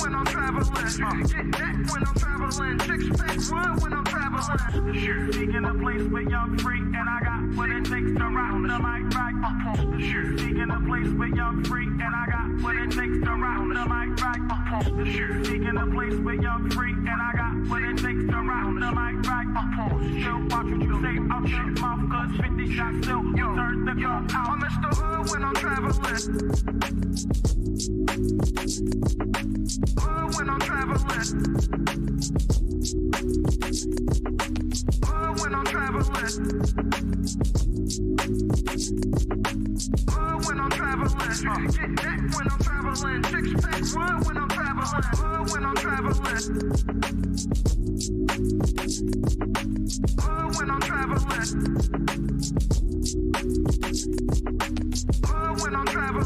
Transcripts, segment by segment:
When I'm traveling, get that when I'm traveling. Six pack one when I'm traveling. Sure, seeking a place with young freak, and I got what it takes to rock the mic right. Sure, seeking a place with young freak, and I got what it takes to rock the mic right. Sure, seeking a place with young freak, and I got what it takes to rock the mic right. Still watch what you say, I'll shut my guts, 50 shots still. You turn the gun out. I'm Mr. Hood when I'm traveling. When I'm traveling. When I'm traveling. When I'm traveling. Get that when I'm traveling. Six pack one when I'm traveling. When I'm traveling. When I'm traveling. When I'm traveling.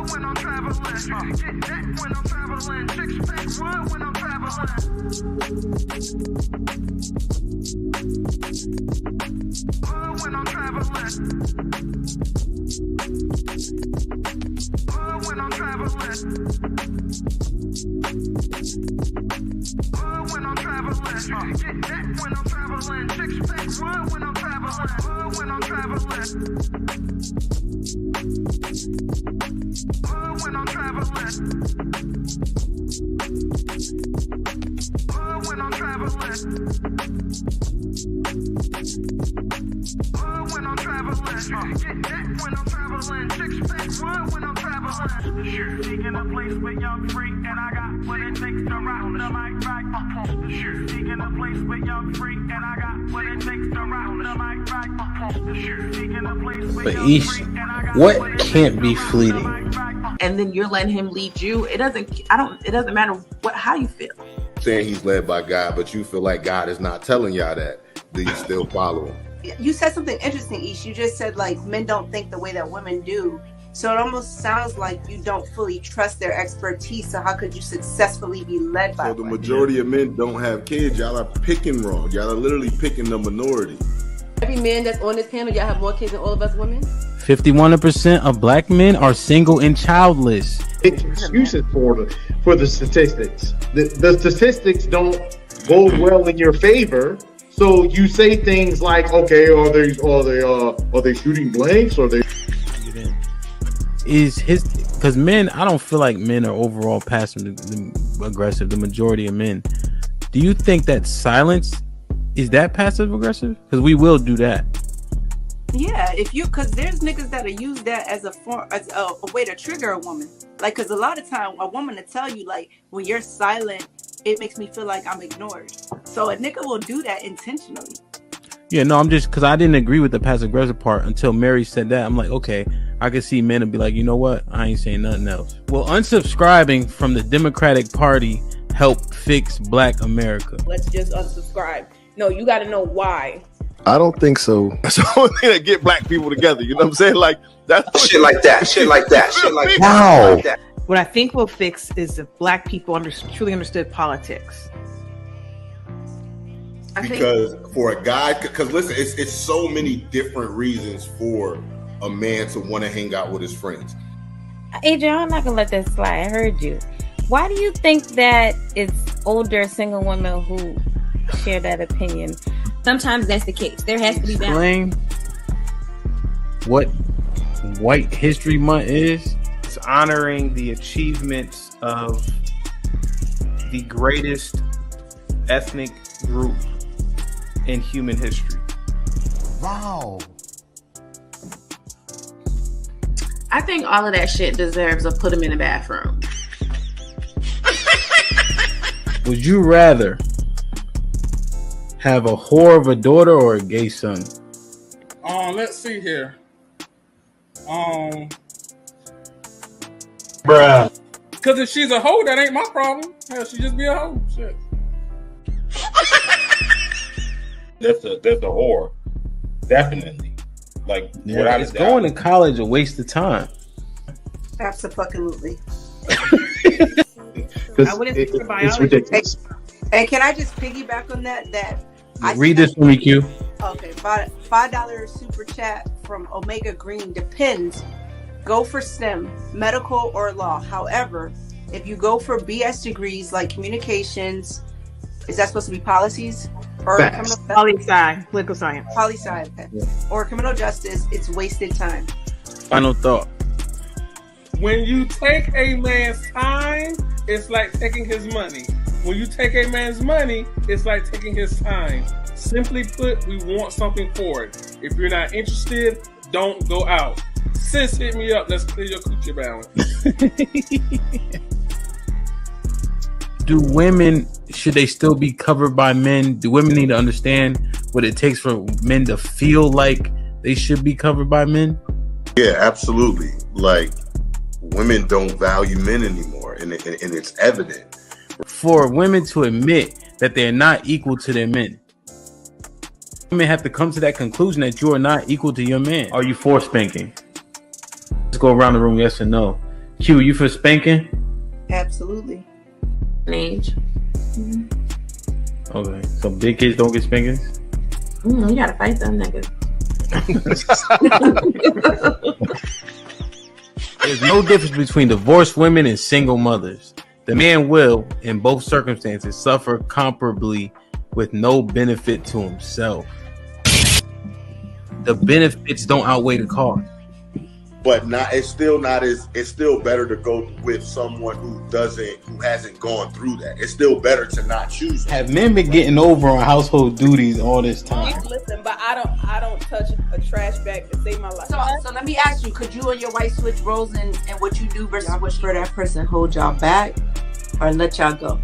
When I'm traveling, get that when I'm traveling. Six pack one when I'm traveling. When I'm traveling. When I'm traveling. When I'm traveling, get that when I'm traveling. Six pack one when I'm traveling. When I'm traveling. When I'm traveling. When I'm traveling. When I'm traveling. Get that when I'm traveling. Six pack one when I'm traveling. Sure, seeking a place with young freak, and I got what it takes to rock the mic right. Sure, seeking a place with young freak, and I got what it takes to rock the mic right. Sure, seeking a place with young freak, and I got what can't be fleeting? And then you're letting him lead you. It doesn't matter how you feel. Saying he's led by God, but you feel like God is not telling y'all that. Do you still follow him? You said something interesting, Ish. You just said like men don't think the way that women do. So it almost sounds like you don't fully trust their expertise. So how could you successfully be led by So the women? majority of men don't have kids. Y'all are picking wrong. Y'all are literally picking the minority. Every man that's on this panel, y'all have more kids than all of us women? 51% of black men are single and childless. Excuses for the statistics. The statistics don't go well in your favor. So you say things like, okay, are they shooting blanks? Or they because men, I don't feel like men are overall passive aggressive. The majority of men. Do you think that silence is that passive aggressive? Because we will do that. Yeah, because there's niggas that'll use that as a way to trigger a woman. Like, because a lot of time a woman will tell you like, when you're silent, it makes me feel like I'm ignored. So a nigga will do that intentionally. Yeah, no, I'm just because I didn't agree with the passive aggressive part until Mary said that. I'm like, okay, I can see men and be like, you know what? I ain't saying nothing else. Will unsubscribing from the Democratic Party help fix Black America? Let's just unsubscribe. No, you got to know why. I don't think so. That's the only thing that get black people together. You know what I'm saying? Like that's Shit like that. Shit like that. Shit like Wow. that. What I think will fix is if black people truly understood politics. because for a guy, because listen, it's so many different reasons for a man to want to hang out with his friends. Adrian, I'm not gonna let that slide. I heard you. Why do you think that it's older single women who share that opinion? Sometimes that's the case. There has to be balance. Explain what White History Month is. It's honoring the achievements of the greatest ethnic group in human history. Wow. I think all of that shit deserves a put him in the bathroom. Would you rather have a whore of a daughter or a gay son? Let's see here. Bruh. Because if she's a hoe, that ain't my problem. Hell, she just be a hoe. Shit. That's a whore. Definitely. Like, Yeah, is going to college a waste of time? Absolutely. I wouldn't think for biology. It's ridiculous. And can I just piggyback on that? Read this for me, Q. Okay, $5 super chat from Omega Green. Depends. go for STEM, medical or law. However, if you go for BS degrees like communications, is that supposed to be policies? Or poli-sci, political science. Poli-sci, okay. Or criminal justice, it's wasted time. Final thought. When you take a man's time, it's like taking his money. When you take a man's money, it's like taking his time. Simply put, we want something for it. If you're not interested, don't go out. Sis, hit me up. Let's clear your coochie balance. Do women, should they still be covered by men? Do women need to understand what it takes for men to feel like they should be covered by men? Yeah, absolutely. Like, women don't value men anymore, and it's evident. For women to admit that they're not equal to their men, women have to come to that conclusion that you are not equal to your man. Are you for spanking? Let's go around the room, yes or no. Q, you for spanking? Absolutely. Age. Okay, so big kids don't get spankings? You gotta fight them niggas. There's no difference between divorced women and single mothers. The man will, in both circumstances, suffer comparably with no benefit to himself. The benefits don't outweigh the cost. But it's still better to go with someone who hasn't gone through that. It's still better to not choose them. Have men been getting over on household duties all this time? Listen, but I don't touch a trash bag to save my life. So let me ask you, could you and your wife switch roles and what you do versus what for that person hold y'all back or let y'all go?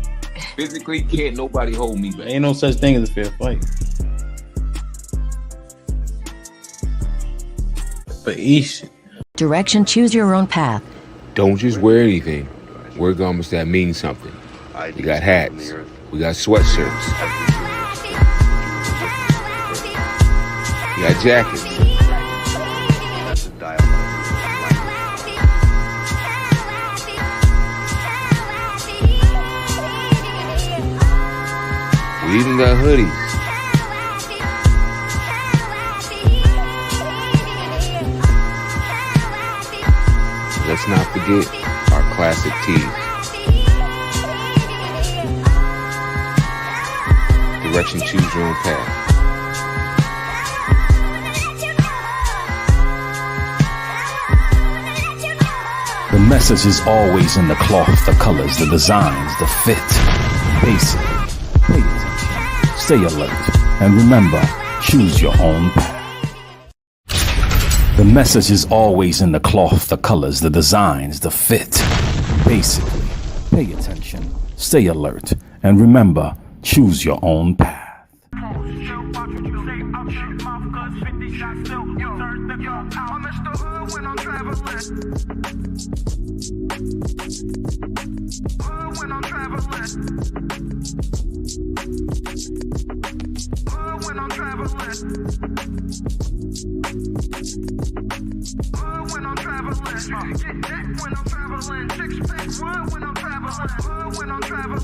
Physically, can't nobody hold me back. Ain't no such thing as a fair fight. But each direction, choose your own path. Don't just wear anything. Wear garments that mean something. We got hats. We got sweatshirts. We got jackets. We even got hoodies. Let's not forget our classic tees. Direction, choose your own path. The message is always in the cloth, the colors, the designs, the fit. Basic. Pay attention. Stay alert. And remember, choose your own path. The message is always in the cloth, the colors, the designs, the fit. Basically, pay attention, stay alert, and remember, choose your own path. When I'm traveling, get that when I'm traveling. Six pack wood when I'm traveling. When I'm traveling.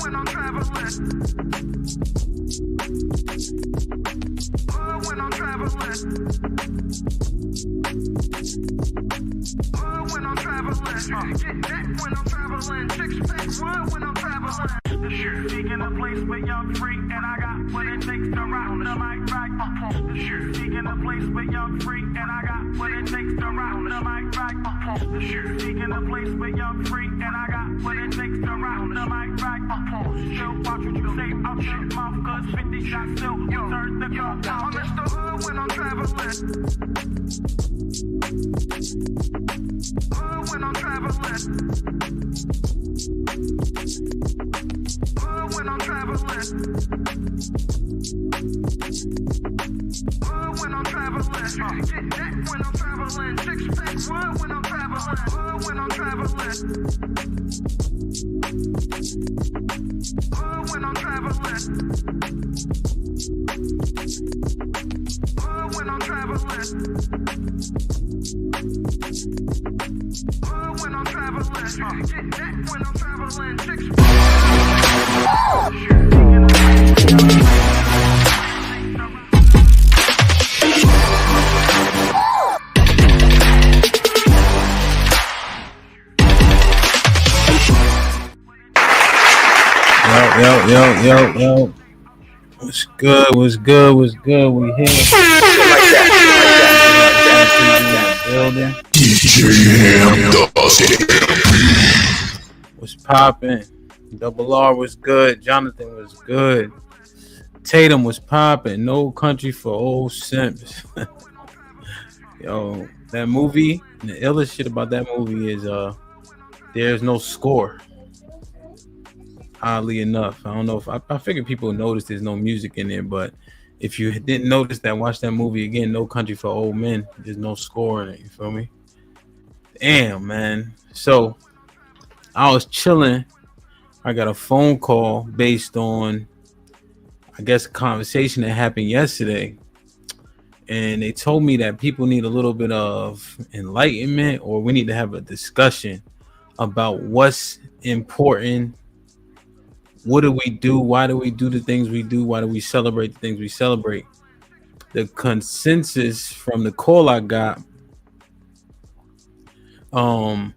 When I'm traveling. When I'm traveling. When I'm traveling, get that when I'm traveling. Six pack wood when I'm traveling. The shirt taking a place with young free, and I got what it takes to rock the mic right. The shirt taking a place with young free, and I got what it takes to rock the mic right. The shirt taking a place with young free, and I got what it takes to rock the mic right. Still watch what you say out your mouth, 'cause 50 shots still turn the gun. I'm in the hood when I'm traveling. When I'm traveling. When I'm traveling. When I'm traveling. Get that when I'm traveling. Six pack wood when I'm traveling. When I'm traveling. When I'm traveling. When I'm traveling. When I'm traveling. Get that when I'm traveling. Six pack. Yo. What's good? What's good? What's good? We here. Building. What's popping? Double R was good. Jonathan was good. Tatum was popping. No Country for Old Simps. Yo, that movie, the illest shit about that movie is there's no score. Oddly enough, I don't know if I figured people noticed there's no music in there, but if you didn't notice that, watch that movie again. No Country for Old Men. There's no score in it. You feel me? Damn, man. So I was chilling. I got a phone call based on, I guess, a conversation that happened yesterday. And they told me that people need a little bit of enlightenment, or we need to have a discussion about what's important. What do we do? Why do we do the things we do? Why do we celebrate the things we celebrate? The consensus from the call I got, was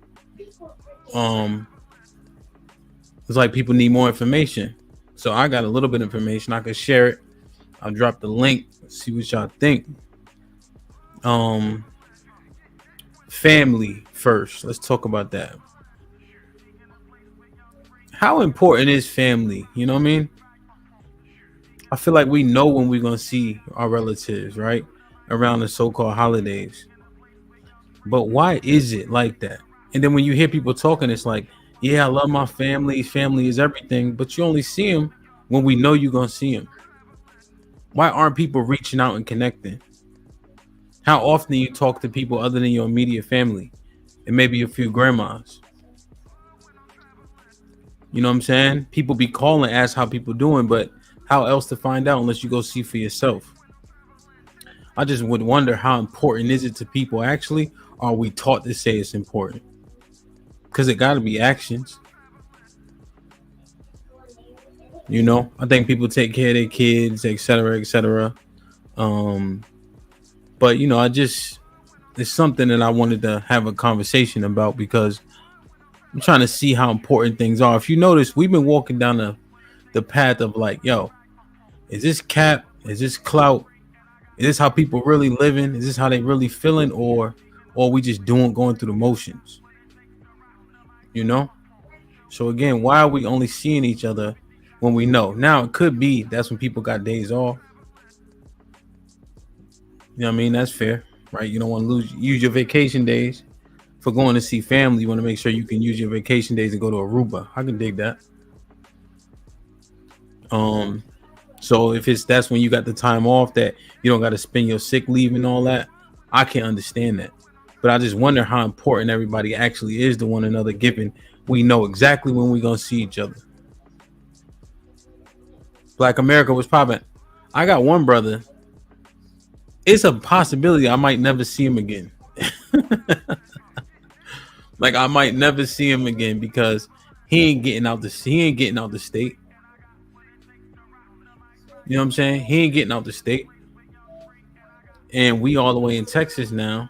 like people need more information. So I got a little bit of information. I could share it. I'll drop the link. See what y'all think. Family first. Let's talk about that. How important is family? You know what I mean? I feel like we know when we're going to see our relatives, right? Around the so-called holidays. But why is it like that? And then when you hear people talking, it's like, yeah, I love my family. Family is everything. But you only see them when we know you're going to see them. Why aren't people reaching out and connecting? How often do you talk to people other than your immediate family? And maybe a few grandmas? You know what I'm saying? People be calling, ask how people doing, but how else to find out unless you go see for yourself? I just would wonder, how important is it to people actually? Or are we taught to say it's important? Because it got to be actions. You know, I think people take care of their kids, etc., etc. But you know, it's something that I wanted to have a conversation about, because I'm trying to see how important things are. If you notice, we've been walking down the path of like, yo, is this cap? Is this clout? Is this how people really living? Is this how they really feeling? Or we just going through the motions? You know? So again, why are we only seeing each other when we know? Now, it could be that's when people got days off. You know what I mean? That's fair, right? You don't want to use your vacation days for going to see family. You want to make sure you can use your vacation days to go to Aruba. I can dig that. So if that's when you got the time off that you don't got to spend your sick leave and all that, I can understand that. But I just wonder how important everybody actually is to one another, given we know exactly when we're going to see each other. Black America was popping. I got one brother. It's a possibility I might never see him again. Like, I might never see him again because he ain't getting out the state. You know what I'm saying? He ain't getting out the state. And we all the way in Texas now.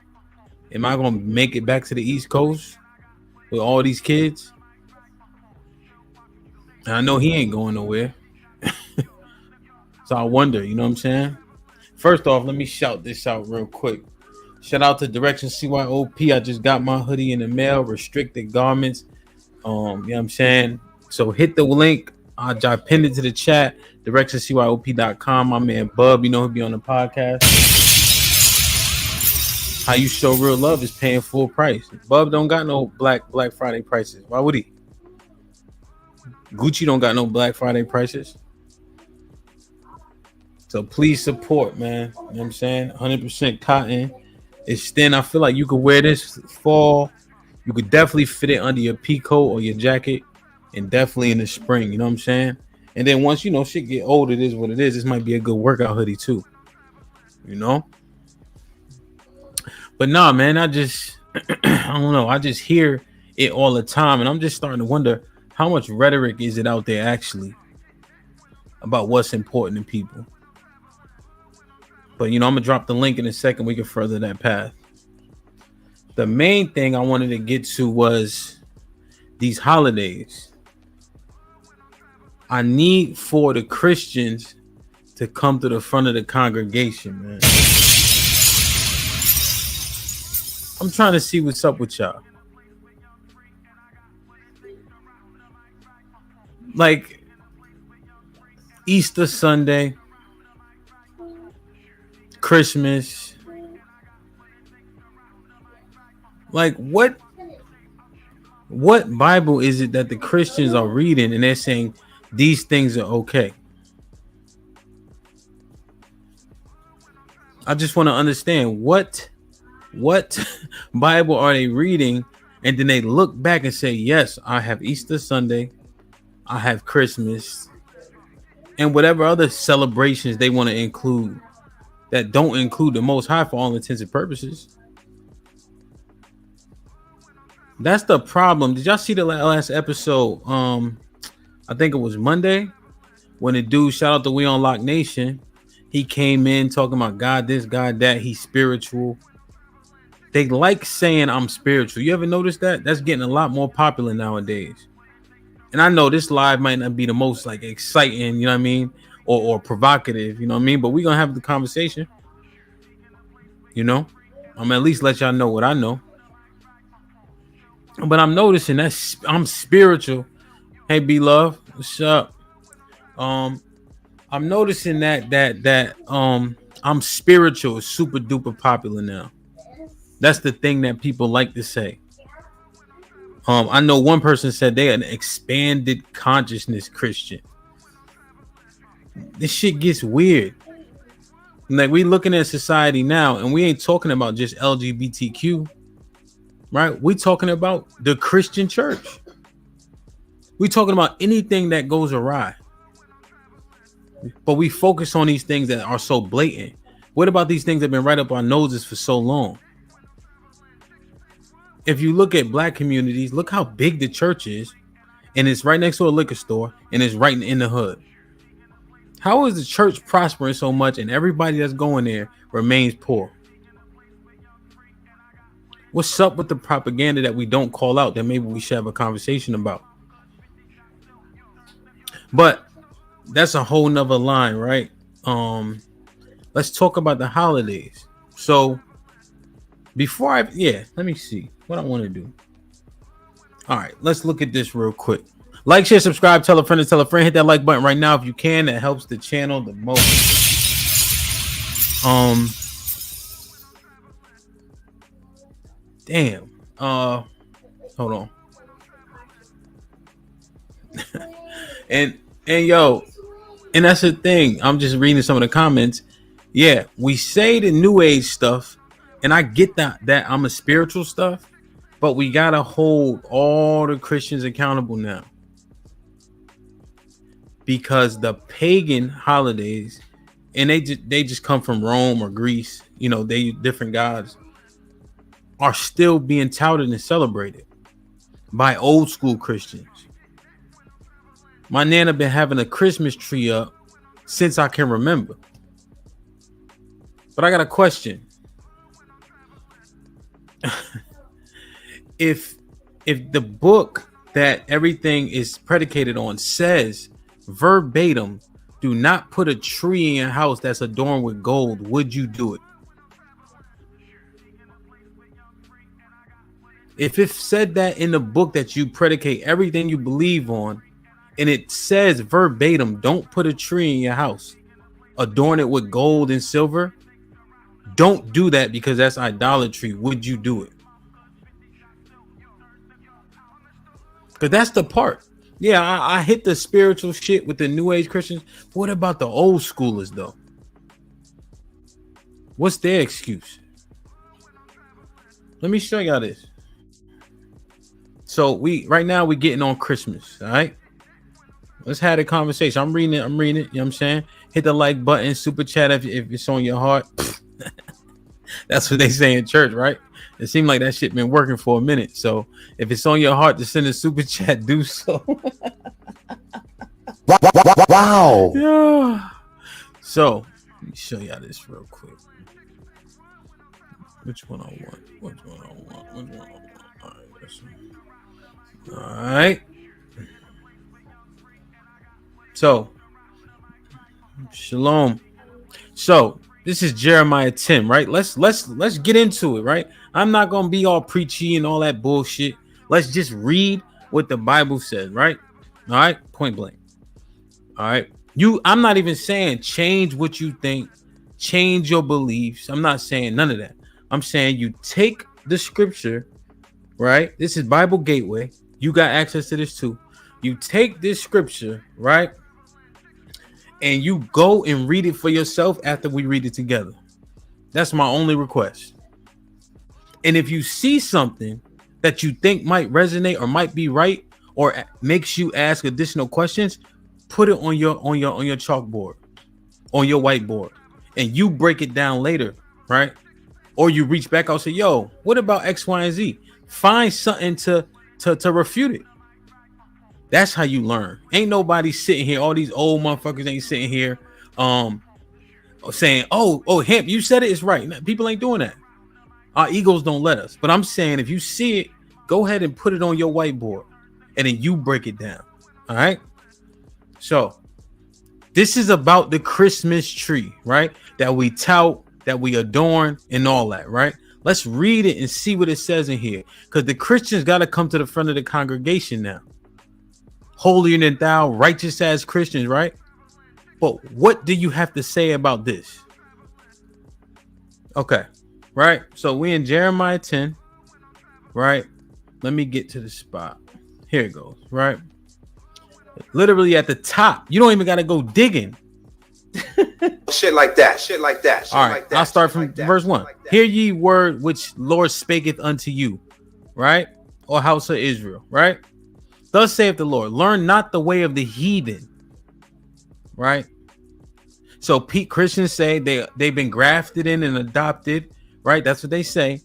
Am I gonna make it back to the East Coast with all these kids? And I know he ain't going nowhere. So I wonder, you know what I'm saying? First off, let me shout this out real quick. Shout out to Direction CYOP. I just got my hoodie in the mail, restricted garments. You know what I'm saying? So hit the link. I pinned it to the chat. DirectionCYOP.com. My man Bub, you know, he'll be on the podcast. How you show real love is paying full price. Bub don't got no Black Friday prices. Why would he? Gucci don't got no Black Friday prices. So please support, man. You know what I'm saying? 100% cotton. It's thin. I feel like you could wear this fall. You could definitely fit it under your pea coat or your jacket, and definitely in the spring. You know what I'm saying? And then once, you know, shit get old, it is what it is. This might be a good workout hoodie too. You know? But nah, man, I don't know. I just hear it all the time. And I'm just starting to wonder, how much rhetoric is it out there actually about what's important to people? But, you know, I'm going to drop the link in a second. We can further that path. The main thing I wanted to get to was these holidays. I need for the Christians to come to the front of the congregation, man. I'm trying to see what's up with y'all. Like Easter Sunday, Christmas. Like what Bible is it that the Christians are reading and they're saying these things are okay? I just want to understand what Bible are they reading, and then they look back and say, yes, I have Easter Sunday, I have Christmas, and whatever other celebrations they want to include that don't include the Most High for all intents and purposes. That's the problem. Did y'all see the last episode? I think it was Monday when the dude, shout out to We Unlock Nation, he came in talking about God this, God that, he's spiritual. They like saying I'm spiritual. You ever notice that? That's getting a lot more popular nowadays. And I know this live might not be the most like exciting, you know what I mean, or provocative, you know what I mean, but we're gonna have the conversation. You know, I'm at least let y'all know what I know. But I'm noticing that I'm spiritual. Hey, B Love, what's up? I'm noticing that I'm spiritual is super duper popular now. That's the thing that people like to say. I know one person said they an expanded consciousness Christian. This shit gets weird. Like we looking at society now, and we ain't talking about just LGBTQ, right? We talking about the Christian church. We talking about anything that goes awry. But we focus on these things that are so blatant. What about these things that have been right up our noses for so long? If you look at black communities, look how big the church is, and it's right next to a liquor store, and it's right in the hood. How is the church prospering so much and everybody that's going there remains poor? What's up with the propaganda that we don't call out that maybe we should have a conversation about? But that's a whole nother line, right? Let's talk about the holidays. So before let me see what I want to do. All right, let's look at this real quick. Like, share, subscribe, tell a friend, hit that like button right now if you can. That helps the channel the most. Damn. Hold on. and yo, and that's the thing. I'm just reading some of the comments. Yeah, we say the new age stuff, and I get that I'm a spiritual stuff, but we gotta hold all the Christians accountable now. Because the pagan holidays, and they just come from Rome or Greece, you know, they different gods, are still being touted and celebrated by old school Christians. My nana been having a Christmas tree up since I can remember. But I got a question. If the book that everything is predicated on says verbatim, do not put a tree in your house that's adorned with gold, would you do it? If it said that in the book that you predicate everything you believe on, and it says verbatim, don't put a tree in your house, adorn it with gold and silver, don't do that because that's idolatry, would you do it? Because that's the part. Yeah, I hit the spiritual shit with the new age Christians. But what about the old schoolers though? What's their excuse? Let me show y'all this. So right now we're getting on Christmas. All right. Let's have a conversation. I'm reading it. You know what I'm saying? Hit the like button, super chat if it's on your heart. That's what they say in church, right? It seemed like that shit been working for a minute. So if it's on your heart to send a super chat, do so. Wow. Yeah. So let me show y'all this real quick. Which one I want? All right. So, shalom. So, this is Jeremiah 10, right? Let's get into it, right? I'm not gonna be all preachy and all that bullshit. Let's just read what the Bible says, right? All right, point blank. All right, I'm not even saying change what you think, change your beliefs. I'm not saying none of that. I'm saying you take the scripture, right? This is Bible Gateway. You got access to this too. You take this scripture, right? And you go and read it for yourself after we read it together. That's my only request. And if you see something that you think might resonate or might be right or makes you ask additional questions, put it on your chalkboard, on your whiteboard, and you break it down later, right? Or you reach back out and say, yo, what about X, Y, and Z? Find something to refute it. That's how you learn. Ain't nobody sitting here. All these old motherfuckers ain't sitting here saying, oh, Hemp, you said it, it's right. People ain't doing that. Our egos don't let us. But I'm saying if you see it, go ahead and put it on your whiteboard and then you break it down. All right. So this is about the Christmas tree, right? That we tout, that we adorn, and all that, right? Let's read it and see what it says in here. Because the Christians got to come to the front of the congregation now. Holier than thou, righteous as Christians, right? But what do you have to say about this? Okay, right? So we in Jeremiah 10, right? Let me get to the spot. Here it goes, right? Literally at the top. You don't even got to go digging. Shit like that. Shit like that. Shit All right, like that. I'll start from verse 1. Hear ye word which Lord spaketh unto you, right? Or house of Israel, right? Thus saith the Lord, learn not the way of the heathen, right? So Christians say they've been grafted in and adopted, right? That's what they say.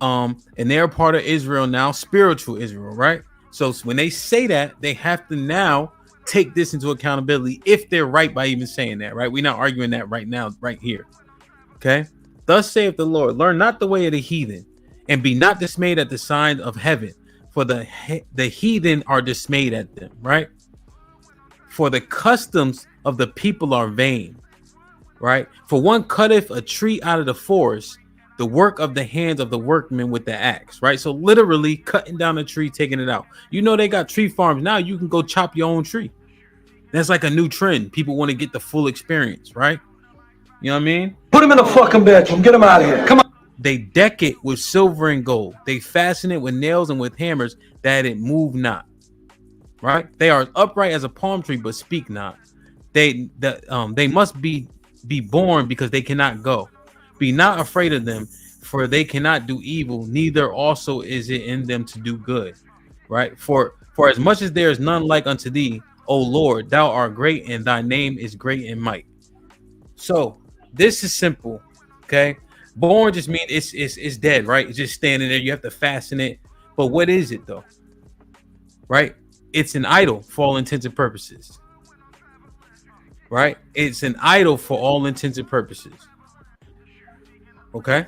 And they're a part of Israel now, spiritual Israel, right? So when they say that, they have to now take this into accountability if they're right by even saying that, right? We're not arguing that right now, right here. Okay. Thus saith the Lord, learn not the way of the heathen, and be not dismayed at the signs of heaven, for the heathen are dismayed at them, right? For the customs of the people are vain, right? For one cutteth a tree out of the forest, the work of the hands of the workmen with the axe, right? So literally cutting down a tree, taking it out. You know, they got tree farms now. You can go chop your own tree. That's like a new trend. People want to get the full experience, right? You know what I mean? Put him in the fucking bedroom. Get him out of here. Come on. They deck it with silver and gold. They fasten it with nails and with hammers that it move not. Right? They are upright as a palm tree, but speak not. They must be born because they cannot go. Be not afraid of them, for they cannot do evil, neither also is it in them to do good. Right? For as much as there is none like unto thee, O Lord, thou art great, and thy name is great in might. So this is simple. Okay. Born just means it's dead, right? It's just standing there. You have to fasten it. But what is it though? Right? It's an idol for all intents and purposes. Right? It's an idol for all intents and purposes. Okay?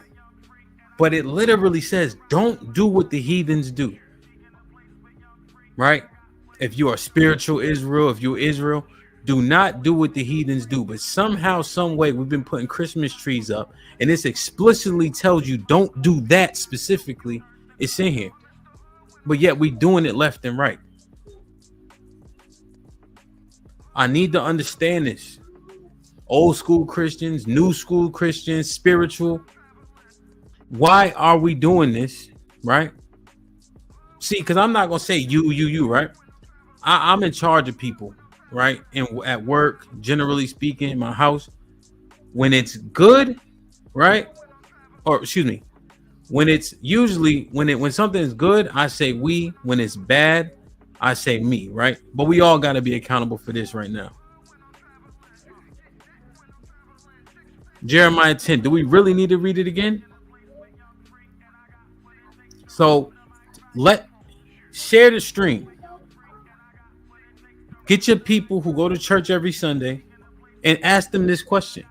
But it literally says, don't do what the heathens do. Right? If you are spiritual Israel, if you're Israel, do not do what the heathens do. But somehow, some way, we've been putting Christmas trees up, and this explicitly tells you don't do that specifically. It's in here. But yet we doing it left and right. I need to understand this. Old school Christians, new school Christians, spiritual. Why are we doing this? Right? See, because I'm not going to say you, right? I'm in charge of people, right? And at work, generally speaking, in my house, when it's good, right? Or excuse me, when it's usually when something is good, I say we. When it's bad, I say me, right? But we all got to be accountable for this right now. Jeremiah 10. Do we really need to read it again? So share the stream. Get your people who go to church every Sunday and ask them this question.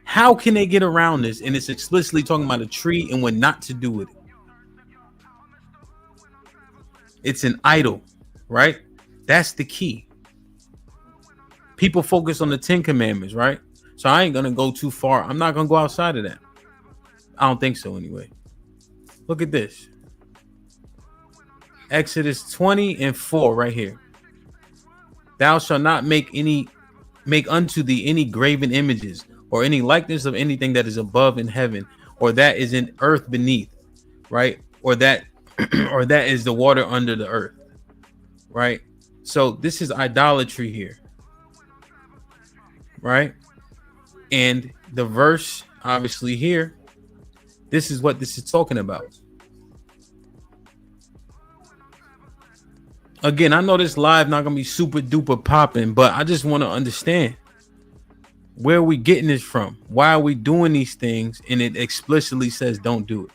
How can they get around this? And it's explicitly talking about a tree and what not to do with it. It's an idol, right? That's the key. People focus on the 10 commandments, right? So I ain't gonna go too far. I'm not gonna go outside of that. I don't think so anyway. Look at this. Exodus 20:4 right here. Thou shalt not make unto thee any graven images or any likeness of anything that is above in heaven or that is in earth beneath, right? Or that or that is the water under the earth, right? So this is idolatry here, right? And the verse obviously here, this is what this is talking about. Again, I know this live not gonna be super duper popping, but I just want to understand where are we getting this from? Why are we doing these things? And it explicitly says don't do it.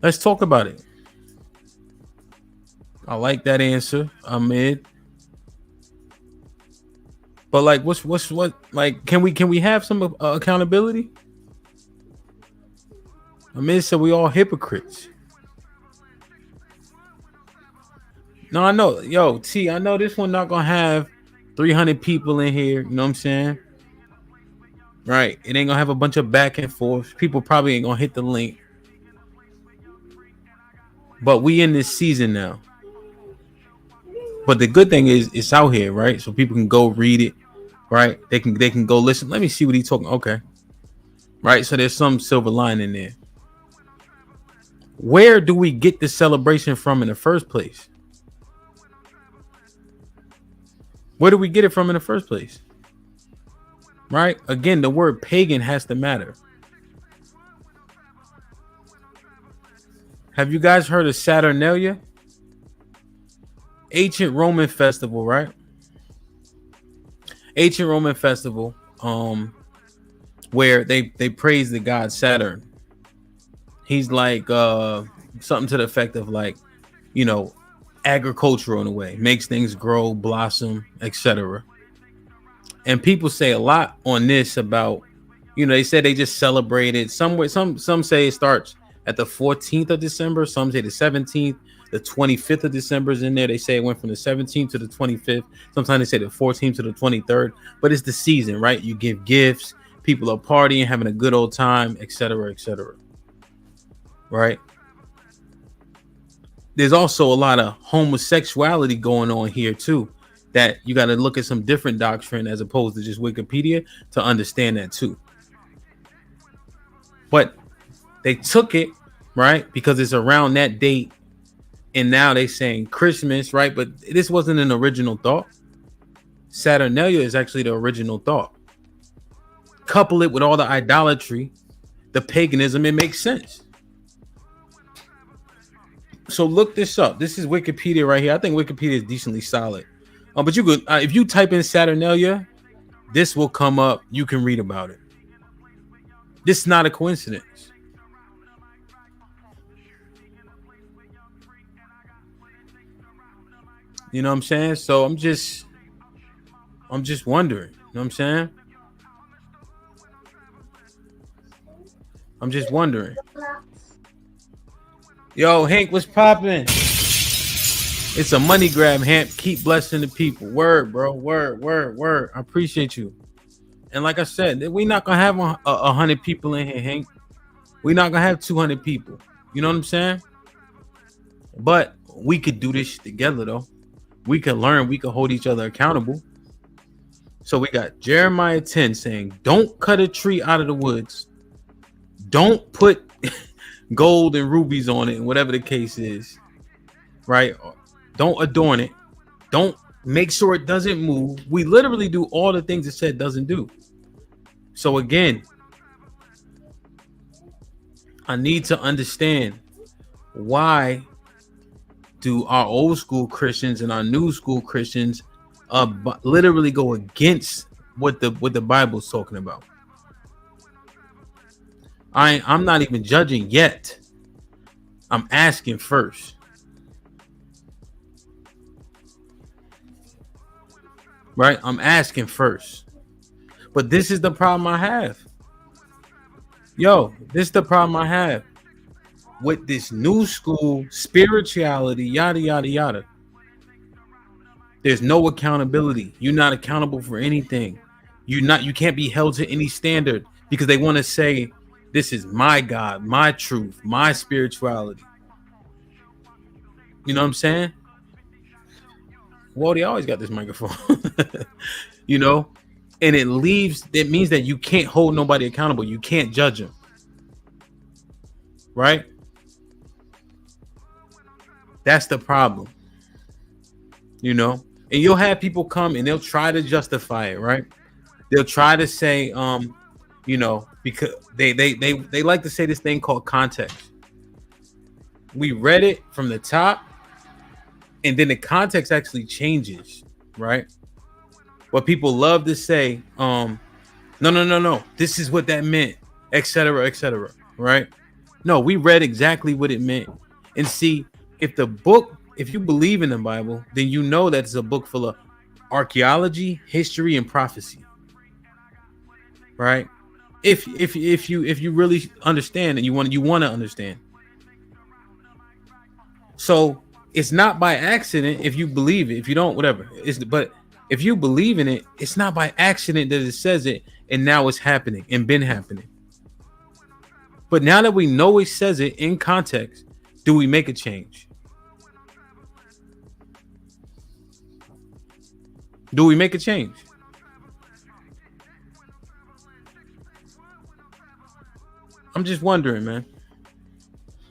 Let's talk about it. I like that answer, Ahmed. But like, what? Like, can we have some accountability? Ahmed said we all hypocrites. No, I know, yo, T. I know this one not gonna have 300 people in here. You know what I'm saying? Right? It ain't gonna have a bunch of back and forth. People probably ain't gonna hit the link. But we in this season now. But the good thing is it's out here, right? So people can go read it, right? They can go listen. Let me see what he's talking. Okay. Right. So there's some silver lining there. Where do we get the celebration from in the first place? Where do we get it from in the first place? Right? Again, the word pagan has to matter. Have you guys heard of Saturnalia? Ancient Roman festival, right? Ancient Roman festival, where they praise the god Saturn. He's like something to the effect of like, you know, agricultural in a way, makes things grow, blossom, etc. And people say a lot on this about, you know, they said they just celebrated somewhere. Some say it starts at the 14th of December. Some say the 17th. The 25th of December is in there. They say it went from the 17th to the 25th. Sometimes they say the 14th to the 23rd. But it's the season, right? You give gifts. People are partying, having a good old time, etc., etc. Right? There's also a lot of homosexuality going on here too, that you got to look at some different doctrine as opposed to just Wikipedia to understand that too. But they took it, right? Because it's around that date. And now they saying Christmas, right? But this wasn't an original thought. Saturnalia is actually the original thought. Couple it with all the idolatry, the paganism, it makes sense. So look this up. This is Wikipedia right here. I think Wikipedia is decently solid. But you could, if you type in Saturnalia, this will come up. You can read about it. This is not a coincidence. You know what I'm saying? So I'm just wondering. You know what I'm saying? I'm just wondering. Yo, Hank, what's popping? It's a money grab, Hank. Keep blessing the people. Word, bro. Word. I appreciate you. And like I said, we're not gonna have 100 people in here, Hank. We're not gonna have 200 people. You know what I'm saying? But we could do this together, though. We could learn. We could hold each other accountable. So we got Jeremiah 10 saying, don't cut a tree out of the woods. Don't put gold and rubies on it, and whatever the case is, right? Don't adorn it. Don't make sure it doesn't move. We literally do all the things it said doesn't do. So again, I need to understand, why do our old school Christians and our new school Christians literally go against what the Bible's talking about? I'm not even judging yet. I'm asking first. Right? I'm asking first. But this is the problem I have. Yo, this is the problem I have. with this new school spirituality, yada yada yada. There's no accountability. You're not accountable for anything. You can't be held to any standard because they want to say this is my God, my truth, my spirituality. You know what I'm saying? Well, they always got this microphone. You know, and it means that you can't hold nobody accountable. You can't judge them. Right? That's the problem. You know, and you'll have people come and they'll try to justify it, right? They'll try to say, you know, because they like to say this thing called context. We read it from the top, and then the context actually changes, right? What people love to say, no, this is what that meant, etc., right? No, we read exactly what it meant. And see, if you believe in the Bible, then you know that it's a book full of archaeology, history, and prophecy, right? If you really understand and you want to understand. So it's not by accident if you believe it. If you don't, whatever. But if you believe in it, it's not by accident that it says it, and now it's happening and been happening. But now that we know it says it in context, do we make a change? Do we make a change? I'm just wondering, man.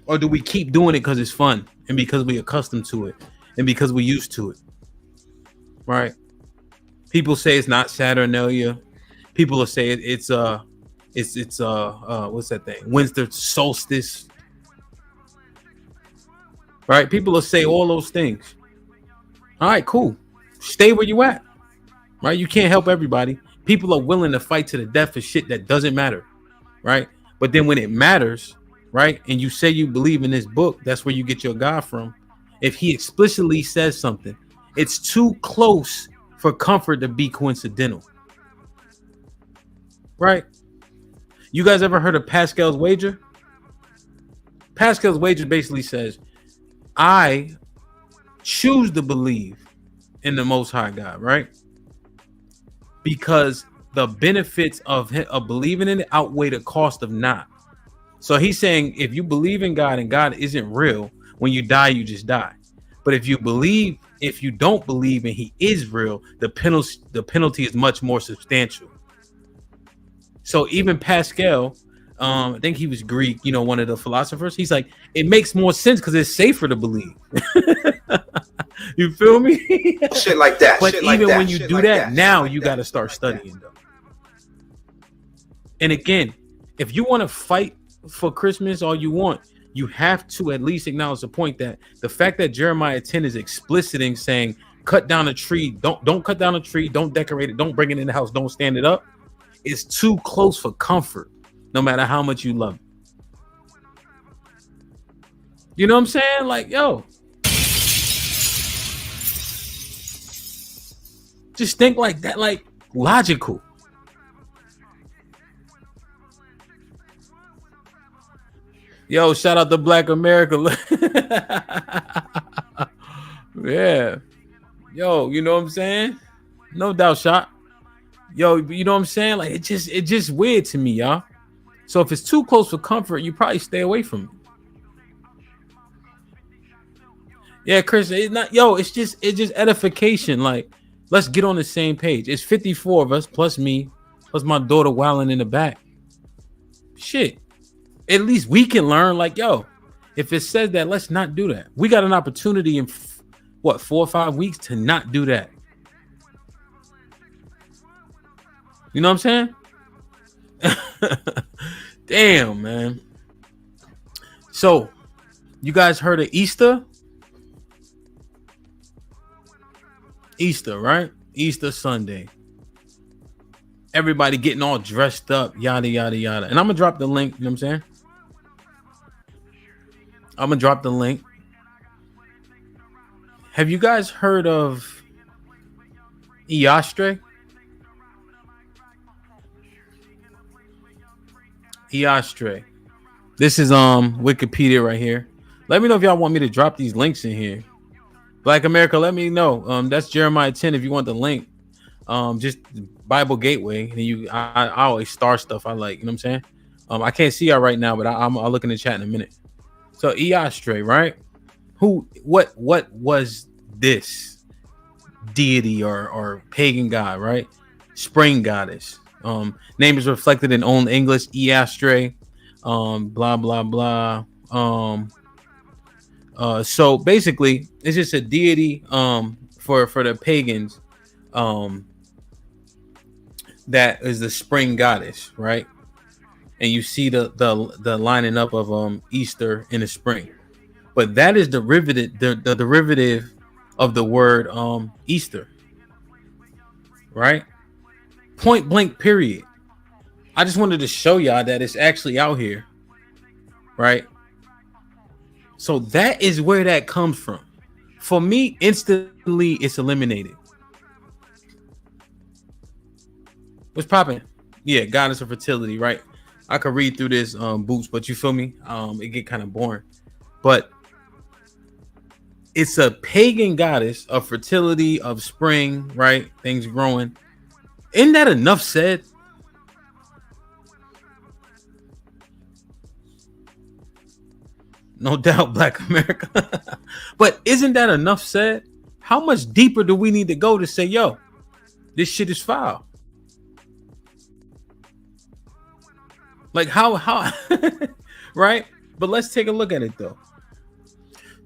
Or do we keep doing it because it's fun and because we're accustomed to it and because we're used to it? Right? People say it's not Saturnalia. People will say it's what's that thing? Winter solstice. Right? People will say all those things. All right, cool. Stay where you at. Right? You can't help everybody. People are willing to fight to the death for shit that doesn't matter. Right? But then when it matters, right, and you say you believe in this book, that's where you get your God from. If he explicitly says something, it's too close for comfort to be coincidental. Right? You guys ever heard of Pascal's wager? Pascal's wager basically says, I choose to believe in the Most High God, right? Because the benefits of believing in it outweigh the cost of not. So he's saying if you believe in God and God isn't real, when you die, you just die. But if you don't believe and he is real, the penalty is much more substantial. So even Pascal, I think he was Greek, you know, one of the philosophers. He's like, it makes more sense because it's safer to believe. You feel me? Shit like that. But shit even like that, when you do that, now you got to start studying though. And again, if you want to fight for Christmas all you want, you have to at least acknowledge the point that the fact that Jeremiah 10 is explicit in saying, cut down a tree, don't cut down a tree, don't decorate it, don't bring it in the house, don't stand it up, is too close for comfort, no matter how much you love it. You know what I'm saying? Like, yo, just think like that, like logical. Yo, shout out to Black America. Yeah. Yo, you know what I'm saying? No doubt, shot. Yo, you know what I'm saying? Like it just weird to me, y'all. So if it's too close for comfort, you probably stay away from it. Yeah, Chris, it's not, yo, it's just edification. Like, let's get on the same page. It's 54 of us plus me, plus my daughter wilding in the back. Shit. At least we can learn, like, yo, if it says that, let's not do that. We got an opportunity in 4 or 5 weeks to not do that. You know what I'm saying? Damn, man. So, you guys heard of Easter? Easter, right? Easter Sunday. Everybody getting all dressed up, yada, yada, yada. And I'm going to drop the link, you know what I'm saying? I'm going to drop the link. Have you guys heard of Eostre? Eostre. This is Wikipedia right here. Let me know if y'all want me to drop these links in here. Black America, let me know. That's Jeremiah 10 if you want the link. Just Bible Gateway. And I always star stuff I like. You know what I'm saying? I can't see y'all right now, but I'll look in the chat in a minute. So Eostre, right? What was this deity or pagan god, right? Spring goddess. Name is reflected in Old English, Eostre. Blah blah blah. So basically, it's just a deity for the pagans that is the spring goddess, right? And you see the lining up of Easter in the spring, but that is the derivative of the word Easter, right? Point blank period. I just wanted to show y'all that it's actually out here, right? So that is where that comes from. For me, instantly it's eliminated. What's popping? Yeah, goddess of fertility, right? I could read through this Boots, but you feel me? It get kind of boring. But it's a pagan goddess of fertility, of spring, right? Things growing. Isn't that enough said? No doubt, Black America. But isn't that enough said? How much deeper do we need to go to say, yo, this shit is foul? Like how right? But let's take a look at it though.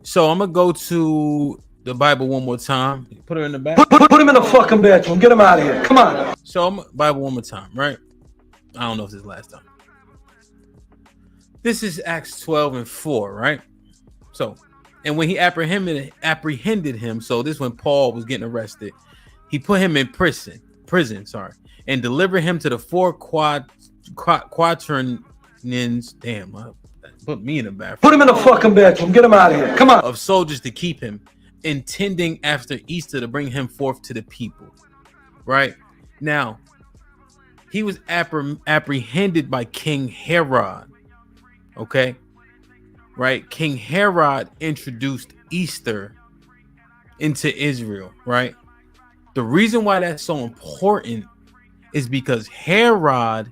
So I'm gonna go to the Bible one more time. Put her in the back. Put him in the fucking bedroom. Get him out of here. Come on. So I'm Bible one more time, right? I don't know if this is last time. This is Acts 12:4, right? So, and when he apprehended him, so this when Paul was getting arrested, he put him in prison, and delivered him to the four quaternions. Damn, put me in the bathroom. Put him in the fucking bedroom. Get him out of here. Come on. Of soldiers to keep him, intending after Easter to bring him forth to the people. Right now, he was apprehended by King Herod. Okay, right? King Herod introduced Easter into Israel, right? The reason why that's so important is because Herod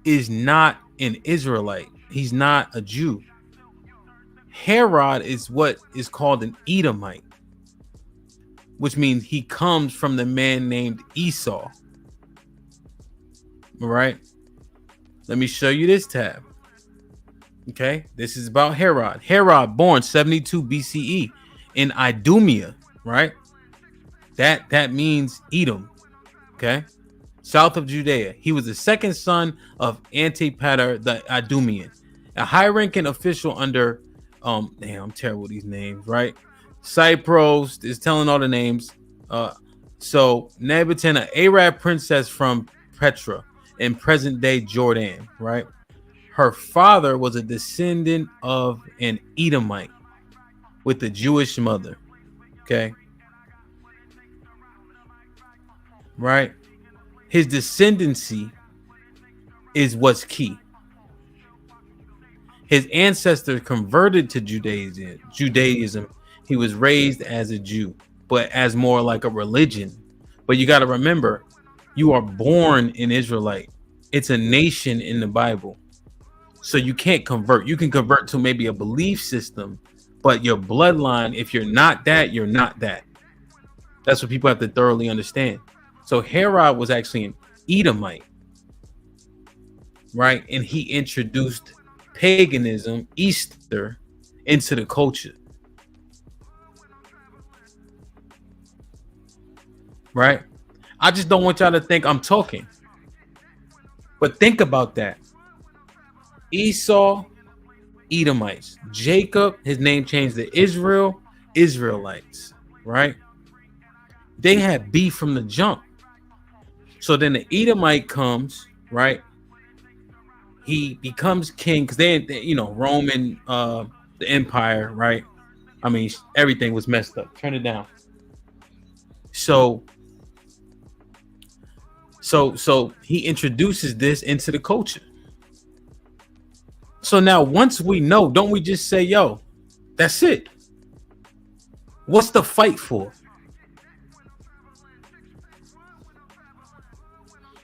is not an Israelite. He's not a Jew. Herod is what is called an Edomite, which means he comes from the man named Esau. All right, let me show you this tab. Okay, this is about Herod. Herod, born 72 BCE in Idumea, right? That means Edom. Okay, south of Judea. He was the second son of Antipater the Idumean, a high-ranking official under damn, I'm terrible with these names, right? Cypros is telling all the names. So Nabatin, an Arab princess from Petra in present-day Jordan, right? Her father was a descendant of an Edomite with a Jewish mother. Okay. Right. His descendancy is what's key. His ancestors converted to Judaism. He was raised as a Jew, but as more like a religion. But you got to remember, you are born an Israelite. It's a nation in the Bible. So you can't convert. You can convert to maybe a belief system, but your bloodline, if you're not that, you're not that. That's what people have to thoroughly understand. So Herod was actually an Edomite, right? And he introduced paganism, Easter, into the culture. Right? I just don't want y'all to think I'm talking. But think about that. Esau, Edomites. Jacob, his name changed to Israel, Israelites, right? They had beef from the jump. So then the Edomite comes, right? He becomes king because they, Roman, the empire, right? I mean, everything was messed up. Turn it down. So he introduces this into the culture. So now once we know, don't we just say, yo, that's it? What's the fight for?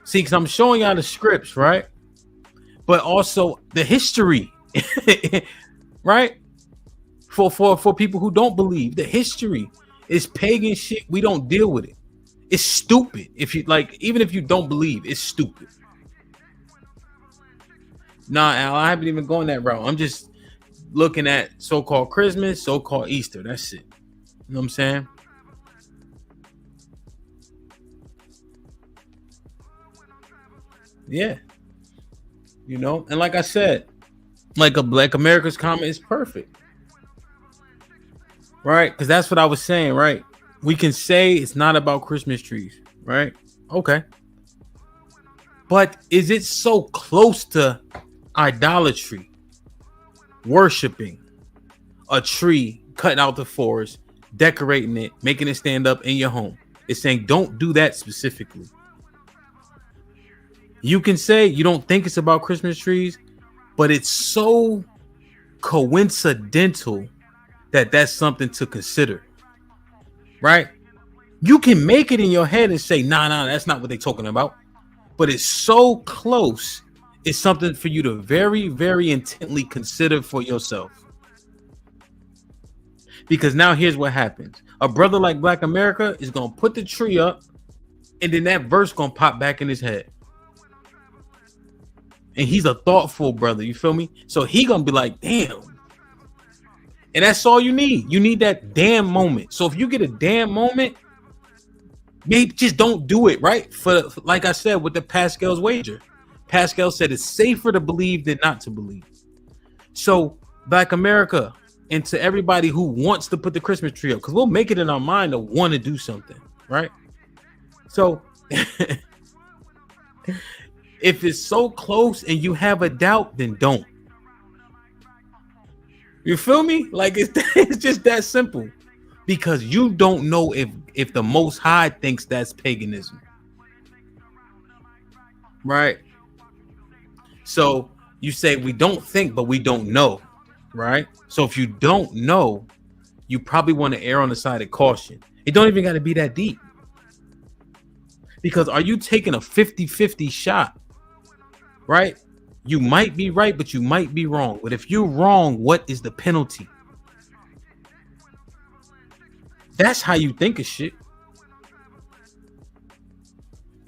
See, because I'm showing y'all the scripts, right? But also the history, right? For people who don't believe, the history is pagan shit. We don't deal with it. It's stupid. If you like, even if you don't believe, it's stupid. Nah, Al, I haven't even gone that route. I'm just looking at so-called Christmas, so-called Easter. That's it. You know what I'm saying? Yeah. You know, and like I said, like a Black America's comment is perfect. Right? Because that's what I was saying, right? We can say it's not about Christmas trees, right? Okay. But is it so close to idolatry, worshiping a tree, cutting out the forest, decorating it, making it stand up in your home? It's saying don't do that specifically. You can say you don't think it's about Christmas trees, but it's so coincidental that that's something to consider, right? You can make it in your head and say, nah, that's not what they're talking about. But it's so close. It's something for you to very, very intently consider for yourself. Because now here's what happens. A brother like Black America is going to put the tree up, and then that verse going to pop back in his head. And he's a thoughtful brother, you feel me? So he going to be like, damn. And that's all you need. You need that damn moment. So if you get a damn moment, maybe just don't do it, right? For like I said with the Pascal's wager. Pascal said it's safer to believe than not to believe. So Black America, and to everybody who wants to put the Christmas tree up, because we'll make it in our mind to want to do something, right? So if it's so close and you have a doubt, then don't. You feel me? Like it's just that simple. Because you don't know if the Most High thinks that's paganism. Right? So you say we don't think, but we don't know. Right? So if you don't know, you probably want to err on the side of caution. It don't even got to be that deep. Because are you taking a 50-50 shot? Right? You might be right, but you might be wrong. But if you're wrong, what is the penalty? That's how you think of shit.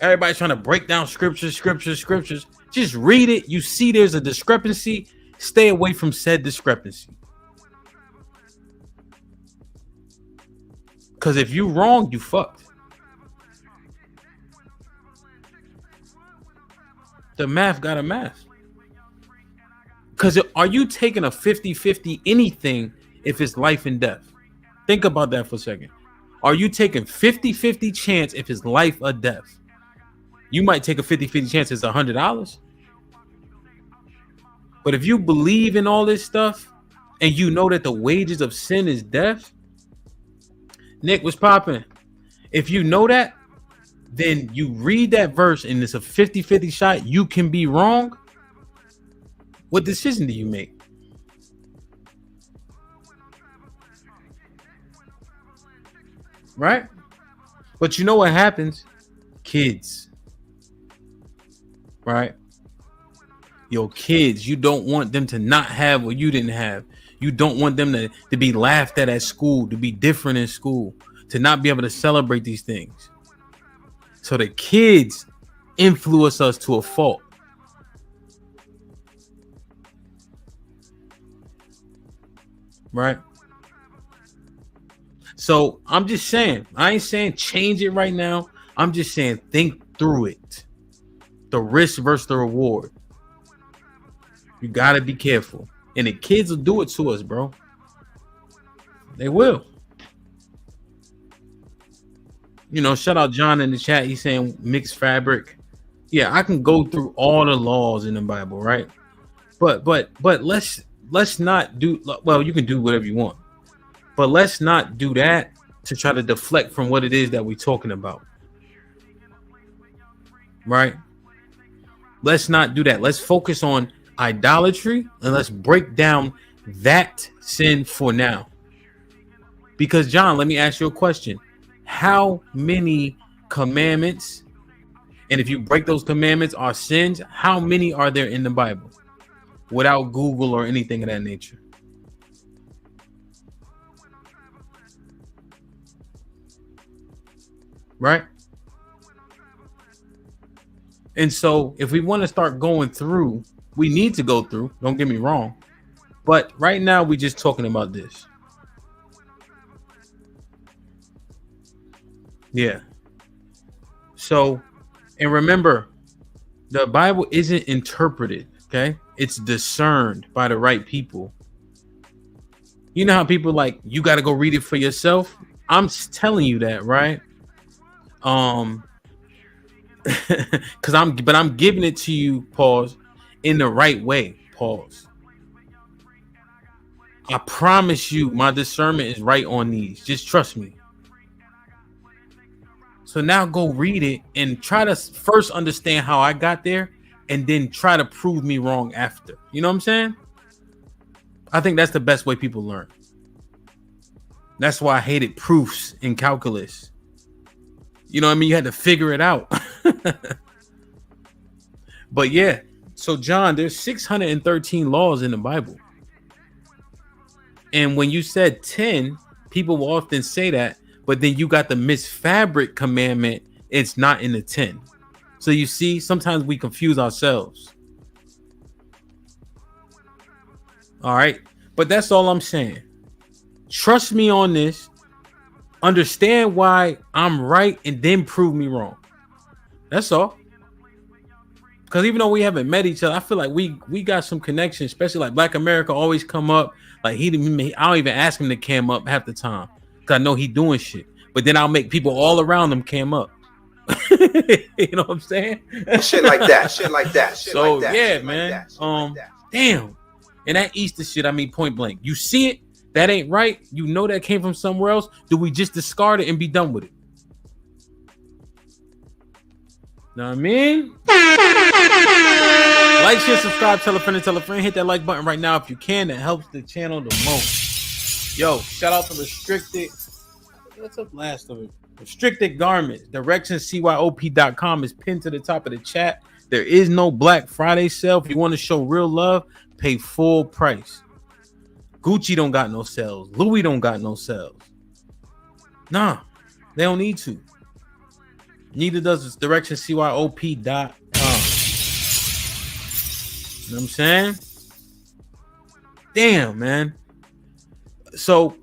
Everybody's trying to break down scriptures. Just read it. You see there's a discrepancy. Stay away from said discrepancy. Because if you're wrong, you fucked. The math got a math. Because are you taking a 50-50 anything if it's life and death? Think about that for a second. Are you taking 50-50 chance if it's life or death? You might take a 50-50 chance it's $100. But if you believe in all this stuff and you know that the wages of sin is death, Nick, what's popping? If you know that, then you read that verse and it's a 50-50 shot, you can be wrong. What decision do you make? Right? But you know what happens? Kids. Right? Your kids, you don't want them to not have what you didn't have. You don't want them to be laughed at school, to be different in school, to not be able to celebrate these things. So the kids influence us to a fault. Right? So I'm just saying, I ain't saying change it right now. I'm just saying think through it. The risk versus the reward. You gotta be careful. And the kids will do it to us, bro. They will. You know, shout out John in the chat. He's saying mixed fabric. Yeah, I can go through all the laws in the Bible, right? But let's not do, well, you can do whatever you want. But let's not do that to try to deflect from what it is that we're talking about. Right? Let's not do that. Let's focus on idolatry, and let's break down that sin for now. Because John, let me ask you a question. How many commandments, and if you break those commandments, are sins? How many are there in the Bible without Google or anything of that nature? Right? And so if we want to start going through, we need to go through, don't get me wrong. But right now we're just talking about this. Yeah. So, and remember, the Bible isn't interpreted, okay? It's discerned by the right people. You know how people like, you got to go read it for yourself? I'm telling you that, right? But I'm giving it to you, pause, in the right way, pause. I promise you, my discernment is right on these. Just trust me. So now go read it and try to first understand how I got there and then try to prove me wrong after. You know what I'm saying? I think that's the best way people learn. That's why I hated proofs in calculus. You know what I mean? You had to figure it out. But yeah, so John, there's 613 laws in the Bible. And when you said 10, people will often say that, but then you got the misfabric commandment. It's not in the 10. So you see, sometimes we confuse ourselves. All right. But that's all I'm saying. Trust me on this. Understand why I'm right and then prove me wrong. That's all. Because even though we haven't met each other, I feel like we got some connection, especially like Black America always come up. Like I don't even ask him to cam up half the time because I know he doing shit. But then I'll make people all around him cam up. You know what I'm saying? Shit like that. Shit like that. Shit So like that, yeah, shit man. Like that, shit like that. Damn. And that Easter shit, I mean, point blank. You see it, that ain't right. You know that came from somewhere else. Do we just discard it and be done with it? Know what I mean? Like, share, subscribe, tell a friend. Hit that like button right now if you can. That helps the channel the most. Yo, shout out to Restricted. What's up last of it? Restricted Garments. DirectionCYOP.com is pinned to the top of the chat. There is no Black Friday sale. If you want to show real love, pay full price. Gucci don't got no sales. Louis don't got no sales. Nah, they don't need to. Neither does DirectionCYOP.com. You know what I'm saying? Damn, man. So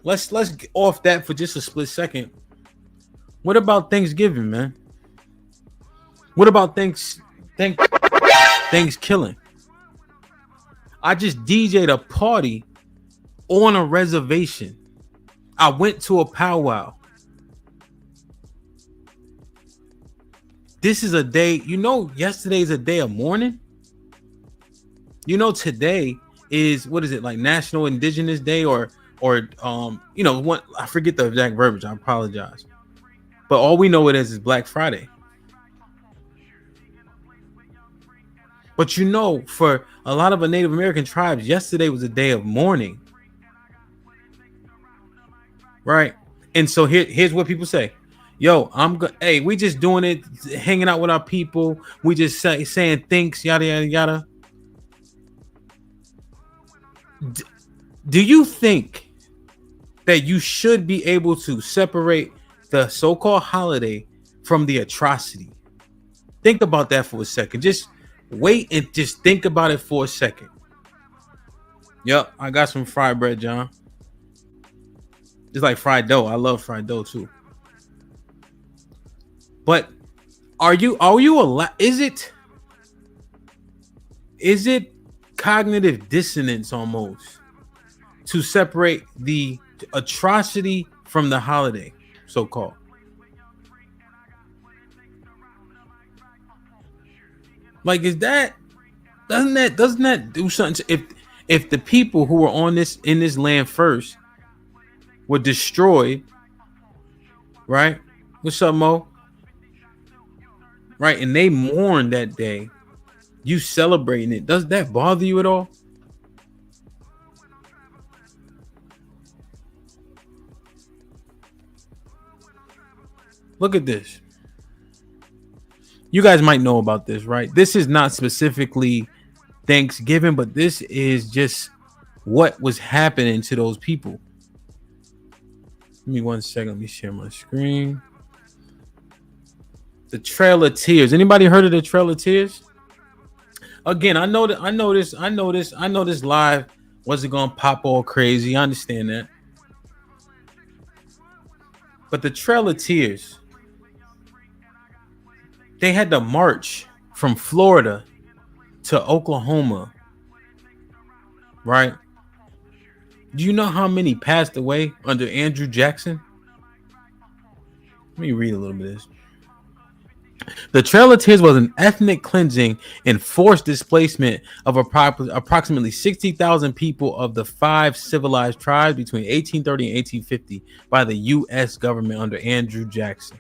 let's get off that for just a split second. What about Thanksgiving, man? What about Thanksgiving? I just DJ'd a party on a reservation. I went to a powwow. This is a day, you know, yesterday's a day of mourning. You know, today is, what is it, like National Indigenous Day or you know, what, I forget the exact verbiage. I apologize. But all we know it is Black Friday. But you know, for a lot of the Native American tribes, yesterday was a day of mourning. Right? And so here's what people say. Yo, hey, we just doing it, hanging out with our people. We just saying thanks, yada, yada, yada. Do you think that you should be able to separate the so-called holiday from the atrocity? Think about that for a second. Just wait and just think about it for a second. Yep, I got some fried bread, John. Just like fried dough. I love fried dough too. But are you is it cognitive dissonance almost to separate the atrocity from the holiday, so-called? Like, doesn't that do something? If the people who were in this land first were destroyed, right? What's up, Mo? Right, and they mourn that day. You celebrating it. Does that bother you at all? Look at this. You guys might know about this, right? This is not specifically Thanksgiving, but this is just what was happening to those people. Give me 1 second. Let me share my screen. The Trail of Tears. Anybody heard of the Trail of Tears? Again, I know this live wasn't gonna pop all crazy. I understand that. But the Trail of Tears, they had to march from Florida to Oklahoma, right? Do you know how many passed away under Andrew Jackson? Let me read a little bit of this. The Trail of Tears was an ethnic cleansing and forced displacement of approximately 60,000 people of the 5 civilized tribes between 1830 and 1850 by the U.S. government under Andrew Jackson.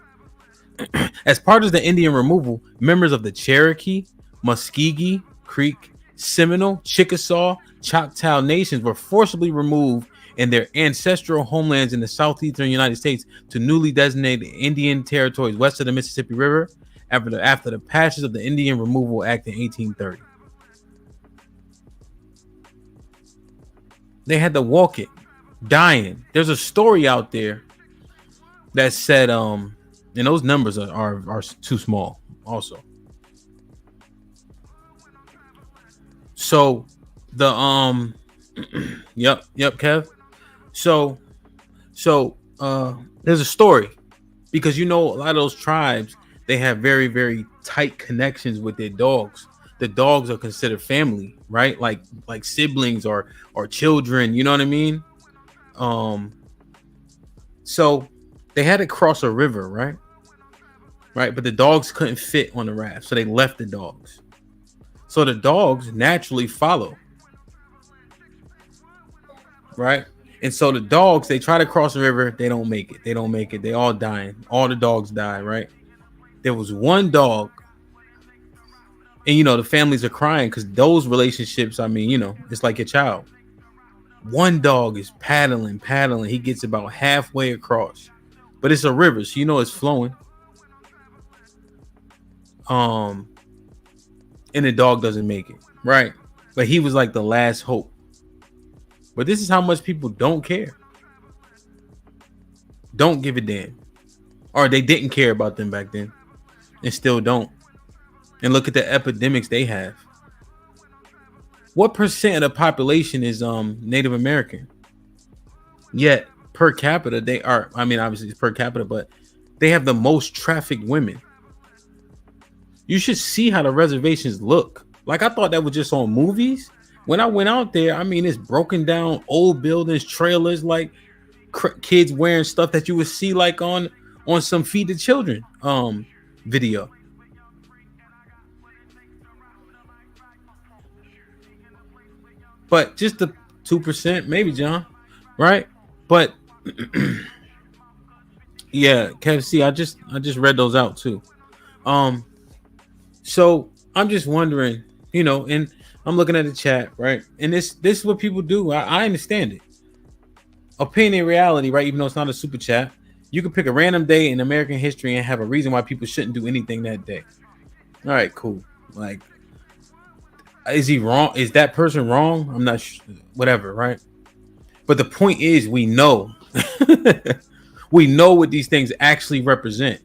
As part of the Indian removal, members of the Cherokee, Muskogee, Creek, Seminole, Chickasaw, Choctaw nations were forcibly removed in their ancestral homelands in the southeastern United States to newly designated Indian territories west of the Mississippi River after the passage of the Indian Removal Act in 1830. They had to walk it, dying. There's a story out there that said, and those numbers are too small also. So the yep, Kev. So there's a story, because a lot of those tribes, they have very, very tight connections with their dogs. The dogs are considered family, right? Like siblings or children, you know what I mean? So they had to cross a river, right? Right, but the dogs couldn't fit on the raft, so they left the dogs. So the dogs naturally follow, right? And so the dogs, they try to cross the river, they don't make it. They all dying. All the dogs die, right? There was one dog, and the families are crying because those relationships, it's like your child. One dog is paddling. He gets about halfway across, but it's a river, so it's flowing. And the dog doesn't make it, right? But he was like the last hope. But this is how much people don't care. Don't give a damn. Or they didn't care about them back then and still don't. And look at the epidemics they have. What percent of the population is Native American? Yet per capita, they are, obviously it's per capita, but they have the most trafficked women. You should see how the reservations look. Like, I thought that was just on movies. When I went out there, it's broken down old buildings, trailers, like kids wearing stuff that you would see like on some Feed the Children video. But just the 2%, maybe, John, right? But yeah, KFC, I just read those out too. So I'm just wondering, and I'm looking at the chat, right? And this is what people do. I understand it. Opinion, reality, right? Even though it's not a super chat, you can pick a random day in American history and have a reason why people shouldn't do anything that day. All right, cool. Like, is he wrong? Is that person wrong? I'm not sure. Whatever, right? But the point is, we know, we know what these things actually represent.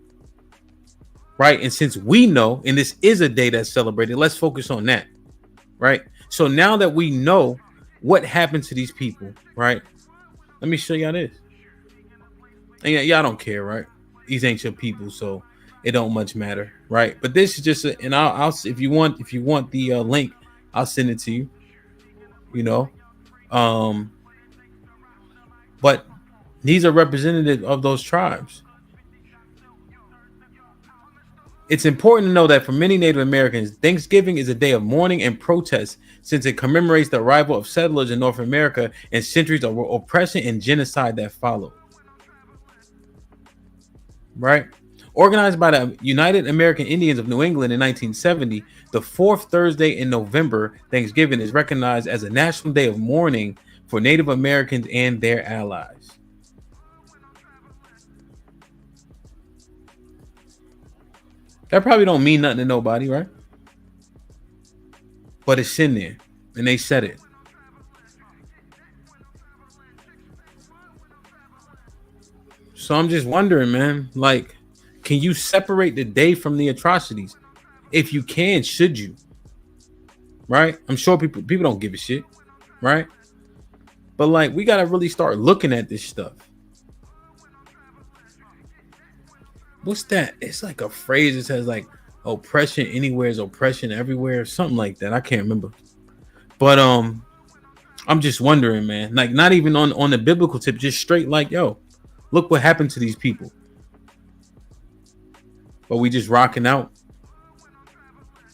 Right. And since we know, and this is a day that's celebrated, let's focus on that. Right. So now that we know what happened to these people, right? Let me show y'all this. And y'all don't care, right? These ain't your people, so it don't much matter, right? But this is just and I'll if you want the link, I'll send it to you. But these are representative of those tribes. It's important to know that for many Native Americans, Thanksgiving is a day of mourning and protest, since it commemorates the arrival of settlers in North America and centuries of oppression and genocide that followed. Right? Organized by the United American Indians of New England in 1970, the fourth Thursday in November, Thanksgiving, is recognized as a national day of mourning for Native Americans and their allies. That probably don't mean nothing to nobody, right? But it's in there, and they said it. So I'm just wondering, man, like, can you separate the day from the atrocities? If you can, should you? Right? I'm sure people don't give a shit, right? But like, we gotta really start looking at this stuff. What's that? It's like a phrase that says like oppression anywhere is oppression everywhere, something like that. I can't remember. But I'm just wondering, man, like not even on the biblical tip, just straight like, yo, look what happened to these people. But we just rocking out.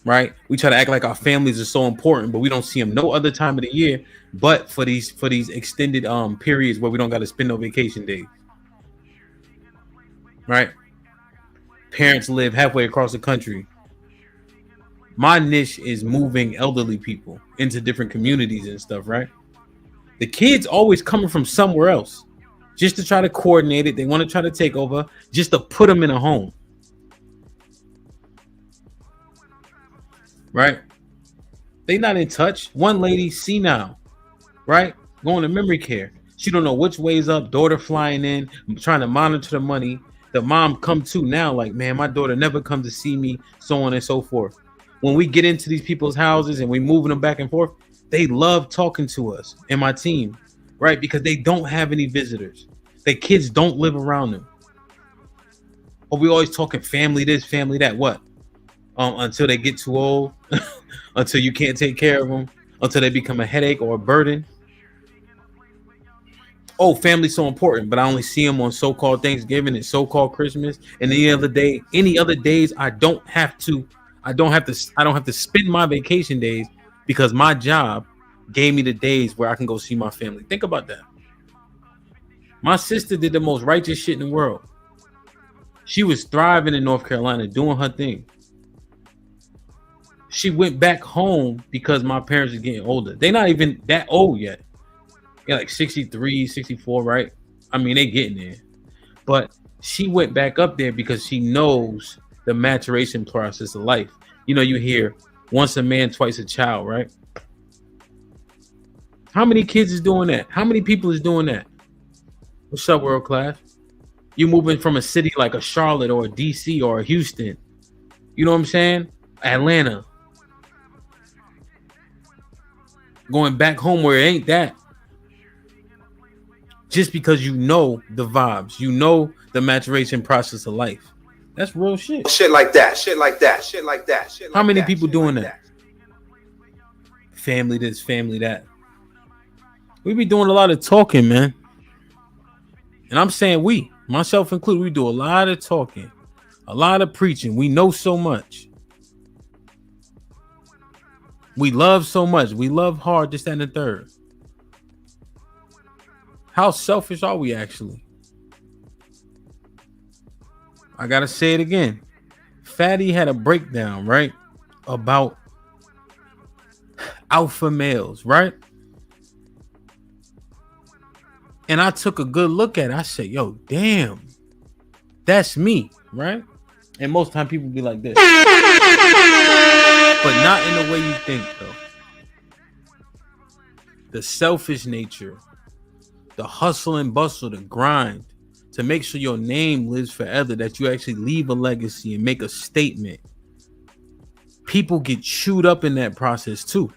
Right? We try to act like our families are so important, but we don't see them no other time of the year but for these extended periods where we don't got to spend no vacation days. Right? Parents live halfway across the country. My niche is moving elderly people into different communities and stuff, right? The kids always coming from somewhere else just to try to coordinate it. They want to try to take over just to put them in a home. Right? They not in touch. One lady, senile, right? Going to memory care. She don't know which way's up. Daughter flying in, trying to monitor the money. The mom come to now like, man, my daughter never comes to see me, so on and so forth. When we get into these people's houses and we moving them back and forth, they love talking to us and my team, right? Because they don't have any visitors. Their kids don't live around them. But we always talking family this, family that. What? Until they get too old, until you can't take care of them, until they become a headache or a burden. Oh, family's so important, but I only see them on so-called Thanksgiving and so-called Christmas. And any other days, I don't have to spend my vacation days because my job gave me the days where I can go see my family. Think about that. My sister did the most righteous shit in the world. She was thriving in North Carolina, doing her thing. She went back home because my parents are getting older. They're not even that old yet. They're like 63, 64, right? I mean, they getting there. But she went back up there because she knows the maturation process of life. You know, you hear once a man, twice a child, right? How many kids is doing that? How many people is doing that? What's up, world class? You moving from a city like a Charlotte or a DC or a Houston. You know what I'm saying? Atlanta. Going back home where it ain't that. Just because you know the vibes, you know the maturation process of life. That's real shit. Shit like that, shit like that, shit like that, shit like that. How many people doing that? Family this, family that. We be doing a lot of talking, man. And I'm saying we, myself included, we do a lot of talking, a lot of preaching. We know so much. We love so much. We love hard, this, that, and the third. How selfish are we actually? I gotta say it again. Fatty had a breakdown, right? About alpha males, right? And I took a good look at it. I said, yo, damn, that's me, right? And most time people be like this. But not in the way you think, though. The selfish nature, the hustle and bustle, the grind, to make sure your name lives forever, that you actually leave a legacy and make a statement. People get chewed up in that process too.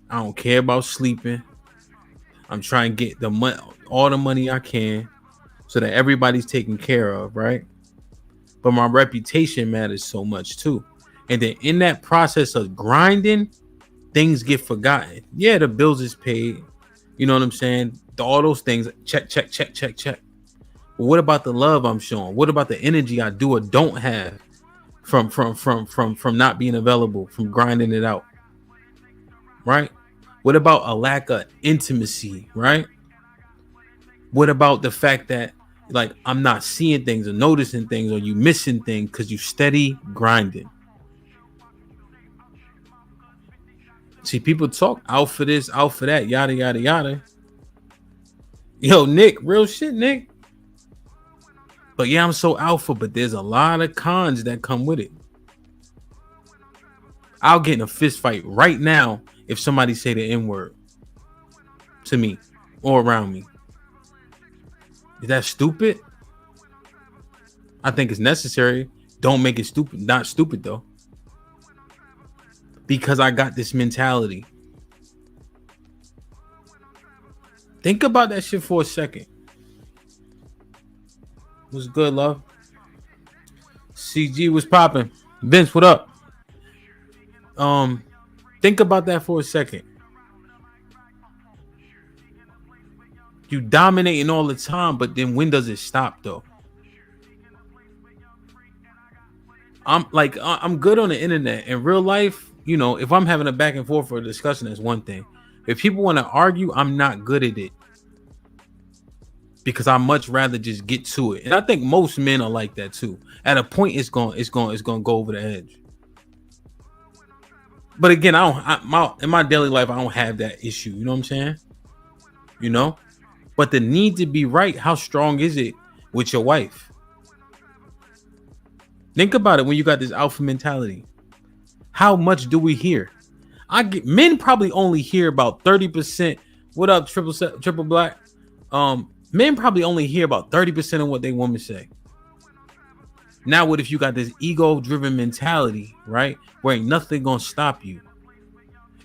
I don't care about sleeping. I'm trying to get the money, all the money I can, so that everybody's taken care of, right? But my reputation matters so much too. And then in that process of grinding, things get forgotten. Yeah, the bills is paid. You know what I'm saying? All those things, check. But what about the love I'm showing? What about the energy I do or don't have from not being available, from grinding it out? Right? What about a lack of intimacy, right? What about the fact that Like, I'm not seeing things or noticing things, or you missing things because you steady grinding. See, people talk out for this, out for that, yada yada yada. Yo, Nick, real shit, Nick. But yeah, I'm so alpha, but there's a lot of cons that come with it. I'll get in a fist fight right now if somebody say the N-word to me or around me. Is that stupid? I think it's necessary. Don't make it stupid. Not stupid though. Because I got this mentality. Think about that shit for a second. What's good, love? CG was popping. Vince, what up? Think about that for a second. You dominating all the time, but then when does it stop though? I'm good on the internet. In real life, you know, if I'm having a back and forth or a discussion, that's one thing. If people want to argue, I'm not good at it. Because I much rather just get to it. And I think most men are like that too. At a point, it's going to go over the edge. But again, in my daily life, I don't have that issue. You know what I'm saying? You know? But the need to be right, how strong is it with your wife? Think about it when you got this alpha mentality. How much do we hear? Men probably only hear about 30%. What up, triple black? Men probably only hear about 30% of what they women say. Now, what if you got this ego-driven mentality, right? Where ain't nothing gonna stop you.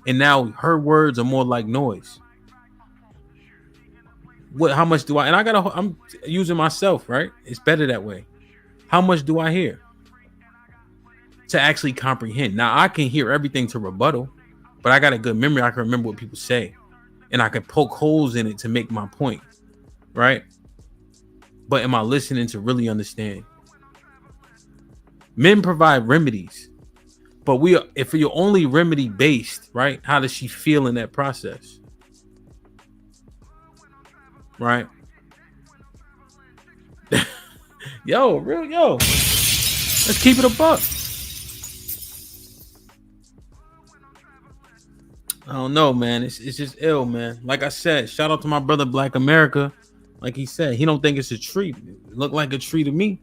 And now her words are more like noise. How much do I, and I'm using myself, right? It's better that way. How much do I hear to actually comprehend? Now I can hear everything to rebuttal, but I got a good memory. I can remember what people say and I can poke holes in it to make my point, right? But am I listening to really understand? Men provide remedies, but if you're only remedy based, right? How does she feel in that process? Right? Yo. Let's keep it a buck. I don't know, man. It's just ill, man. Like I said, shout out to my brother Black America. Like he said, he don't think it's a tree. It look like a tree to me.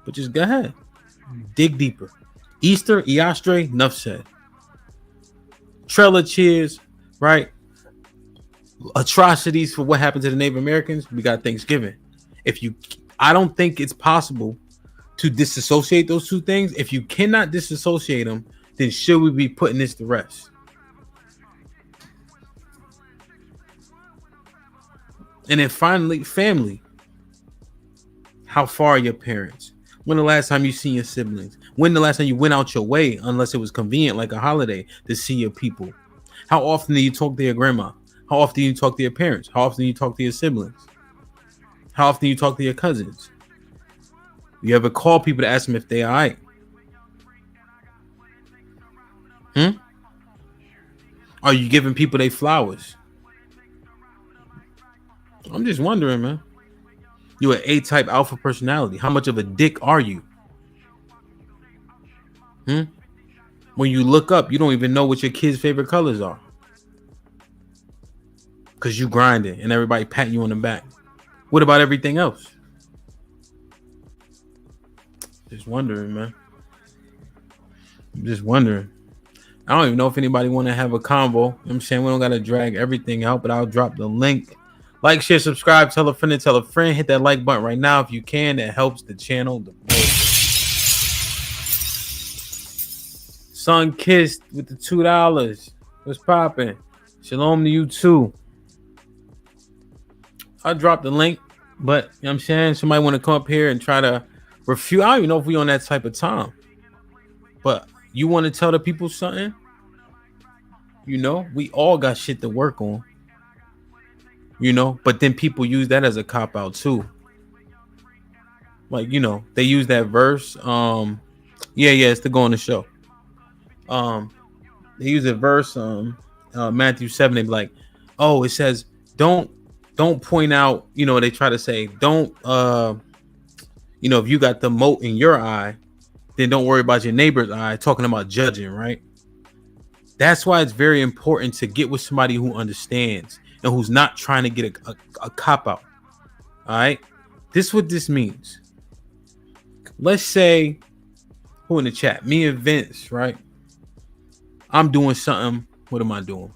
But just go ahead. Dig deeper. Easter, Eostre, enough said. Trailer cheers, right? Atrocities for what happened to the Native Americans. We got Thanksgiving. I don't think it's possible to disassociate those two things. If you cannot disassociate them, then should we be putting this to rest? And then finally, family. How far are your parents? When the last time you seen your siblings? When the last time you went out your way, unless it was convenient, like a holiday, to see your people? How often do you talk to your grandma? How often do you talk to your parents? How often do you talk to your siblings? How often do you talk to your cousins? You ever call people to ask them if they all right? Are you giving people their flowers? I'm just wondering, man. You're an A-type alpha personality. How much of a dick are you? When you look up, you don't even know what your kids' favorite colors are. Because you grinding and everybody patting you on the back. What about everything else? Just wondering, man. I'm just wondering. I don't even know if anybody want to have a convo. You know what I'm saying? We don't got to drag everything out, but I'll drop the link. Like, share, subscribe, tell a friend and tell a friend. Hit that like button right now if you can. That helps the channel the most. Sun Kissed with the $2. What's popping? Shalom to you too. I'll drop the link, but you know what I'm saying? Somebody want to come up here and try to refute. I don't even know if we on that type of time. But you want to tell the people something? You know, we all got shit to work on. You know, but then people use that as a cop out too. Like, you know, they use that verse. It's to go on the show. They use a verse, Matthew 7. They be like, oh, it says, don't don't point out, they try to say, don't, if you got the mote in your eye, then don't worry about your neighbor's eye, talking about judging, right? That's why it's very important to get with somebody who understands and who's not trying to get a cop out. All right. This is what this means. Let's say, who in the chat? Me and Vince, right? I'm doing something. What am I doing?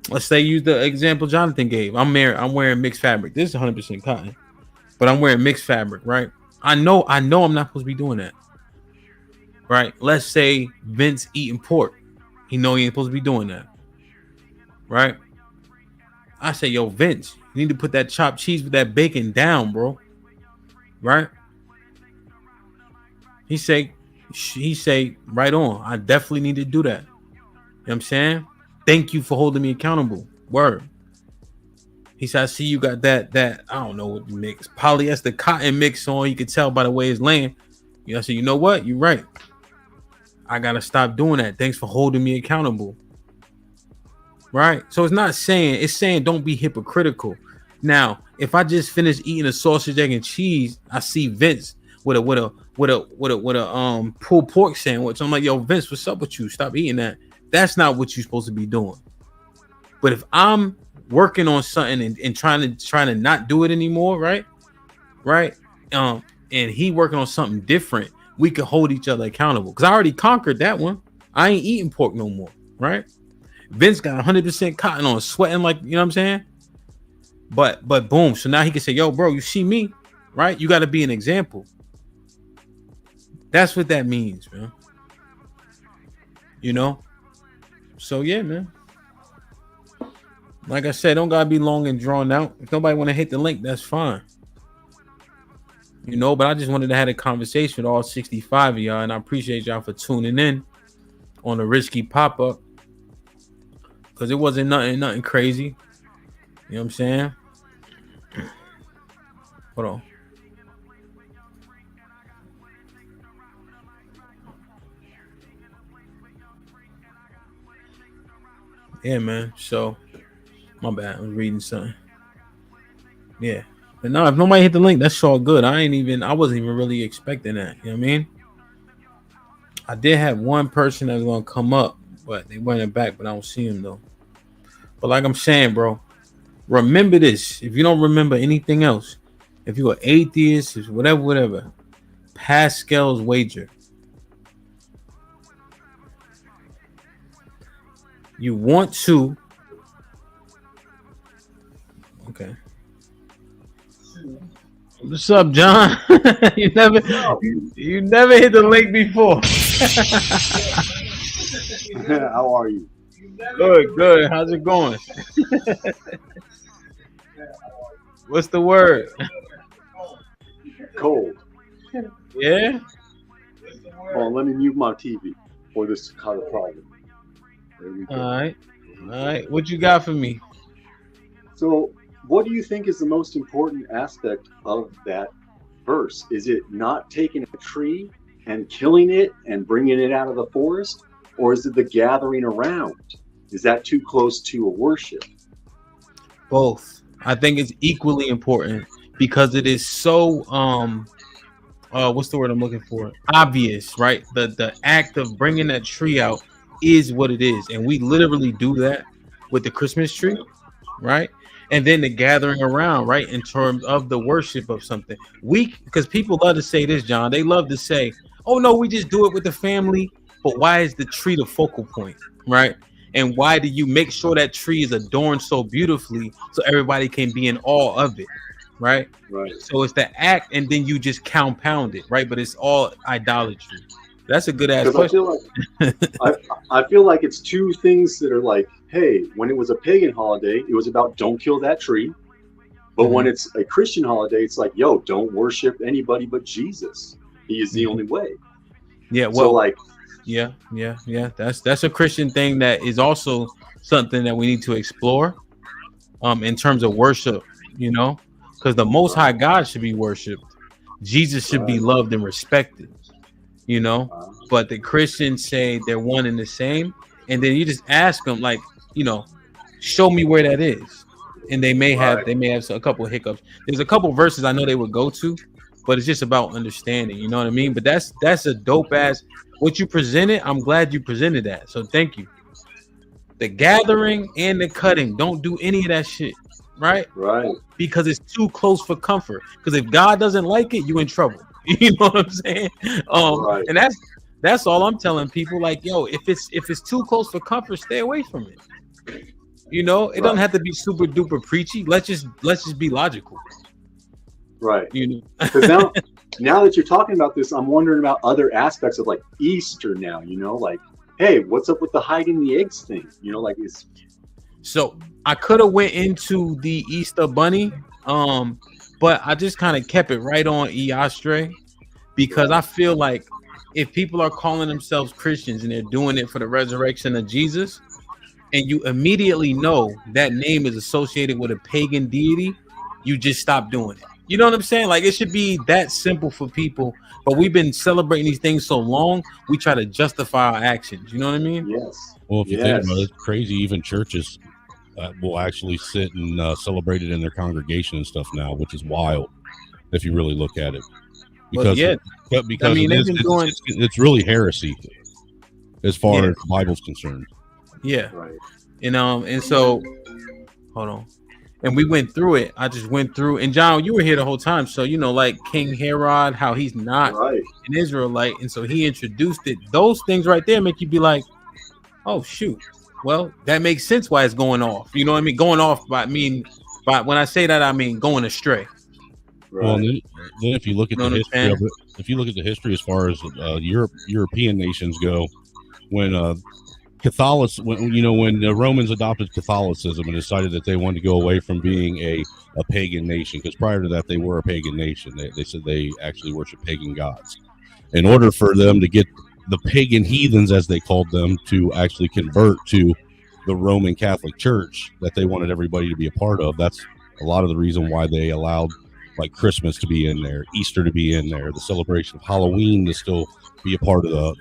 Let's say use the example Jonathan gave. I'm wearing mixed fabric. This is 100% cotton, but I'm wearing mixed fabric, right? I know I'm not supposed to be doing that, right? Let's say Vince eating pork. He know he ain't supposed to be doing that, right? I say, yo, Vince, you need to put that chopped cheese with that bacon down, bro, right? He say, right on. I definitely need to do that. You know what I'm saying? Thank you for holding me accountable. Word. He said, I see you got that I don't know what you mix, polyester cotton mix on. You can tell by the way it's laying. I said, you know what? You're right. I gotta stop doing that. Thanks for holding me accountable. Right? So it's saying don't be hypocritical. Now, if I just finished eating a sausage, egg, and cheese, I see Vince with a pulled pork sandwich. I'm like, yo, Vince, what's up with you? Stop eating that. That's not what you're supposed to be doing. But if I'm working on something and trying to not do it anymore, right? And he working on something different, we could hold each other accountable. Because I already conquered that one. I ain't eating pork no more, right? Vince got 100% cotton on, sweating like, you know what I'm saying? But boom. So now he can say, yo, bro, you see me, right? You got to be an example. That's what that means, man. So yeah, man. Like I said, don't gotta be long and drawn out. If nobody want to hit the link, that's fine. But I just wanted to have a conversation with all 65 of y'all, and I appreciate y'all for tuning in on a risky pop-up. Because it wasn't nothing crazy. You know what I'm saying? Hold on. Yeah, man. So, my bad. I was reading something. Yeah. But no, if nobody hit the link, that's all good. I wasn't even really expecting that. You know what I mean? I did have one person that was going to come up, but they went back, but I don't see him, though. But like I'm saying, bro, remember this. If you don't remember anything else, if you're an atheist, whatever, Pascal's wager. You want to. Okay. What's up, John? you never hit the link before. How are you? Good. How's it going? What's the word? Cold. Yeah? Oh, let me mute my TV for this to cause a problem. There we go. All right. What you got for me? So, what do you think is the most important aspect of that verse? Is it not taking a tree and killing it and bringing it out of the forest? Or is it the gathering around? Is that too close to a worship? Both. I think it's equally important because it is so what's the word I'm looking for? Obvious, right? The act of bringing that tree out is what it is, and we literally do that with the Christmas tree, right? And then the gathering around, right? In terms of the worship of something, because people love to say this, John. They love to say, "Oh no, we just do it with the family." But why is the tree the focal point, right? And why do you make sure that tree is adorned so beautifully so everybody can be in awe of it, right? Right. So it's the act, and then you just compound it, right? But it's all idolatry. That's a good ass question. I feel like it's two things that are like, hey, when it was a pagan holiday, it was about don't kill that tree. But when it's a Christian holiday, it's like, yo, don't worship anybody but Jesus. He is the only way. Yeah. Well, so like. Yeah. That's a Christian thing that is also something that we need to explore in terms of worship, because the Most High God should be worshipped. Jesus should be loved and respected, but the Christians say they're one and the same. And then you just ask them, like, show me where that is. and they may have a couple of hiccups. There's a couple verses I know they would go to, but it's just about understanding. You know what I mean? But that's a dope ass what you presented. I'm glad you presented that. So thank you. The gathering and the cutting, don't do any of that shit, right? Right. Because it's too close for comfort. Because if God doesn't like it, you in trouble. You know what I'm saying? Right. And that's all I'm telling people. Like, yo, if it's too close for comfort, stay away from it. You know, it doesn't have to be super duper preachy. Let's just be logical. Right. You know, because now that you're talking about this, I'm wondering about other aspects of like Easter now. You know, like, hey, what's up with the hiding the eggs thing? You know, like it's. So I could have went into the Easter Bunny, but I just kind of kept it right on Eostre because I feel like if people are calling themselves Christians and they're doing it for the resurrection of Jesus, and you immediately know that name is associated with a pagan deity, you just stop doing it. You know what I'm saying? Like, it should be that simple for people, but we've been celebrating these things so long, we try to justify our actions. You know what I mean? Yes. Well, if you think about it, it's crazy. Even churches will actually sit and celebrate it in their congregation and stuff now, which is wild if you really look at it. Because, because I mean, it's really heresy as far as the Bible's concerned. Yeah. Right. And so, hold on. And we went through it. I just went through. And John, you were here the whole time. So, you know, like King Herod, how he's not an Israelite. And so he introduced it. Those things right there make you be like, oh, shoot. Well, that makes sense why it's going off. You know what I mean? Going off by when I say that, I mean going astray. Right. Well, then if you look at the history of it, if you look at the history as far as European nations go, when when the Romans adopted Catholicism and decided that they wanted to go away from being a pagan nation, because prior to that they were a pagan nation. They said they actually worship pagan gods. In order for them to get the pagan heathens, as they called them, to actually convert to the Roman Catholic Church that they wanted everybody to be a part of, that's a lot of the reason why they allowed like Christmas to be in there, Easter to be in there, the celebration of Halloween to still be a part of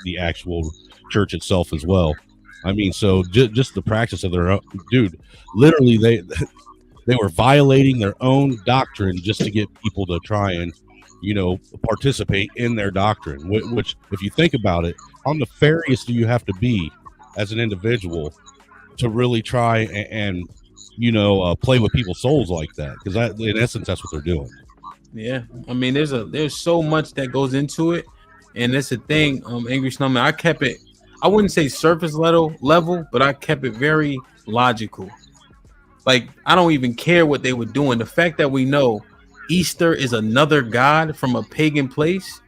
the actual church itself as well. I mean, so just the practice of their own, dude, literally they were violating their own doctrine just to get people to try and, you know, participate in their doctrine, which if you think about it, how nefarious do you have to be as an individual to really try and you know, play with people's souls like that? Because in essence, that's what they're doing. Yeah, I mean, there's so much that goes into it, and that's the thing. Angry Snowman, I kept it. I wouldn't say surface level, but I kept it very logical. Like, I don't even care what they were doing. The fact that we know Easter is another god from a pagan place,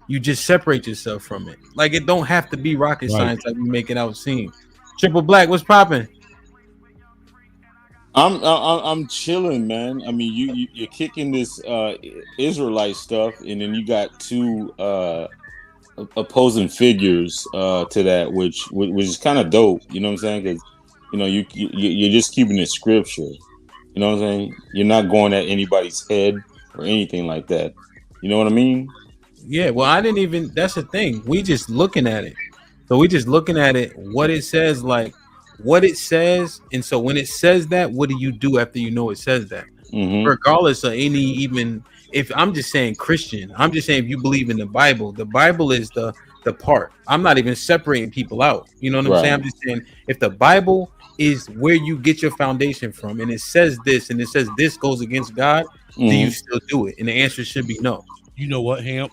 you just separate yourself from it. Like, it don't have to be rocket science like we make it out seem. Triple Black, what's popping? I'm chilling, man. I mean, you're kicking this Israelite stuff, and then you got two opposing figures to that, which is kind of dope. You know what I'm saying? Because you know you're just keeping it scripture. You know what I'm saying? You're not going at anybody's head or anything like that. You know what I mean? Yeah. Well, I didn't even. That's the thing. We just looking at it. So we just looking at it. What it says, like. What it says, and so when it says that, what do you do after you know it says that? Mm-hmm. Regardless of if I'm just saying Christian, I'm just saying if you believe in the Bible is the part. I'm not even separating people out. You know what I'm saying? I'm just saying if the Bible is where you get your foundation from, and it says this, and it says this goes against God, do you still do it? And the answer should be no. You know what, Hamp?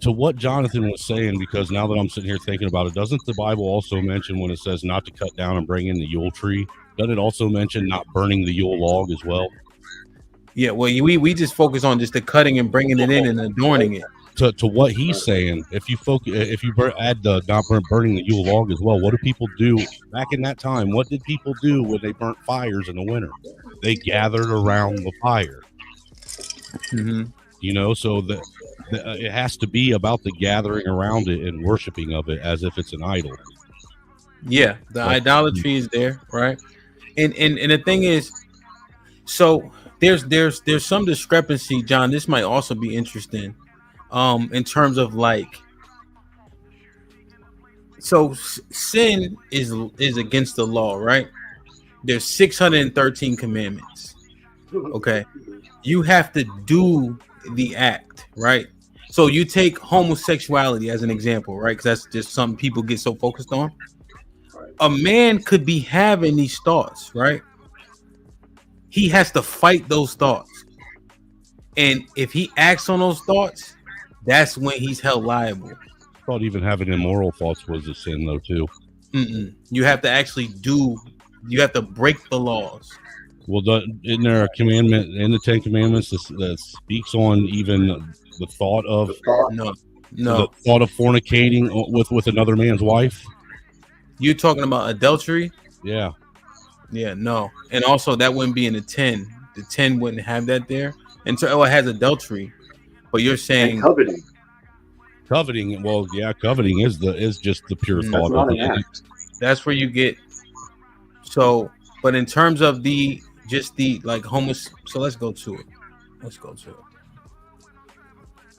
To what Jonathan was saying, because now that I'm sitting here thinking about it, doesn't the Bible also mention when it says not to cut down and bring in the Yule tree? Doesn't it also mention not burning the Yule log as well? Yeah, well, we just focus on just the cutting and bringing it in and adorning it. To what he's saying, if you add the not burning the Yule log as well, what do people do back in that time? What did people do when they burnt fires in the winter? They gathered around the fire. Mm-hmm. You know, so it has to be about the gathering around it and worshiping of it as if it's an idol. Yeah, the idolatry is there, right? And the thing is, so there's some discrepancy, John. This might also be interesting, in terms of like, so sin is against the law, right? there's 613 commandments. Okay, you have to do the act, right? So you take homosexuality as an example, right? Because that's just something people get so focused on. A man could be having these thoughts, right? He has to fight those thoughts. And if he acts on those thoughts, that's when he's held liable. I thought even having immoral thoughts was a sin, though, too. You have to actually you have to break the laws. Well, isn't there a commandment in the 10 Commandments that speaks on even the thought of no the thought of fornicating with another man's wife? You're talking about adultery? Yeah. Yeah, no. And also that wouldn't be in the 10. The 10 wouldn't have that there. And so it has adultery. But you're saying and coveting. Coveting, well, yeah, coveting is just the pure thought of it. That's where you get so, but in terms of the like so let's go to it.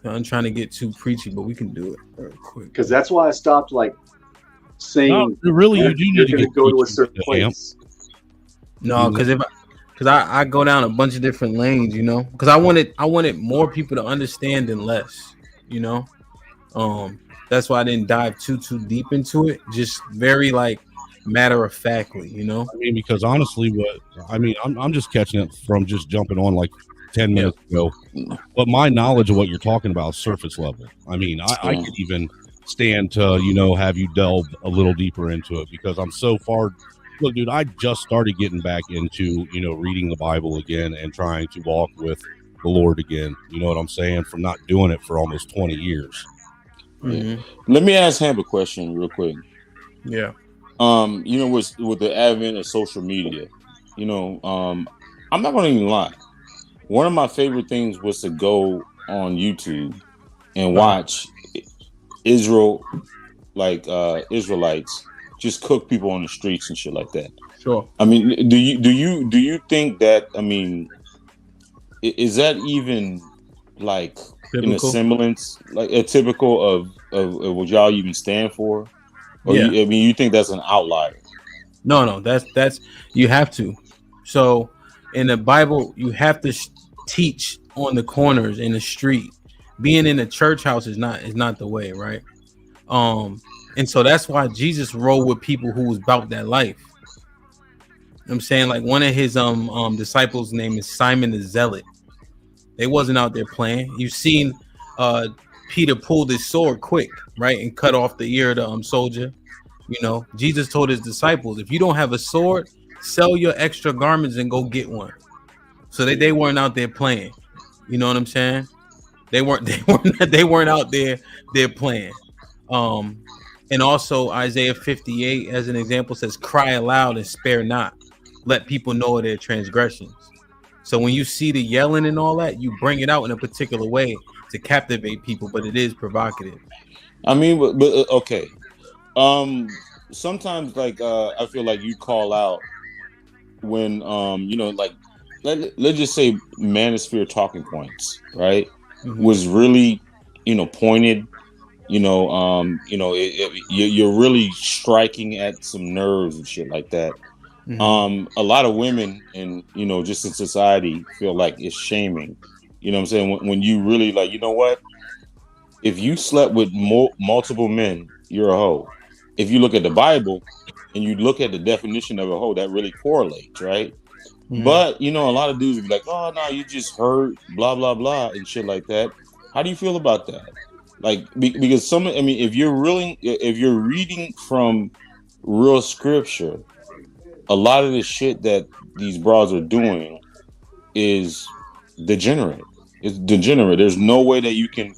I'm trying to get too preachy, but we can do it real quick. Because that's why I stopped like saying really you do need to go to a certain place. No, because I go down a bunch of different lanes, you know, because I wanted more people to understand than less, you know. That's why I didn't dive too deep into it. Just very like matter of factly, you know. I mean, because honestly, I'm just catching it from just jumping on like 10 minutes ago. But my knowledge of what you're talking about is surface level. I mean, I could even stand to, you know, have you delve a little deeper into it because I'm so far. Look, dude, I just started getting back into, you know, reading the Bible again and trying to walk with the Lord again. You know what I'm saying? From not doing it for almost 20 years. Yeah. Let me ask Ham a question real quick. Yeah. You know, with the advent of social media, you know, I'm not going to even lie. One of my favorite things was to go on YouTube and watch Israelites just cook people on the streets and shit like that. Sure. I mean, do you think that? I mean, is that even like in a semblance, like a typical of what y'all even stand for? Or you think that's an outlier? No, that's you have to. So in the Bible, you have to teach on the corners in the street. Being in a church house is not the way, right? And so that's why Jesus rode with people who was about that life. I'm saying, like, one of his disciples' name is Simon the Zealot. They wasn't out there playing. You've seen Peter pulled his sword quick, right, and cut off the ear of the soldier. You know, Jesus told his disciples, if you don't have a sword, sell your extra garments and go get one. So they weren't out there playing. You know what I'm saying? They weren't out there playing. And also Isaiah 58 as an example says, cry aloud and spare not. Let people know their transgressions. So when you see the yelling and all that, you bring it out in a particular way to captivate people, but it is provocative. I mean, but okay. Sometimes like I feel like you call out when you know, like let's just say manosphere talking points, right? Was really, you know, pointed. You know, you're really striking at some nerves and shit like that. A lot of women and, you know, just in society feel like it's shaming. You know what I'm saying? When you really like, you know what? If you slept with multiple men, you're a hoe. If you look at the Bible and you look at the definition of a hoe, that really correlates, right? But, you know, a lot of dudes will be like, oh, no, you just heard blah, blah, blah and shit like that. How do you feel about that? Like, because if you're reading from real scripture, a lot of the shit that these bras are doing is degenerate. It's degenerate. There's no way that you can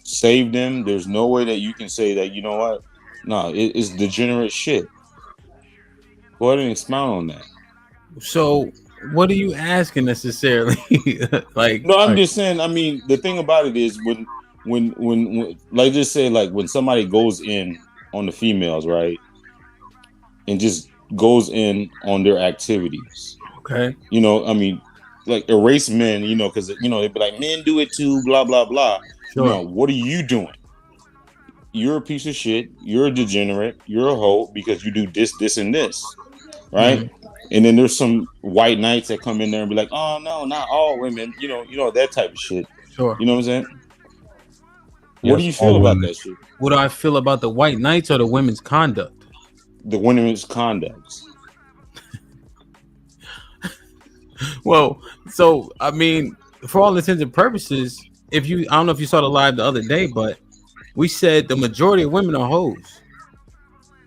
save them. There's no way that you can say that, you know what? No, it's degenerate shit. Go ahead and expound on that. So what are you asking necessarily? Like, no, I'm just saying, I mean, the thing about it is when like, just say like when somebody goes in on the females, right, and just goes in on their activities, okay, you know, I mean, like erase men, you know, because, you know, they'd be like, men do it too, blah blah blah. Sure. You know, what are you doing? You're a piece of shit. You're a degenerate. You're a hoe because you do this, and this, right? And then there's some white knights that come in there and be like, oh no, not all women, that type of shit. Sure. You know what I'm saying? Yes, what do you feel about that shit? What do I feel about the white knights or the women's conduct? The women's conduct. Well, so I mean, for all intents and purposes, I don't know if you saw the live the other day, but we said the majority of women are hoes.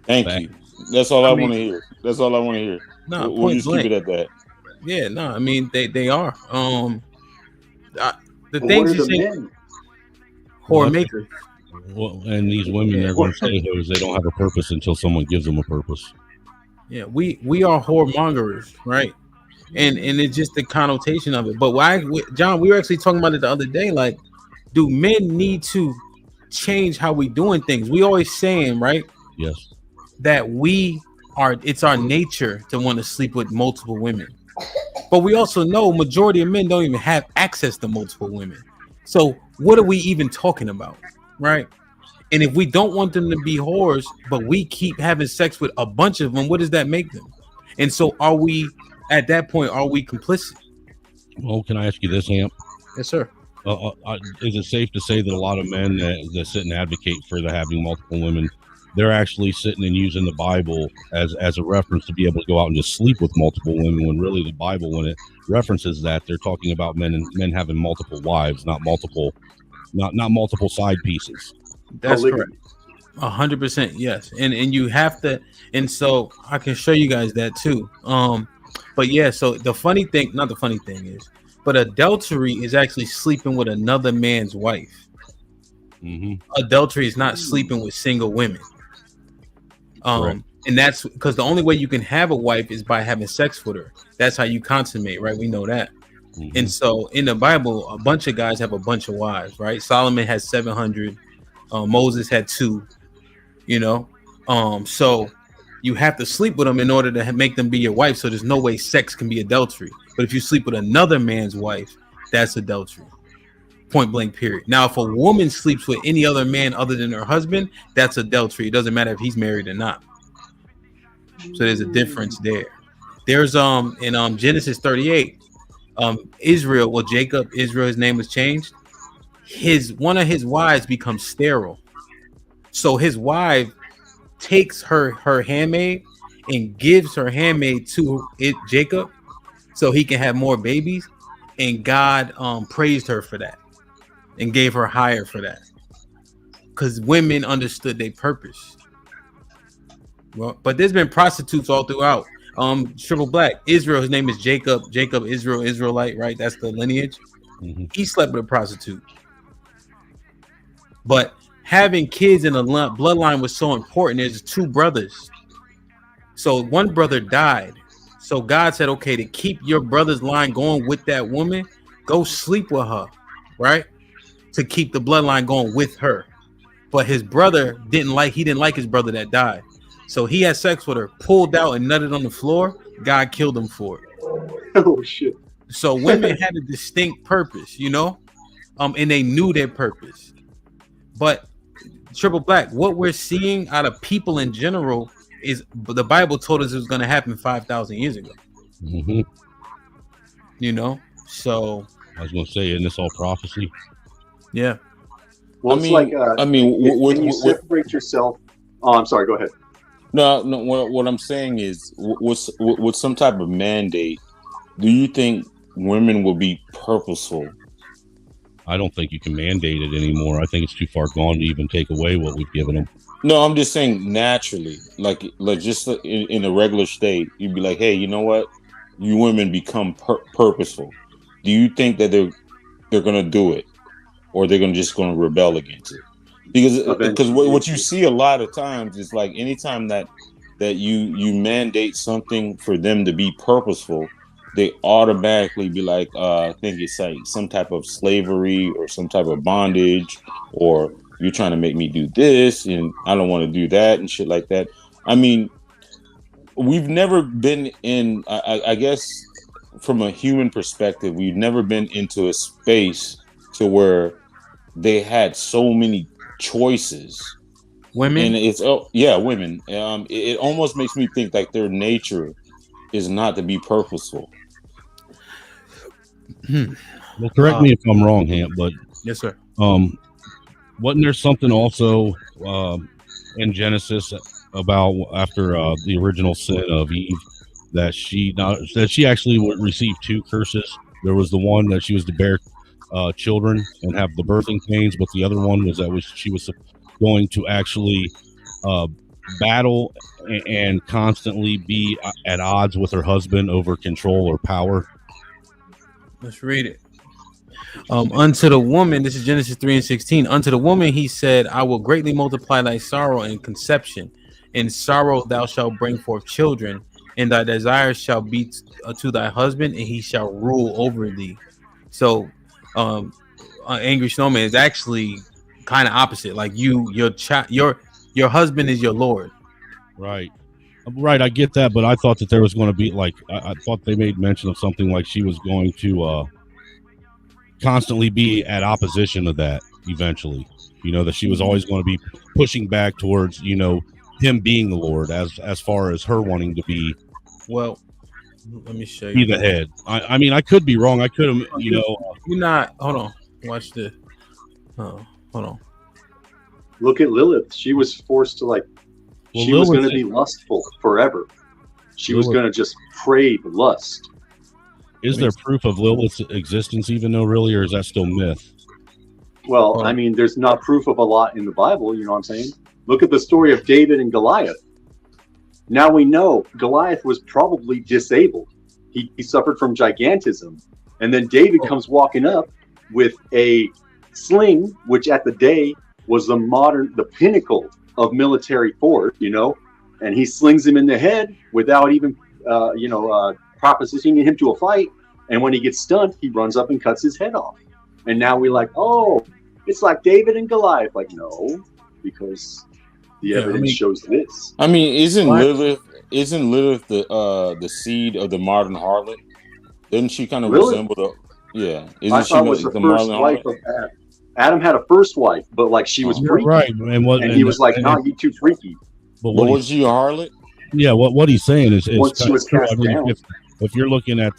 Thank you. That's all I want to hear. That's all I want to hear. No, we'll just keep it at that. Yeah, no, I mean they are. The But things what you are the say, men? whore makers. Well, and these women, they're going to say hoes. They don't have a purpose until someone gives them a purpose. Yeah, we are whoremongers, right? And it's just the connotation of it. But John, we were actually talking about it the other day. Like, do men need to change how we doing things? We always saying, right? Yes. That it's our nature to want to sleep with multiple women. But we also know majority of men don't even have access to multiple women. So what are we even talking about, right? And if we don't want them to be whores, but we keep having sex with a bunch of them, what does that make them? And so are we, at that point, are we complicit? Well, can I ask you this, Hamp? Yes, sir. Is it safe to say that a lot of men that sit and advocate for the having multiple women, they're actually sitting and using the Bible as a reference to be able to go out and just sleep with multiple women, when really the Bible, when it references that, they're talking about men having multiple wives, not multiple side pieces. That's correct. 100%, yes. And you have to, and so I can show you guys that too. But yeah, so not the funny thing is, but adultery is actually sleeping with another man's wife. Mm-hmm. Adultery is not sleeping with single women. And that's because the only way you can have a wife is by having sex with her. That's how you consummate, right? We know that. Mm-hmm. And so in the Bible, a bunch of guys have a bunch of wives, right? Solomon has 700. Moses had 2, so you have to sleep with them in order to make them be your wife. So there's no way sex can be adultery. But if you sleep with another man's wife, that's adultery. Point blank, period. Now, if a woman sleeps with any other man other than her husband, that's adultery. It doesn't matter if he's married or not. So there's a difference there. There's in Genesis 38, Israel, his name was changed. One of his wives becomes sterile. So his wife takes her handmaid and gives her handmaid to Jacob so he can have more babies. And God praised her for that and gave her hire for that, because women understood their purpose. Well, but there's been prostitutes all throughout. Triple Black, Israel, his name is Jacob, Israel, Israelite, right? That's the lineage. Mm-hmm. He slept with a prostitute. But having kids in the bloodline was so important. There's 2 brothers. So one brother died. So God said, okay, to keep your brother's line going with that woman, go sleep with her, right? To keep the bloodline going with her. But his brother didn't like his brother that died. So he had sex with her, pulled out and nutted on the floor. God killed him for it. Oh, shit. So women had a distinct purpose, and they knew their purpose. But Triple Black, what we're seeing out of people in general is the Bible told us it was going to happen 5,000 years ago. Mm-hmm. So I was going to say, isn't this all prophecy? Yeah. Well, when you separate yourself. Oh, I'm sorry. Go ahead. No. What I'm saying is, with some type of mandate, do you think women will be purposeful? I don't think you can mandate it anymore. I think it's too far gone to even take away what we've given them. No, I'm just saying naturally, like just in a regular state, you'd be like, hey, you know what? You women become purposeful. Do you think that they're gonna do it, or they're just gonna rebel against it? Because what you see a lot of times is like anytime that you mandate something for them to be purposeful, they automatically be like, I think it's like some type of slavery or some type of bondage, or you're trying to make me do this and I don't want to do that and shit like that. I mean, we've never been in, I guess from a human perspective, we've never been into a space to where they had so many choices. Women? And it's, women. It almost makes me think like their nature is not to be purposeful. Well, correct me if I'm wrong, Hamp, but yes, sir. Wasn't there something also in Genesis about after the original sin of Eve that she actually would receive two curses? There was the one that she was to bear children and have the birthing pains, but the other one was that she was going to actually battle and constantly be at odds with her husband over control or power. Let's read it. Unto the woman, this is Genesis 3:16. Unto the woman he said, I will greatly multiply thy sorrow and conception. In sorrow thou shalt bring forth children, and thy desire shall be to thy husband, and he shall rule over thee. So angry snowman is actually kind of opposite. Like your husband is your lord. Right. I get that, but I thought that there was going to be like I thought they made mention of something like she was going to constantly be at opposition of that eventually. That she was always going to be pushing back towards him being the Lord as far as her wanting to be. Well, let me show you. Be the head. I mean, I could be wrong. I could have. You're not. Hold on. Watch this. Hold on. Look at Lilith. She was forced to she was going to be lustful forever. She was going to just crave lust. Is there proof of Lilith's existence even though really, or is that still myth? Well, I mean, there's not proof of a lot in the Bible, you know what I'm saying? Look at the story of David and Goliath. Now we know Goliath was probably disabled. He suffered from gigantism. And then David comes walking up with a sling, which at the day was the pinnacle of military force, and he slings him in the head without even, propositioning him to a fight. And when he gets stunned, he runs up and cuts his head off. And now we're like, oh, it's like David and Goliath. Like, no, because the evidence shows this. I mean, isn't Lilith the seed of the modern harlot? Doesn't she kind of resemble the? Yeah, isn't she was the first wife of Adam? Adam had a first wife, but she was freaky, right? And he was like, "No, you too freaky." But was she a harlot? Yeah, what he's saying is once she was cast down. If you're looking at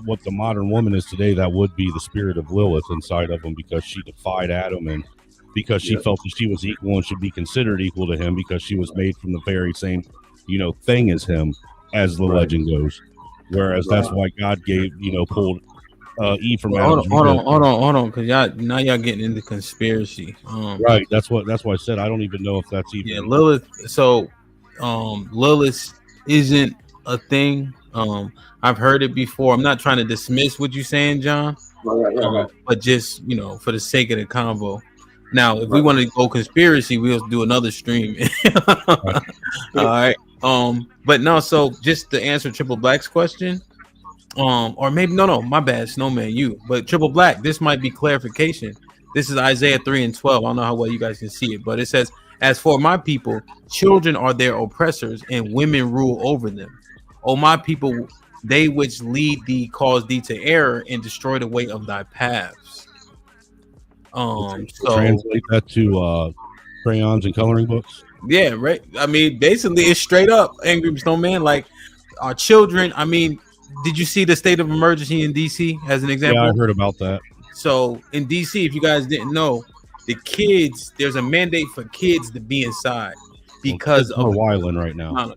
what the modern woman is today, that would be the spirit of Lilith inside of him, because she defied Adam and because she felt that she was equal and should be considered equal to him because she was made from the very same, thing as him, as the legend goes. Whereas that's why God pulled Eve from Adam. Hold on, because y'all getting into conspiracy. Right. That's why I said I don't even know if that's even Lilith. So, Lilith isn't a thing. I've heard it before. I'm not trying to dismiss what you're saying, John. Right. But just for the sake of the convo. Now, if we want to go conspiracy, we'll do another stream. All right. But no. So just to answer Triple Black's question, or maybe no, my bad, Snowman, you. But Triple Black, this might be clarification. This is Isaiah 3:12. I don't know how well you guys can see it, but it says, "As for my people, children are their oppressors, and women rule over them. O my people, they which lead thee cause thee to error and destroy the way of thy paths." So translate that to crayons and coloring books. Yeah, right. I mean, basically, it's straight up Angry Snowman. Like our children. I mean, did you see the state of emergency in DC as an example? Yeah, I heard about that. So in DC, if you guys didn't know, there's a mandate for kids to be inside because of wilding right now.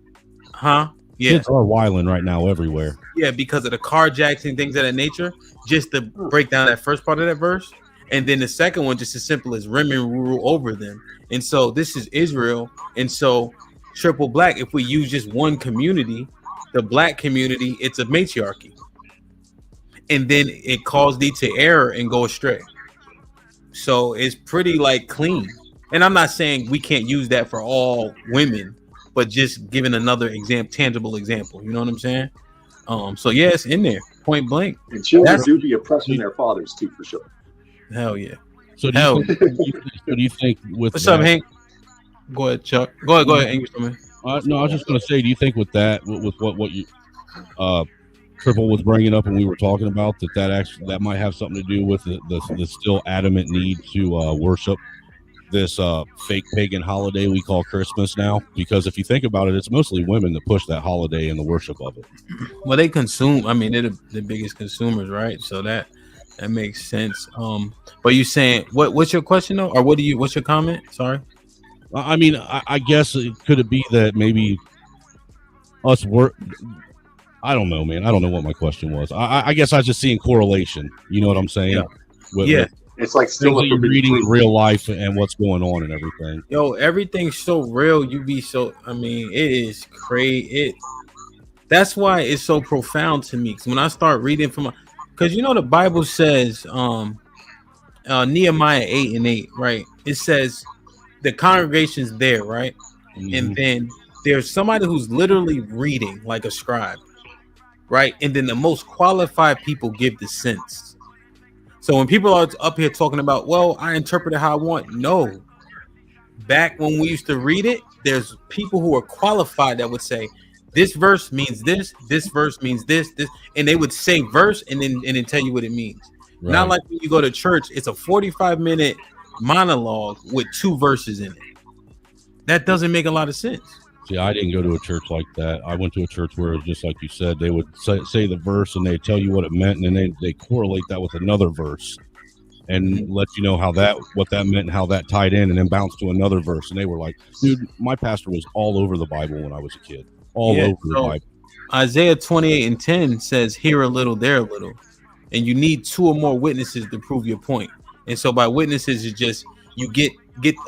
Yeah. Kids are wilding right now everywhere. Yeah, because of the carjacks and things of that nature. Just to break down that first part of that verse. And then the second one, just as simple as women rule over them. And so this is Israel. And so Triple Black, if we use just one community, the black community, it's a matriarchy. And then it calls thee to error and go astray. So it's pretty clean. And I'm not saying we can't use that for all women, but just giving another tangible example. You know what I'm saying? So yeah, it's in there, point blank. And children do be oppressing their fathers too, for sure. Hell yeah. So do you think with what's up, Hank? Go ahead, Chuck. Go ahead, English man. No, I was just going to say, do you think with that, with what you Triple was bringing up and we were talking about, that might have something to do with the still adamant need to worship this fake pagan holiday we call Christmas now, because if you think about it, it's mostly women that push that holiday and the worship of it. Well, they consume. I mean, they're the biggest consumers, right? So that makes sense. But you saying what's your question though, or what's your comment? Sorry. I mean, I guess could it be that maybe us work? I don't know, man. I don't know what my question was. I guess I was just seeing correlation. You know what I'm saying? Yeah. It's like still you're reading real life and what's going on and everything. Yo, everything's so real. You be so. I mean, it is crazy. That's why it's so profound to me. Because when I start reading because you know the Bible says, Nehemiah 8:8, right? It says the congregation's there, right? Mm-hmm. And then there's somebody who's literally reading like a scribe, right? And then the most qualified people give the sense. So when people are up here talking about, well, I interpret it how I want. No. Back when we used to read it, there's people who are qualified that would say, this verse means this verse means this, and they would say verse and then tell you what it means. Right. Not like when you go to church, it's a 45-minute monologue with 2 verses in it. That doesn't make a lot of sense. See, I didn't go to a church like that. I went to a church where it was just like you said. They would say the verse and they tell you what it meant, and then they correlate that with another verse and let you know what that meant and how that tied in, and then bounce to another verse. And they were like, dude, my pastor was all over the Bible when I was a kid. All over the Bible. Isaiah 28:10 says, here a little, there a little. And you need 2 or more witnesses to prove your point. And so by witnesses, it's just you get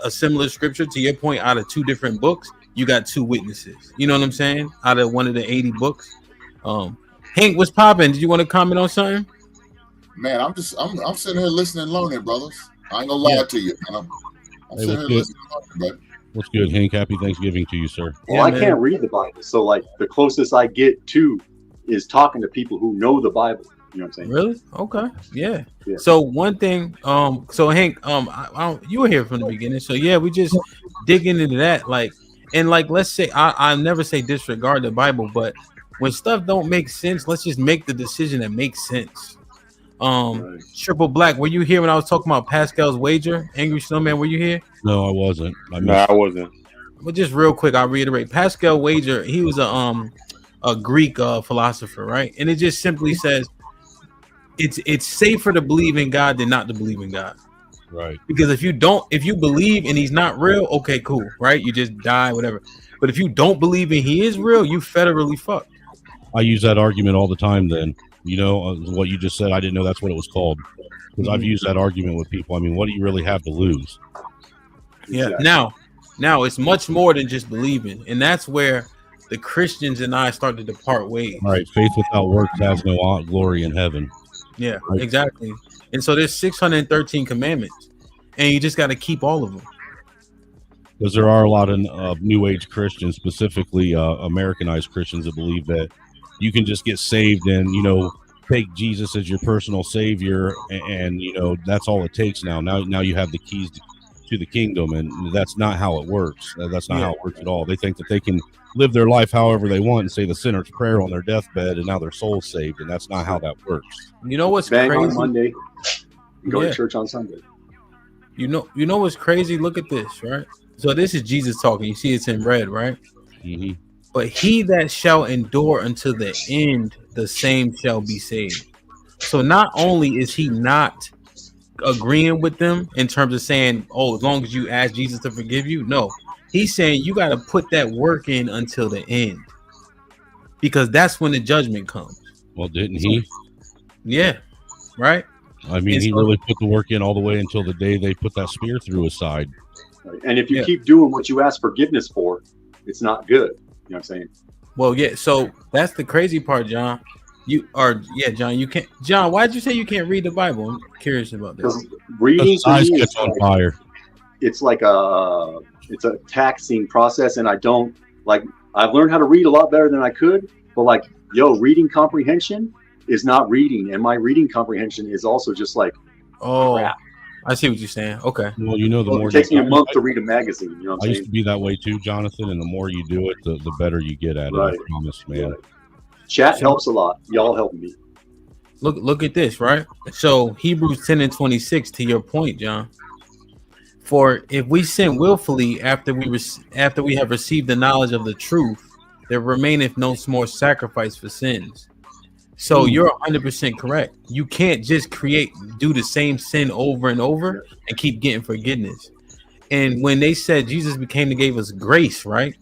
a similar scripture to your point out of 2 different books. You got 2 witnesses. You know what I'm saying? Out of one of the 80 books. Hank, what's popping? Did you want to comment on something? Man, I'm sitting here listening, learning, brothers. I ain't gonna lie to you, man. I'm sitting here listening, learning, baby. What's good, Hank? Happy Thanksgiving to you, sir. Well, I can't read the Bible, so like the closest I get to is talking to people who know the Bible. You know what I'm saying? Really? Okay. Yeah. So one thing, so Hank, you were here from the beginning, so yeah, we just digging into that, like. And like, let's say I never say disregard the Bible, but when stuff don't make sense, let's just make the decision that makes sense. Triple Black, were you here when I was talking about Pascal's wager? Angry Snowman, were you here? No, I wasn't. I wasn't. But just real quick, I'll reiterate. Pascal wager, he was a Greek philosopher, right? And it just simply says it's safer to believe in God than not to believe in God. Right. Because if you believe and he's not real, okay, cool, right? You just die, whatever. But if you don't believe and he is real, you federally fucked. I use that argument all the time then. You know, what you just said, I didn't know that's what it was called. Because I've used that argument with people. I mean, what do you really have to lose? Yeah. Now it's much more than just believing. And that's where the Christians and I start to depart ways. All right. Faith without works has no glory in heaven. Yeah, right. Exactly. And so there's 613 commandments, and you just got to keep all of them. Because there are a lot of New Age Christians, specifically Americanized Christians, that believe that you can just get saved and, you know, take Jesus as your personal savior, and you know, that's all it takes now. Now you have the keys to the kingdom, and that's not how it works. That's not how it works at all. They think that they can live their life however they want and say the sinner's prayer on their deathbed, and now their soul's saved, and that's not how that works. You know what's Bang crazy? On Monday, go to church on Sunday. You know what's crazy? Look at this, right? So this is Jesus talking. You see it's in red, right? Mm-hmm. But he that shall endure until the end, the same shall be saved. So not only is he not agreeing with them in terms of saying, oh, as long as you ask Jesus to forgive you, no. He's saying you got to put that work in until the end, because that's when the judgment comes. Well, didn't he? Yeah, right. I mean, he really put the work in all the way until the day they put that spear through his side. Right. And if you keep doing what you ask forgiveness for, it's not good. You know what I'm saying? Well, yeah. So that's the crazy part, John. John, you can't. John, why did you say you can't read the Bible? I'm curious about that. Because reading eyes gets on fire. It's like it's a taxing process, and I don't like. I've learned how to read a lot better than I could, but like, reading comprehension is not reading, and my reading comprehension is also just like, crap. I see what you're saying. Okay. Well, you know, it takes me a month to read a magazine. You know what I'm saying? I used to be that way too, Jonathan, and the more you do it, the better you get at it. I promise, man. Right. Chat helps a lot. Y'all help me. Look at this, right? So Hebrews 10:26, to your point, John. For if we sin willfully after we have received the knowledge of the truth, there remaineth no more sacrifice for sins. So you're 100% correct. You can't just do the same sin over and over and keep getting forgiveness. And when they said Jesus became to give us grace, right?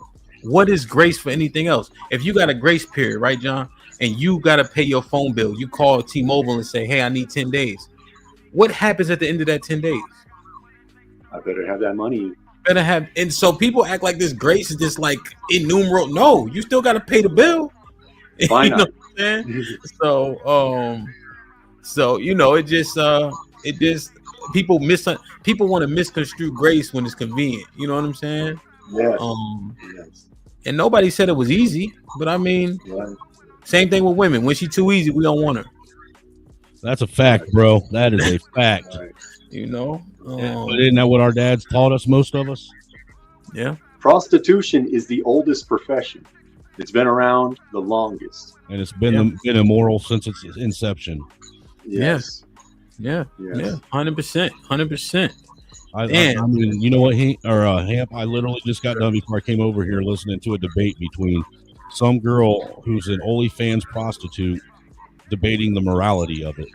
What is grace for anything else? If you got a grace period, right, John, and you got to pay your phone bill, you call T-Mobile and say, hey, I need 10 days. What happens at the end of that 10 days? I better have that money. And so people act like this grace is just like innumerable. No, you still got to pay the bill. You know what I'm saying? So it just people want to misconstrue grace when it's convenient. You know what I'm saying? Yeah. And nobody said it was easy, but I mean, same thing with women. When she's too easy, we don't want her. That's a fact, bro. That is a fact. You know, but isn't that what our dads taught us? Most of us. Yeah. Prostitution is the oldest profession. It's been around the longest, and it's been immoral since its inception. Yes. Yeah. 100%. I mean, you know what, Hamp? I literally just got done before I came over here listening to a debate between some girl who's an OnlyFans prostitute debating the morality of it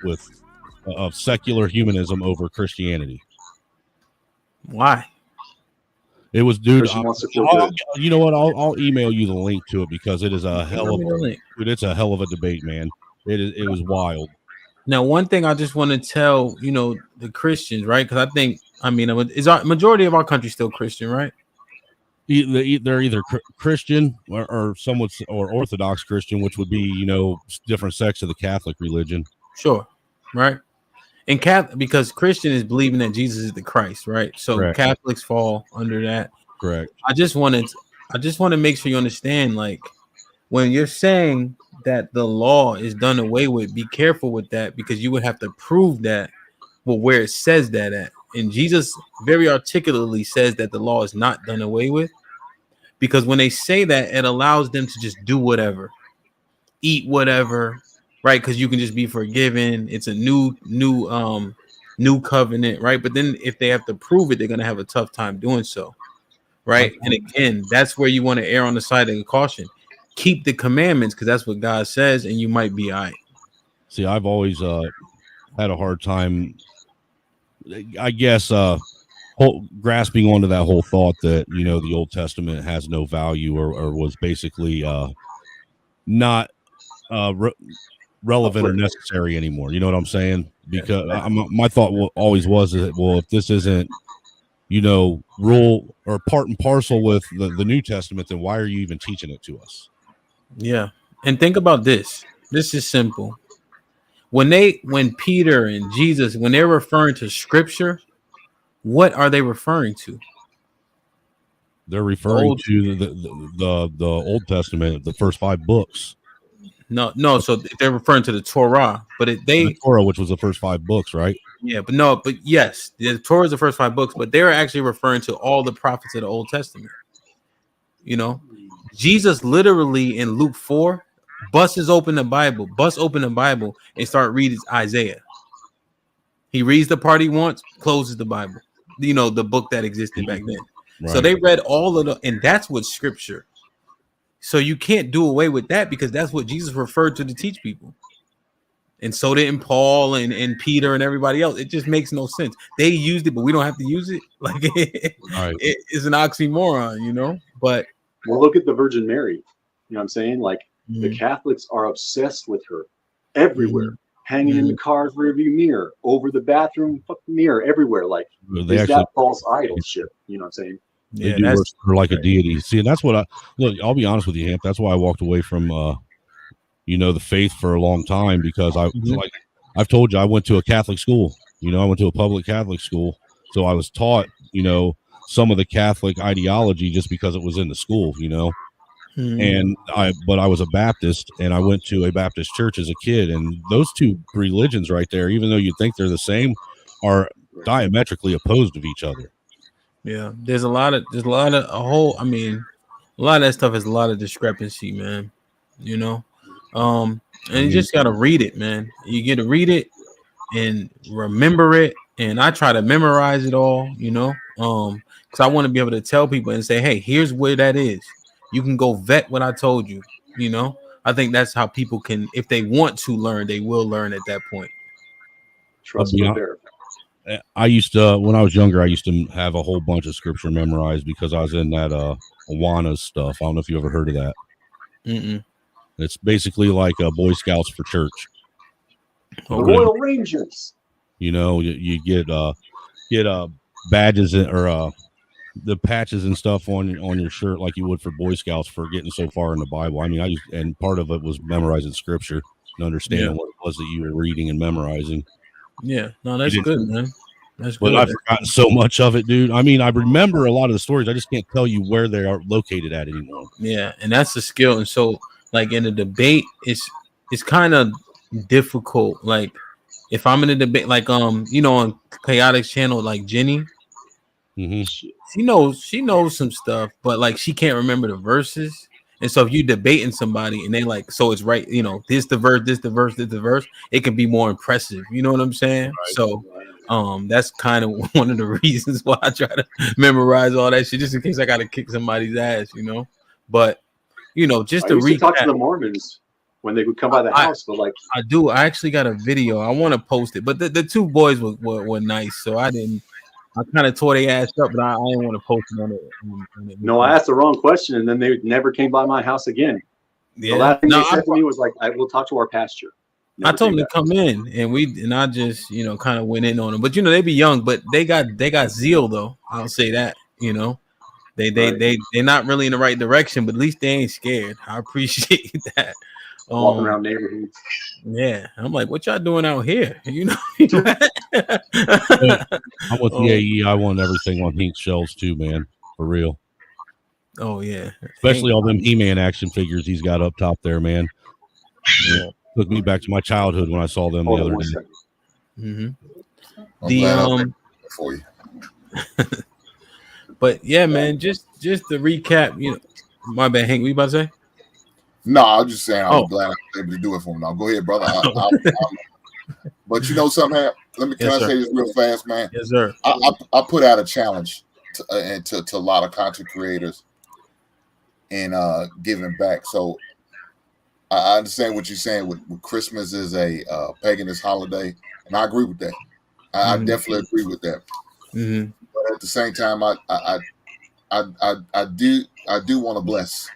of secular humanism over Christianity. Why? It was, dude. You know what? I'll email you the link to it because it is a hell of it's a hell of a debate, man. It was wild. Now, one thing I just want to tell the Christians, right? Because is our majority of our country still Christian, right? They're either Christian or Orthodox Christian, which would be different sects of the Catholic religion. Sure, right. And because Christian is believing that Jesus is the Christ, right? So correct. Catholics fall under that. Correct. I just want to make sure you understand, like, when you're saying that the law is done away with, be careful with that, because you would have to prove that where it says that at. And Jesus very articulately says that the law is not done away with, because when they say that, it allows them to just do whatever, eat whatever, right? Because you can just be forgiven. It's a new covenant, right? But then if they have to prove it, they're going to have a tough time doing so, right? And again, that's where you want to err on the side of caution. Keep the commandments, because that's what God says, and you might be all right. See, I've always had a hard time, I guess, grasping onto that whole thought that the Old Testament has no value or was basically not relevant or necessary anymore. You know what I'm saying? Because my thought always was that, well, if this isn't rule or part and parcel with the New Testament, then why are you even teaching it to us? Yeah. And think about this. This is simple. When Peter and Jesus, when they're referring to scripture, what are they referring to? They're referring to the Old Testament, the first 5 books. No. So they're referring to the Torah, but the Torah, which was the first 5 books, right? Yeah, but yes, the Torah is the first 5 books, but they're actually referring to all the prophets of the Old Testament. Jesus literally in Luke 4 busts open the Bible and start reading Isaiah. He reads the part he wants, closes the Bible, the book that existed back then. Right. So they read all of and that's what scripture. So you can't do away with that, because that's what Jesus referred to teach people. And so didn't Paul and Peter and everybody else. It just makes no sense. They used it, but we don't have to use it. Like right. It's an oxymoron, but well, look at the Virgin Mary. You know what I'm saying? Like the Catholics are obsessed with her everywhere, hanging in the car's rearview mirror, over the bathroom mirror, everywhere. Like that false idolship. You know what I'm saying? They do worship her like a deity. See, and that's what I'll be honest with you, Hamp. That's why I walked away from the faith for a long time, because I've told you, I went to a Catholic school. I went to a public Catholic school, so I was taught some of the Catholic ideology just because it was in the school, and I was a Baptist, and I went to a Baptist church as a kid, and those two religions right there, even though you think they're the same, are diametrically opposed of each other. Yeah, there's a lot of that stuff has a lot of discrepancy, man. And you just got to read it, man. You get to read it and remember it. And I try to memorize it all, because I want to be able to tell people and say, hey, here's where that is. You can go vet what I told you. I think that's how people can, if they want to learn, they will learn at that point. Trust but verify. I used to, when I was younger, I used to have a whole bunch of scripture memorized because I was in that Awana stuff. I don't know if you ever heard of that. Mm-mm. It's basically like Boy Scouts for church. The Royal Rangers. You get badges or the patches and stuff on your shirt like you would for Boy Scouts for getting so far in the Bible. I mean, and part of it was memorizing scripture and understanding what it was that you were reading and memorizing. Yeah, no, that's good, man. That's but good. I've forgotten so much of it, dude. I mean, I remember a lot of the stories. I just can't tell you where they are located at anymore. Yeah, and that's the skill. And so, like in a debate, it's kind of difficult. Like if I'm in a debate, like on Chaotic's channel, like Jenny, she knows some stuff, but like she can't remember the verses. And so if you debating somebody and they like, so it's right, this the verse, this the verse, this the verse, it can be more impressive. You know what I'm saying? Right. So that's kind of one of the reasons why I try to memorize all that shit, just in case I gotta kick somebody's ass, But just to used to talk to the Mormons when they would come by the house, but like I do. I actually got a video. I want to post it, but the two boys were nice, so I kind of tore their ass up, but I didn't want to post it on it. No, I asked the wrong question, and then they never came by my house again. Yeah. The last thing they said to me was like, "I will talk to our pastor." I told them to come in, and I just kind of went in on them. But they be young, but they got zeal though. I'll say that. They're not really in the right direction, but at least they ain't scared. I appreciate that. Walking around neighborhoods. Yeah, I'm like, what y'all doing out here? I'm with the AE. I want everything on Hink shelves too, man. For real. Oh yeah, especially all them He-Man action figures he's got up top there, man. Yeah. Took me back to my childhood when I saw them the other day. Mm-hmm. For you. But yeah, man, just to recap, my bad, Hank, what you about to say? No, I'm just saying I'm glad I was able to do it for him. Now go ahead, brother. But you know something? Can I say this real fast, man? Yes, sir. I put out a challenge to a lot of content creators in giving back. So I understand what you're saying with Christmas is a paganist holiday, and I agree with that. I definitely agree with that. Mm-hmm. But at the same time, I do want to bless.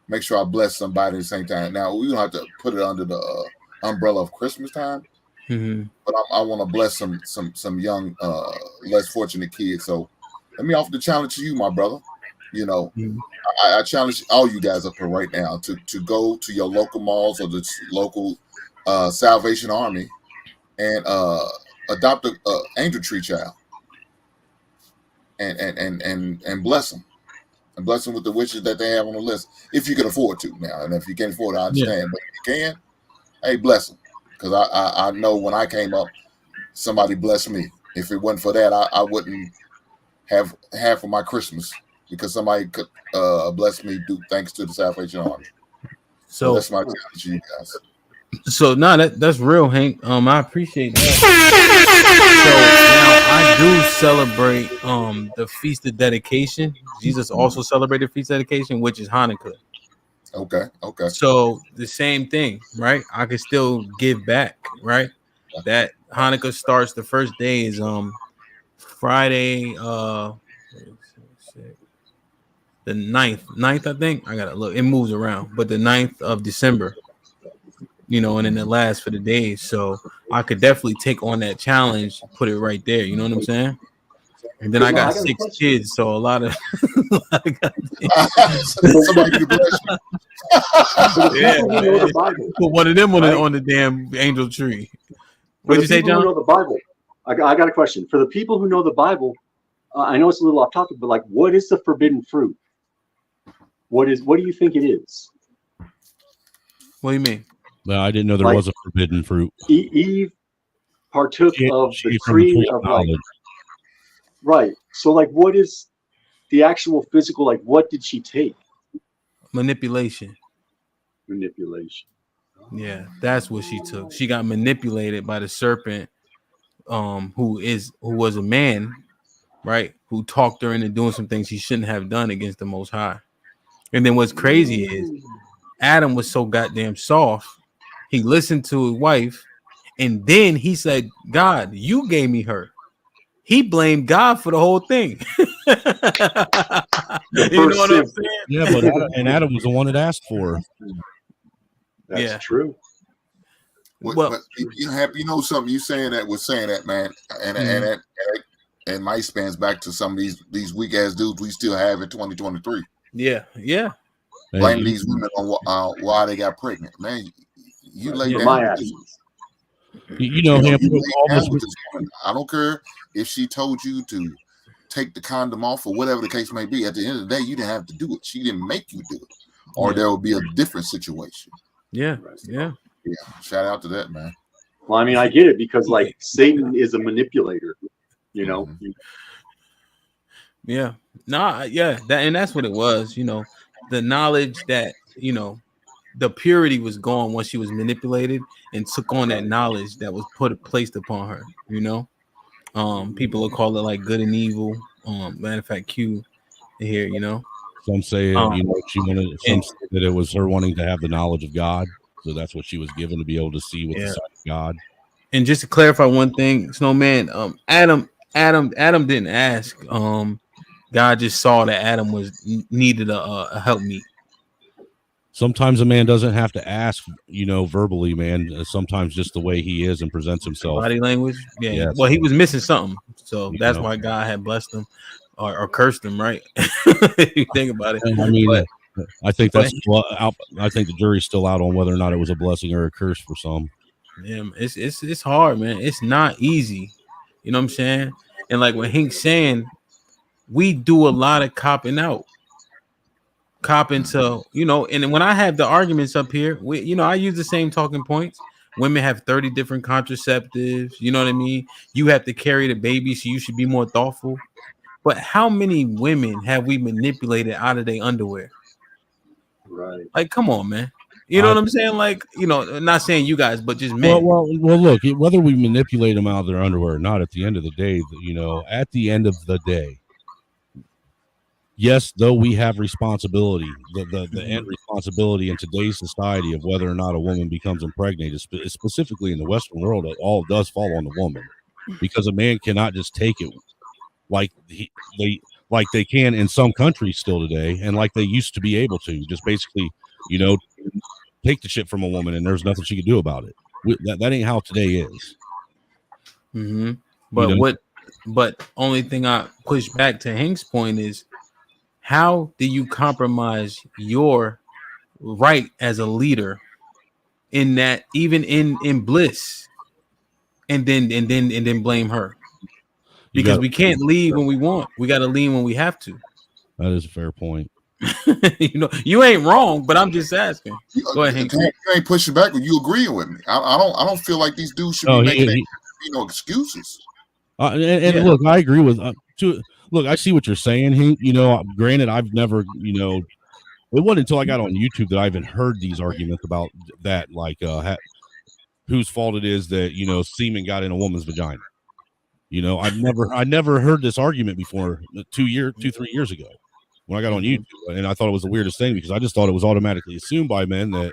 Make sure I bless somebody at the same time. Now we don't have to put it under the umbrella of Christmas time, but I want to bless some young, less fortunate kids. So let me offer the challenge to you, my brother. I challenge all you guys up here right now to go to your local malls or the local Salvation Army and adopt a angel tree child and bless them. And bless them with the wishes that they have on the list, if you can afford to now. And if you can't afford it, I understand. But if you can, hey, bless them. Because I know when I came up, somebody blessed me. If it wasn't for that, I wouldn't have half of my Christmas because somebody could bless me thanks to the Salvation Army. So that's my challenge to you guys. So that's real, Hank. I appreciate that. So now I do celebrate the Feast of Dedication. Jesus also celebrated Feast of Dedication, which is Hanukkah. Okay. So the same thing, right? I can still give back, right? That Hanukkah starts, the first day is Friday, the 9th, I think. I gotta look, it moves around, but the 9th of December. And then it lasts for the days. So I could definitely take on that challenge, put it right there. You know what I'm saying? And then I got 6 kids, so a lot of somebody can bless you. Yeah, put one of them on the damn angel tree. What'd you say, John? Who know the Bible, I got a question for the people who know the Bible. I know it's a little off topic, but like, what is the forbidden fruit? What do you think it is? What do you mean? No, I didn't know there was a forbidden fruit. Eve partook of the tree of life. Right. So, like, what is the actual physical? Like, what did she take? Manipulation. Manipulation. Yeah, that's what she took. She got manipulated by the serpent, who was a man, right? Who talked her into doing some things she shouldn't have done against the Most High. And then what's crazy is Adam was so goddamn soft. He listened to his wife, and then he said, "God, you gave me her." He blamed God for the whole thing. You know what I'm saying? Yeah, but Adam was the one that asked for her. That's true. But you know something, you saying that, man, and my spans back to some of these weak ass dudes we still have in 2023. Yeah. Blaming these women on why they got pregnant, man. You lay down. My you know him. I don't care if she told you to take the condom off or whatever the case may be. At the end of the day, you didn't have to do it. She didn't make you do it, or there will be a different situation. Yeah. Shout out to that, man. Well, I mean, I get it because like Satan is a manipulator, you know. Yeah. That's what it was. You know, the knowledge that the purity was gone once she was manipulated and took on that knowledge that was placed upon her. You know, people will call it like good and evil. Matter of fact, Q here. You know, some say she wanted. Some say that it was her wanting to have the knowledge of God. So that's what she was given, to be able to see with the sight of God. And just to clarify one thing, Snowman, Adam didn't ask. God just saw that Adam needed a helpmeet. Sometimes a man doesn't have to ask, verbally, man. Sometimes just the way he is and presents himself. Body language. Yeah. Well, he was missing something. So that's why God had blessed him or cursed him, right? You think about it. I mean, I think I think the jury's still out on whether or not it was a blessing or a curse for some. Yeah, it's hard, man. It's not easy. You know what I'm saying? And like what Hink's saying, we do a lot of copping out. To, and when I have the arguments up here, I use the same talking points. Women have 30 different contraceptives. You know what I mean? You have to carry the baby, so you should be more thoughtful. But how many women have we manipulated out of their underwear? Right. Like, come on, man. You know what I'm saying? Like, not saying you guys, but just men. Well, look, whether we manipulate them out of their underwear or not, at the end of the day, at the end of the day, yes, though we have responsibility, the end responsibility in today's society of whether or not a woman becomes impregnated, specifically in the Western world, it all does fall on the woman, because a man cannot just take it like they can in some countries still today, and like they used to be able to, just basically, take the shit from a woman and there's nothing she can do about it. That ain't how today is. Mm-hmm. But only thing I push back to Hank's point is, how do you compromise your right as a leader in that, even in bliss, and then blame her? Because we can't leave when we want. We got to leave when we have to. That is a fair point. You ain't wrong, but I'm just asking. Go ahead, Hank. You ain't pushing back when you agreeing with me. I don't feel like these dudes should be making excuses. And look, I agree with. Look, I see what you're saying, Hank. Granted, I've never, it wasn't until I got on YouTube that I even heard these arguments about that, like whose fault it is that semen got in a woman's vagina. I never heard this argument before 3 years ago when I got on YouTube, and I thought it was the weirdest thing, because I just thought it was automatically assumed by men that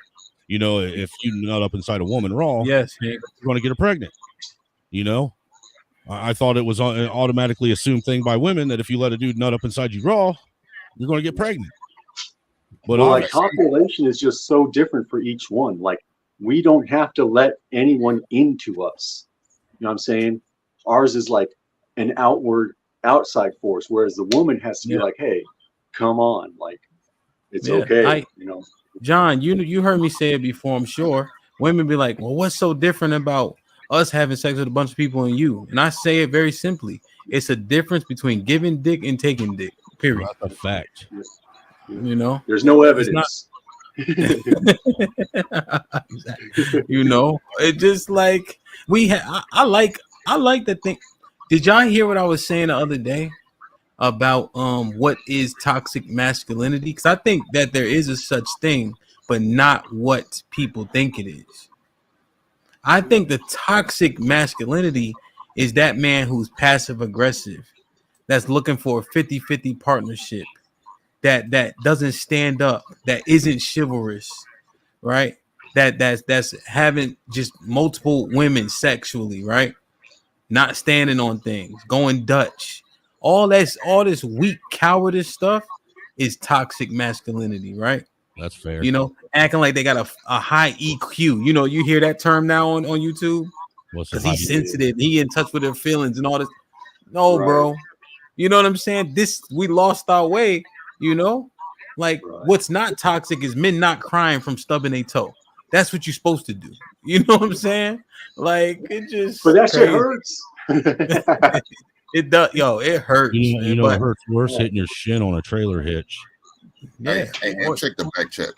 if you nut up inside a woman raw, yes, you're going to get her pregnant. I thought it was an automatically assumed thing by women that if you let a dude nut up inside you raw, you're going to get pregnant. But like, copulation is just so different for each one. Like, we don't have to let anyone into us. You know what I'm saying? Ours is like an outside force, whereas the woman has to be like, hey, come on, like, it's okay. John, you heard me say it before, I'm sure. Women be like, well, what's so different about us having sex with a bunch of people and you? And I say it very simply. It's a difference between giving dick and taking dick, period. That's a fact. There's no evidence. It just like I like the thing. Did y'all hear what I was saying the other day about what is toxic masculinity? Because I think that there is a such thing, but not what people think it is. I think the toxic masculinity is that man who's passive aggressive, that's looking for a 50-50 partnership, that doesn't stand up, that isn't chivalrous, right? That's having just multiple women sexually, right? Not standing on things, going Dutch. All this weak cowardice stuff is toxic masculinity, right? That's fair. You know, acting like they got a high EQ. You know, you hear that term now on YouTube because he's sensitive, he in touch with their feelings and all this. No, bro. You know what I'm saying? We lost our way, you know? Like, what's not toxic is men not crying from stubbing a toe. That's what you're supposed to do. You know what I'm saying? Like, it just. But that crazy. shit hurts. It does, yo. It hurts. You know, it hurts worse hitting your shin on a trailer hitch. Yeah. Hey, check the back check.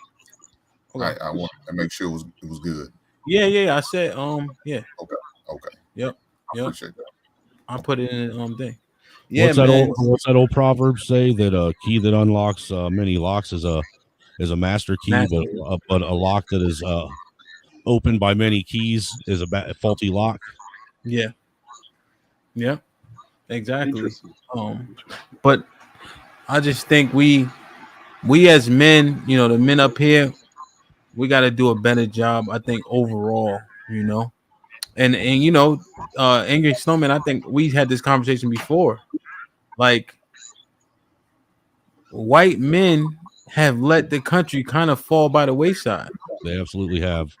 Okay. I want to make sure it was good. Yeah. I said, yeah. Okay. Yep. I appreciate that. I put it in thing. Yeah, what's that old proverb say that a key that unlocks many locks is a master key, but a lock that is opened by many keys is a faulty lock. Yeah. Exactly. But I just think we as men, you know, the men up here, we got to do a better job, I think, overall, you know. And you know, Angry Snowman, I think we had this conversation before. Like, white men have let the country kind of fall by the wayside. They absolutely have.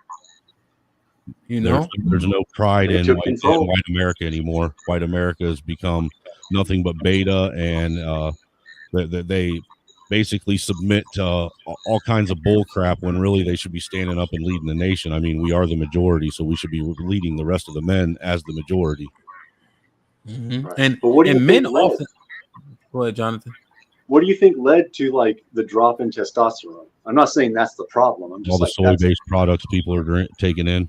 You know, there's no pride in white America anymore. White America has become nothing but beta, and they basically submit to all kinds of bull crap when really they should be standing up and leading the nation. I mean, we are the majority, so we should be leading the rest of the men as the majority. Mm-hmm. Right. And but what do you men think often. Go ahead, Jonathan. What do you think led to like the drop in testosterone? I'm not saying that's the problem. I'm just all the soy-based products people are taking in.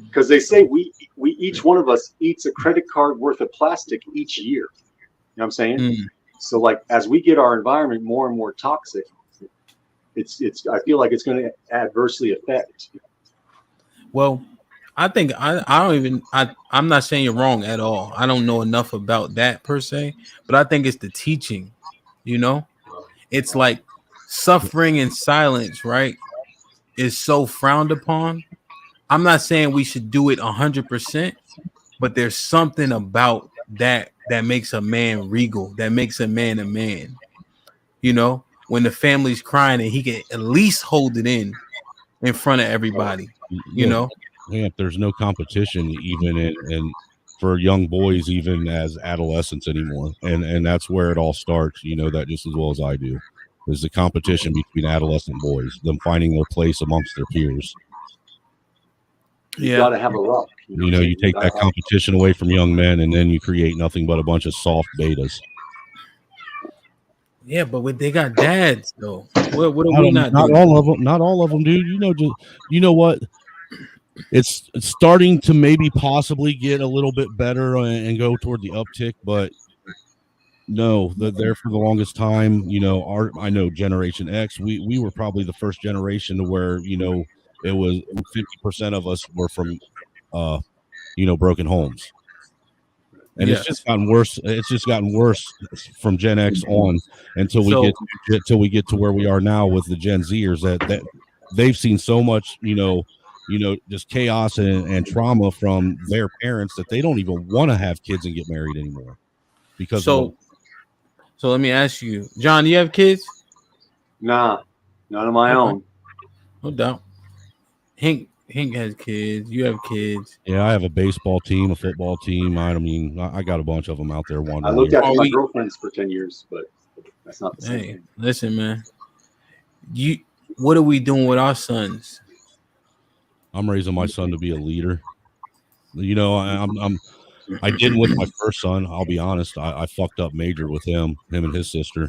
Because they say we each one of us eats a credit card worth of plastic each year. You know what I'm saying? So like as we get our environment more and more toxic, it's I feel like it's going to adversely affect. Well, I think I'm not saying you're wrong at all. I don't know enough about that per se, but I think it's the teaching, you know? It's like suffering in silence, right? Is so frowned upon. I'm not saying we should do it 100%, but there's something about that makes a man regal, that makes a man. You know, when the family's crying and he can at least hold it in front of everybody, you know? Yeah, there's no competition even in for young boys, even as adolescents anymore. And that's where it all starts. You know that just as well as I do. There's the competition between adolescent boys, them finding their place amongst their peers. You got to have a rock. You know, you take that competition away from young men, and then you create nothing but a bunch of soft betas. Yeah, but they got dads though. What are we not doing? Not all of them, dude. You know what? It's starting to maybe possibly get a little bit better and go toward the uptick, but no, there for the longest time. You know, I know Generation X. We were probably the first generation to where, you know, it was 50% of us were from, you know, broken homes. And it's just gotten worse. It's just gotten worse from Gen X on until we get to where we are now with the Gen Zers that they've seen so much, you know, just chaos and trauma from their parents that they don't even want to have kids and get married anymore. Because so let me ask you, John, do you have kids? Nah, none of my own. No doubt. Hank has kids. You have kids. Yeah, I have a baseball team, a football team. I mean, I got a bunch of them out there wandering. I looked after my girlfriends for 10 years, but that's not the same thing. Listen, man. What are we doing with our sons? I'm raising my son to be a leader. You know, I didn't with my first son. I'll be honest. I fucked up major with him and his sister.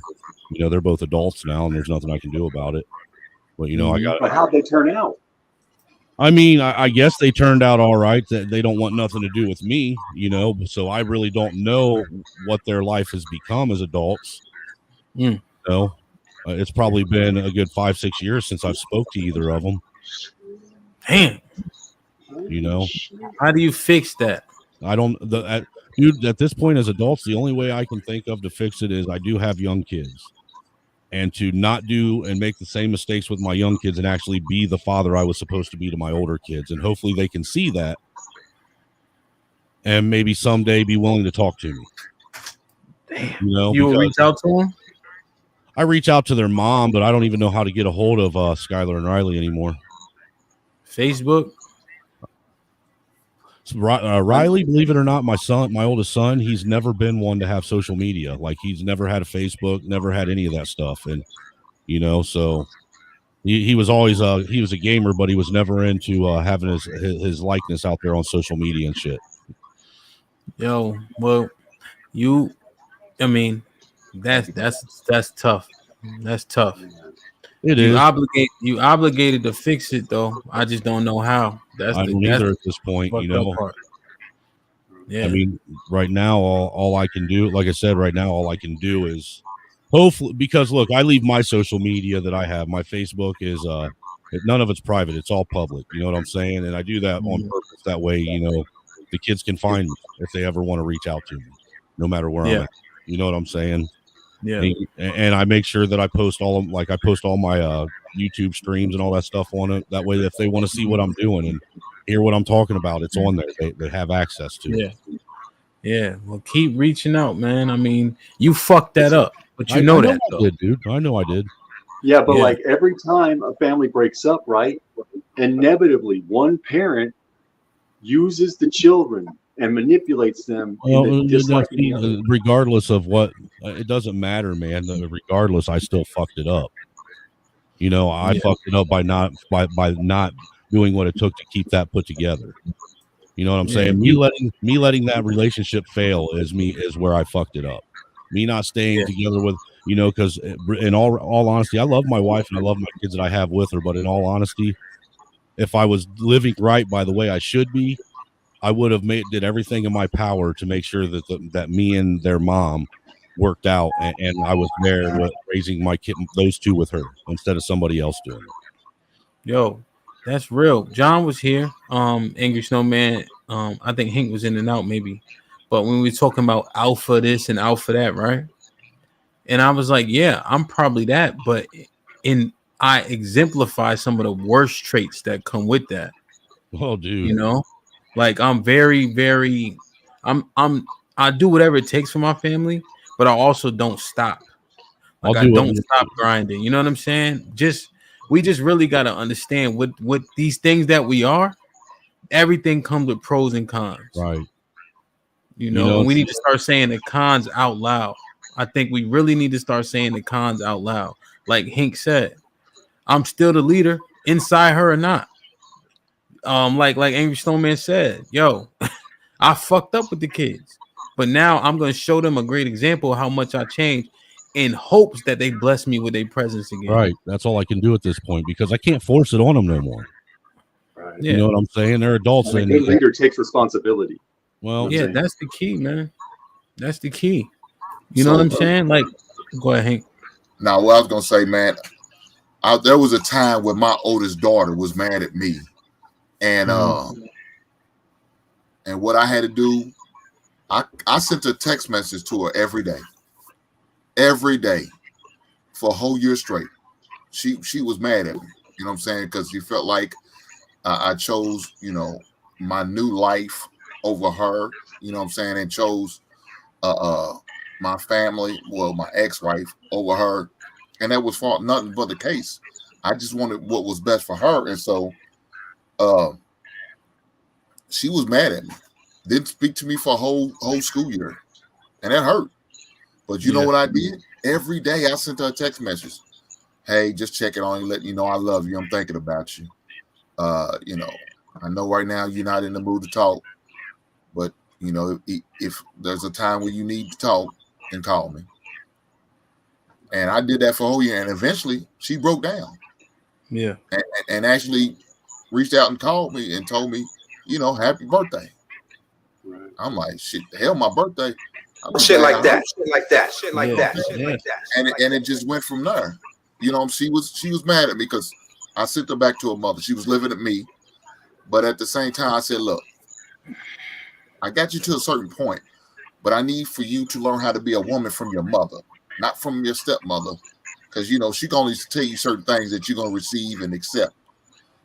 You know, they're both adults now, and there's nothing I can do about it. But you know, But how'd they turn out? I mean, I guess they turned out all right. That they don't want nothing to do with me, you know. So I really don't know what their life has become as adults. You know, It's probably been a good 5-6 years since I've spoke to either of them. Damn. You know, how do you fix that? I don't. Dude, at this point as adults, the only way I can think of to fix it is I do have young kids, and to not do and make the same mistakes with my young kids and actually be the father I was supposed to be to my older kids, and hopefully they can see that, and maybe someday be willing to talk to me. Damn. You know, You will reach out to them? I reach out to their mom, but I don't even know how to get a hold of Skylar and Riley anymore. Facebook? Riley, believe it or not, my oldest son, he's never been one to have social media. Like, he's never had a Facebook, never had any of that stuff. And, you know, so he was always he was a gamer, but he was never into having his likeness out there on social media and shit. Yo, well, I mean, that's tough. That's tough. It is. You obligated to fix it, though. I just don't know how. I don't either at this point, you know. Yeah. I mean, right now, all I can do, like I said, right now, all I can do is hopefully, because look, I leave my social media that I have. My Facebook is none of it's private; it's all public. You know what I'm saying? And I do that on purpose. That way, you know, the kids can find me if they ever want to reach out to me, no matter where I'm at. You know what I'm saying? Yeah. And I make sure that I post all my YouTube streams and all that stuff on it. That way, if they want to see what I'm doing and hear what I'm talking about, it's on there. They have access to it. Yeah. Well, keep reaching out, man. I mean, you fucked that up, but you know that, I did, dude. I know I did. Yeah, but like every time a family breaks up, right? Inevitably, one parent uses the children and manipulates them. Regardless of what, it doesn't matter, man. Regardless, I still fucked it up. You know, I fucked it up by not doing what it took to keep that put together. You know what I'm saying? Me letting that relationship fail is where I fucked it up. Me not staying together with, you know, because in all honesty, I love my wife and I love my kids that I have with her. But in all honesty, if I was living right by the way I should be, I would have did everything in my power to make sure that me and their mom worked out, and I was there with raising my kid, those two with her instead of somebody else doing it. Yo, that's real. John was here. Angry Snowman. I think Hank was in and out maybe, but when we were talking about alpha this and alpha that, right? And I was like, yeah, I'm probably that, but I exemplify some of the worst traits that come with that. Oh, dude. You know, like I'm very, very, I do whatever it takes for my family, but I also don't stop. Like I don't stop grinding. You know what I'm saying? We just really got to understand what these things that we are. Everything comes with pros and cons. Right. You know, and we need to start saying the cons out loud. I think we really need to start saying the cons out loud. Like Hank said, I'm still the leader, inside her or not. Like Angry Snowman said, yo, I fucked up with the kids, but now I'm going to show them a great example of how much I changed in hopes that they bless me with their presence again. Right. That's all I can do at this point because I can't force it on them no more. Right. You know what I'm saying? They're adults. And a good leader takes responsibility. Well, yeah, that's the key, man. That's the key. You know what I'm saying? Like, go ahead, Hank. Now, what I was going to say, man, there was a time when my oldest daughter was mad at me. And and what I had to do, I sent a text message to her every day for a whole year straight. She was mad at me, you know what I'm saying? Because she felt like I chose, you know, my new life over her, you know what I'm saying, and chose my family, well, my ex-wife over her, and that was for nothing but the case. I just wanted what was best for her, and so she was mad at me. Didn't speak to me for a whole school year, and that hurt. But you know what I did? Every day I sent her a text message. Hey, just checking on you, letting you know I love you. I'm thinking about you. You know, I know right now you're not in the mood to talk, but you know, if there's a time where you need to talk, then call me. And I did that for a whole year, and eventually she broke down. Yeah. And actually reached out and called me and told me, you know, happy birthday. Right. I'm like, shit, the hell, my birthday. Shit like that. Shit like that. And it just went from there. You know, she was mad at me because I sent her back to her mother. She was living at me, but at the same time, I said, "Look, I got you to a certain point, but I need for you to learn how to be a woman from your mother, not from your stepmother, because you know she can only tell you certain things that you're gonna receive and accept.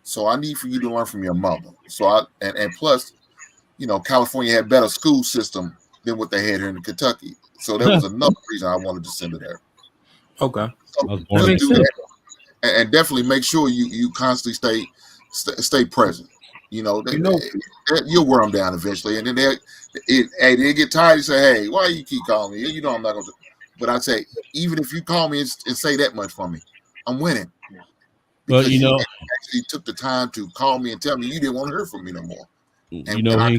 So I need for you to learn from your mother. So and plus, you know, California had better school system than what they had here in Kentucky. So that was another reason I wanted to send her there. Okay, so that makes sense. And definitely make sure you constantly stay present. You know, you'll wear them down eventually, and then they get tired and say, "Hey, why you keep calling me? You know I'm not gonna." But I say, even if you call me and say that much for me, I'm winning. But you know, actually took the time to call me and tell me you didn't want to hear from me no more. You know,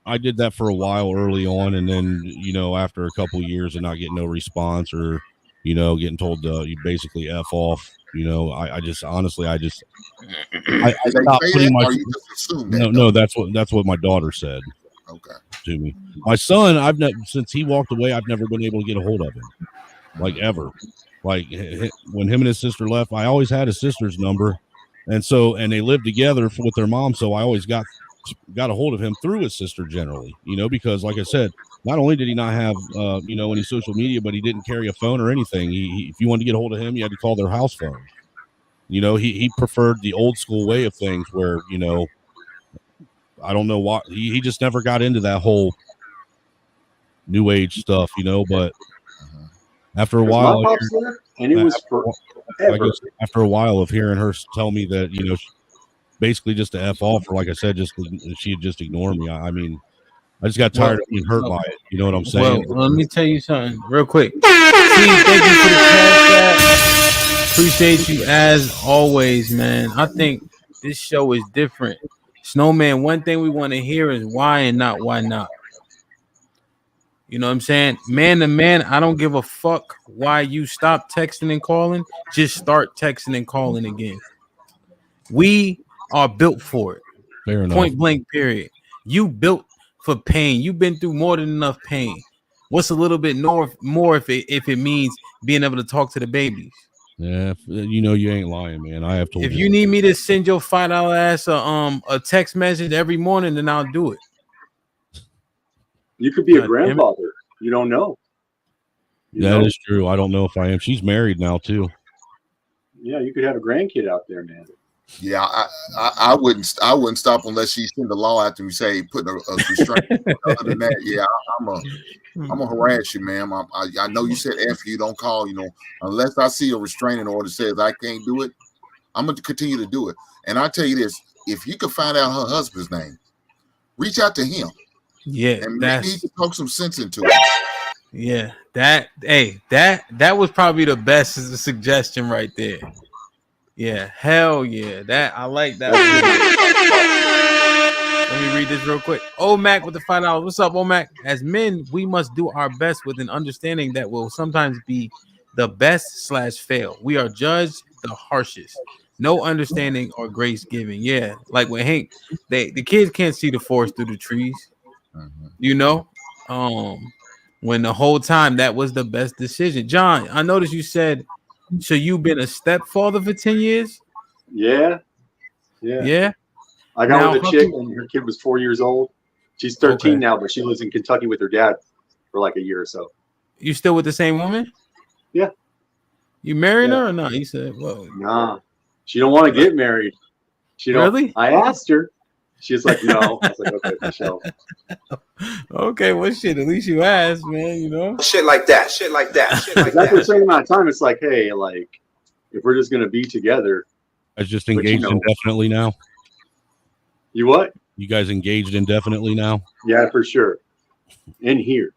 I did that for a while early on, and then you know, after a couple of years of not getting no response, or you know, getting told you basically F off. You know, I just honestly, I stopped putting my. No, that's what my daughter said. Okay. To me, my son, I've never since he walked away, I've never been able to get a hold of him, like ever. Like when him and his sister left, I always had his sister's number, and they lived together with their mom, so I always got a hold of him through his sister generally, you know, because like I said, not only did he not have you know, any social media, but he didn't carry a phone or anything. He if you wanted to get a hold of him, you had to call their house phone. You know, he preferred the old school way of things where, you know, I don't know why he just never got into that whole new age stuff, you know, but after a while, and it was forever. I guess after a while of hearing her tell me that, you know, basically just to F off, or like I said, she'd just ignore me. I mean, I just got tired of being hurt by it. You know what I'm saying? Well, let me tell you something real quick. Steve, thank you for the cash. Appreciate you as always, man. I think this show is different. Snowman, one thing we want to hear is why and not why not. You know what I'm saying? Man to man, I don't give a fuck why you stop texting and calling. Just start texting and calling again. We are built for it. Fair enough. Point blank, period. You built for pain. You've been through more than enough pain. What's a little bit more if it means being able to talk to the babies? Yeah, you know you ain't lying, man. I have told If you need me to send your $5 ass a text message every morning, then I'll do it. You could be a grandfather. You don't know. That is true. I don't know if I am. She's married now too. Yeah, you could have a grandkid out there, man. Yeah, I wouldn't stop unless she send the law after me, say putting a restraint. Other than that, yeah, I'm gonna harass you, ma'am. I know you said F you, don't call, you know, unless I see a restraining order says I can't do it. I'm gonna continue to do it. And I tell you this: if you can find out her husband's name, reach out to him. Yeah, and maybe he can talk some sense into it. Yeah, that was probably the best suggestion right there. Yeah, hell yeah. That I like that. Let me read this real quick. Omac with the $5. What's up, Omac? As men, we must do our best with an understanding that will sometimes be the best / fail. We are judged the harshest. No understanding or grace giving. Yeah, like with Hank, the kids can't see the forest through the trees. You know, when the whole time that was the best decision. John, I noticed you said, so you've been a stepfather for 10 years? Yeah. I got with a chick and her kid was 4 years old. She's 13 now, but she lives in Kentucky with her dad for like a year or so. You still with the same woman? Yeah. You married her or not? You said, whoa. Nah. She don't want to get married. She don't. Really? I asked her. She's like, no. I was like, okay, Michelle. Okay, well, shit. At least you asked, man. You know, shit like that. After a certain amount of time, it's like, hey, like, if we're just gonna be together, I just engaged indefinitely now. You what? You guys engaged indefinitely now? Yeah, for sure. In here.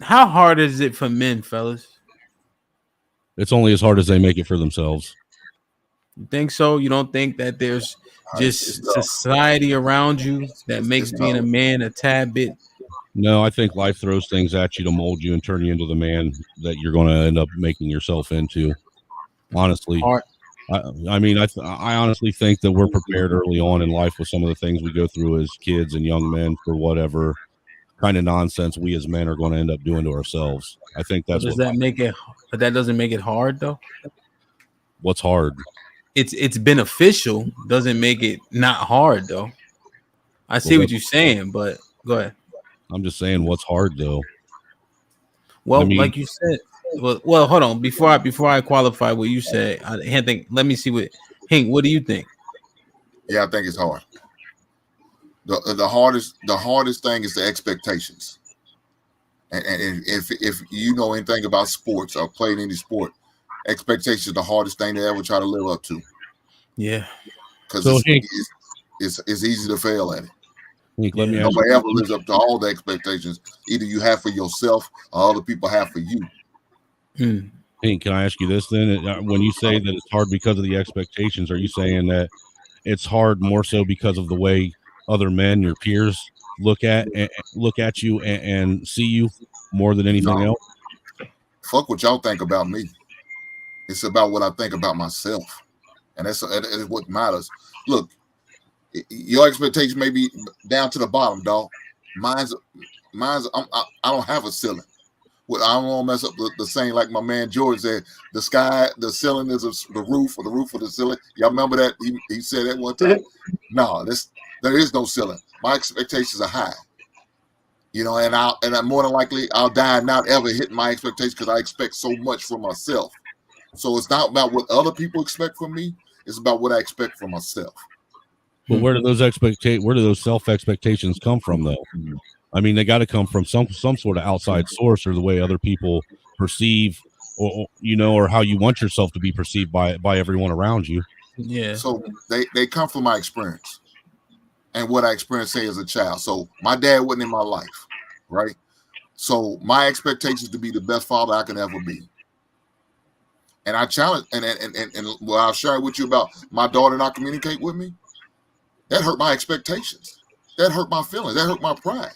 How hard is it for men, fellas? It's only as hard as they make it for themselves. You think so? You don't think that there's just society around you that makes being a man a tad bit? No, I think life throws things at you to mold you and turn you into the man that you're going to end up making yourself into. Honestly, I mean, I honestly think that we're prepared early on in life with some of the things we go through as kids and young men for whatever kind of nonsense we as men are going to end up doing to ourselves. I think that's does that make it? But that doesn't make it hard though. What's hard? It's beneficial. Doesn't make it not hard though. I see what you're saying, but go ahead. I'm just saying, what's hard though? Well, like you said, well, hold on. Before I qualify what you said, I think. Let me see what Hank. What do you think? Yeah, I think it's hard. The hardest thing is the expectations. And if you know anything about sports or played any sport, expectations is the hardest thing to ever try to live up to. Yeah, because So, it's easy to fail at it. Let me ask Nobody you, ever lives up to all the expectations either you have for yourself or other people have for you. Hank, can I ask you this then? When you say that it's hard because of the expectations, are you saying that it's hard more so because of the way other men, your peers, look at you and see you more than anything else? Fuck what y'all think about me. It's about what I think about myself, and that's what matters. Look, your expectations may be down to the bottom, dog. Mine's. I don't have a ceiling. Well, I don't want to mess up the saying like my man George said. The sky, the ceiling is the roof, or the roof of the ceiling. Y'all remember that? He said that one time. No, there is no ceiling. My expectations are high. You know, and I'm more than likely I'll die not ever hitting my expectations because I expect so much from myself. So it's not about what other people expect from me. It's about what I expect from myself. But where do those self expectations come from, though? I mean, they got to come from some sort of outside source, or the way other people perceive, or how you want yourself to be perceived by everyone around you. Yeah. So they come from my experience and what I experienced say as a child. So my dad wasn't in my life, right? So my expectations to be the best father I can ever be. And I challenge and I'll share with you about my daughter not communicate with me. That hurt my expectations. That hurt my feelings. That hurt my pride.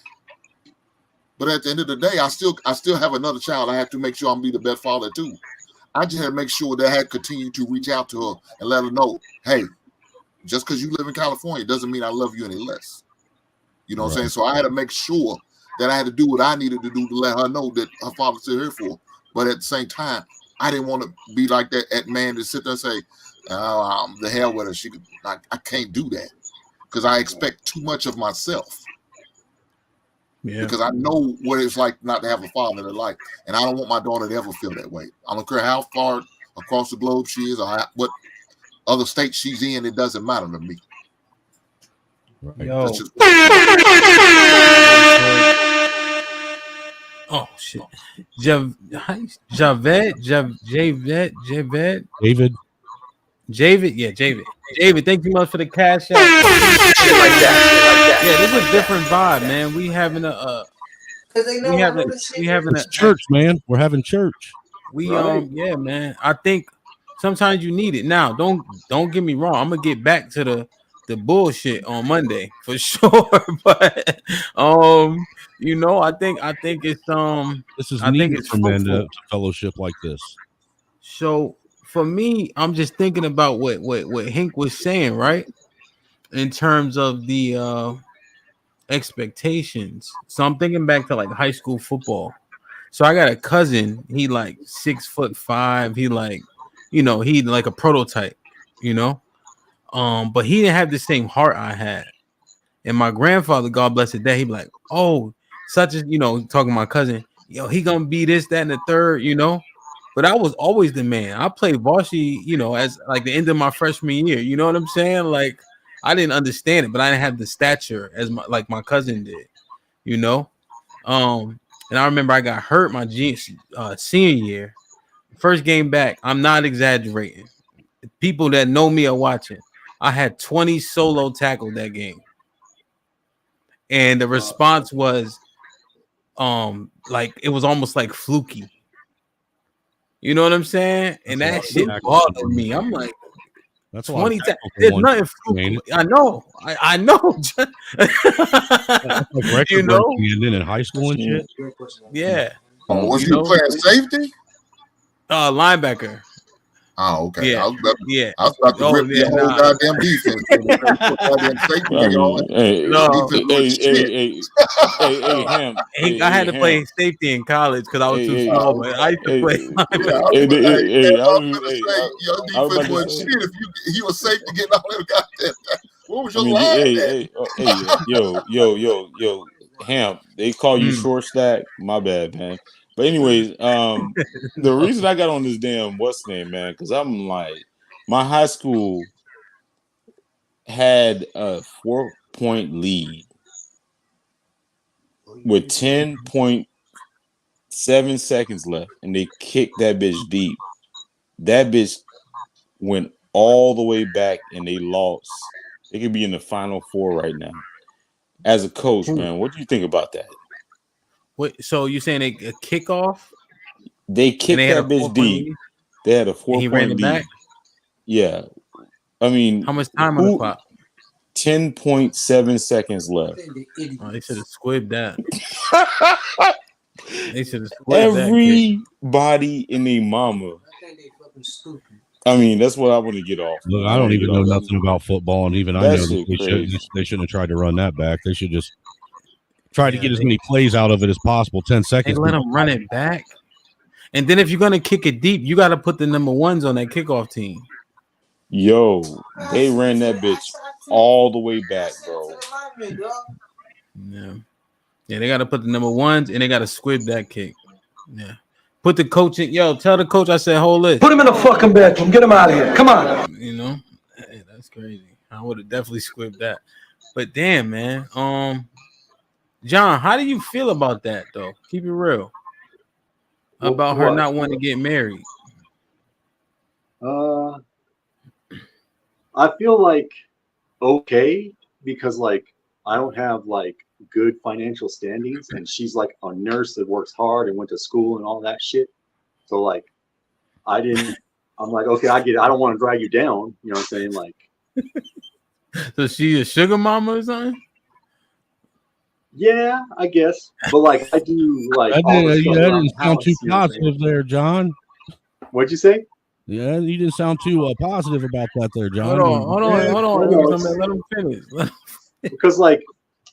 But at the end of the day, I still have another child. I have to make sure I'm be the best father too. I just had to make sure that I had continued to reach out to her and let her know, hey, just because you live in California doesn't mean I love you any less. You know what I'm saying? So I had to make sure that I had to do what I needed to do to let her know that her father's still here for her. But at the same time, I didn't want to be like that man to sit there and say, the hell with her. I can't do that because I expect too much of myself. Yeah. Because I know what it's like not to have a father in her life. And I don't want my daughter to ever feel that way. I don't care how far across the globe she is or what other state she's in. It doesn't matter to me. Right. Yo. That's just oh shit. Javed. Yeah, Javid, thank you much for the cash out. Shit like that. Yeah, this is a different vibe, man. We having It's church, man. We're having church. Yeah, man. I think sometimes you need it. Now, don't get me wrong. I'm gonna get back to the bullshit on Monday for sure. But I think it's This is I think needed it's for men fruitful. to fellowship like this. So for me, I'm just thinking about what Hank was saying, right? In terms of the expectations. So I'm thinking back to like high school football. So I got a cousin, he like 6'5". He like, he like a prototype, but he didn't have the same heart I had. And my grandfather, God bless his day, he'd be like, oh, such as, talking to my cousin, he gonna be this, that, and the third, But I was always the man. I played varsity, as like the end of my freshman year. You know what I'm saying? Like I didn't understand it, but I didn't have the stature as my cousin did, And I remember I got hurt my senior year. First game back, I'm not exaggerating. People that know me are watching. I had 20 solo tackle that game. And the response was like it was almost like fluky. You know what I'm saying? And that shit bothered me. I'm like, that's 20 there's nothing fluky. I know. I know. Like record breaking in high school and shit. Yeah. Was he playing safety? Linebacker. Oh, okay. Yeah, yeah. I was about to rip your whole nah. goddamn defense. Goddamn safety, I nigga, all mean, that. hey, No. Defense was shit. hey, Ham. I had to play safety in college because I was too small, but I used to play. Yeah, I was gonna say your I was defense about to wasn't say. shit if you were safe to get all that goddamn. What was I your mean, line yo, Ham. They call you short stack. My bad, man. But anyways, the reason I got on this damn what's name, man, because I'm like, my high school had a 4-point lead with 10.7 seconds left, and they kicked that bitch deep. That bitch went all the way back, and they lost. They could be in the Final Four right now. As a coach, man, what do you think about that? Wait, so you saying a kickoff? They kicked that bitch deep. Lead? They had a 4-point he ran it lead. back? Yeah. I mean, how much time on the clock? 10.7 seconds left. Oh, they should have squibbed that. They should have squibbed Everybody in their mama. I mean, that's what I want to get off. Look, I don't even know nothing about football, and even I know shit they shouldn't have tried to run that back. They should just try to get as many plays out of it as possible. 10 seconds. They let them run it back. And then if you're gonna kick it deep, you got to put the number ones on that kickoff team. Yo, they ran that bitch all the way back, bro. Yeah, they got to put the number ones, and they got to squib that kick. Yeah, put the coach in. Yo, tell the coach I said hold this. Put him in the fucking bedroom. Get him out of here. Come on. You know, hey, that's crazy. I would have definitely squibbed that. But damn, man. John, how do you feel about that though? Keep it real. About her not wanting to get married. I feel like okay because like I don't have like good financial standings, and she's like a nurse that works hard and went to school and all that shit. So like I'm like, okay, I get it. I don't want to drag you down. You know what I'm saying? Like, so she a sugar mama or something? Yeah, I guess. But like I do like That all the stuff around didn't the sound house, too you know what I'm saying? positive there, John. What'd you say? Yeah, you didn't sound too positive about that there, John. Hold on. Let him finish. Because like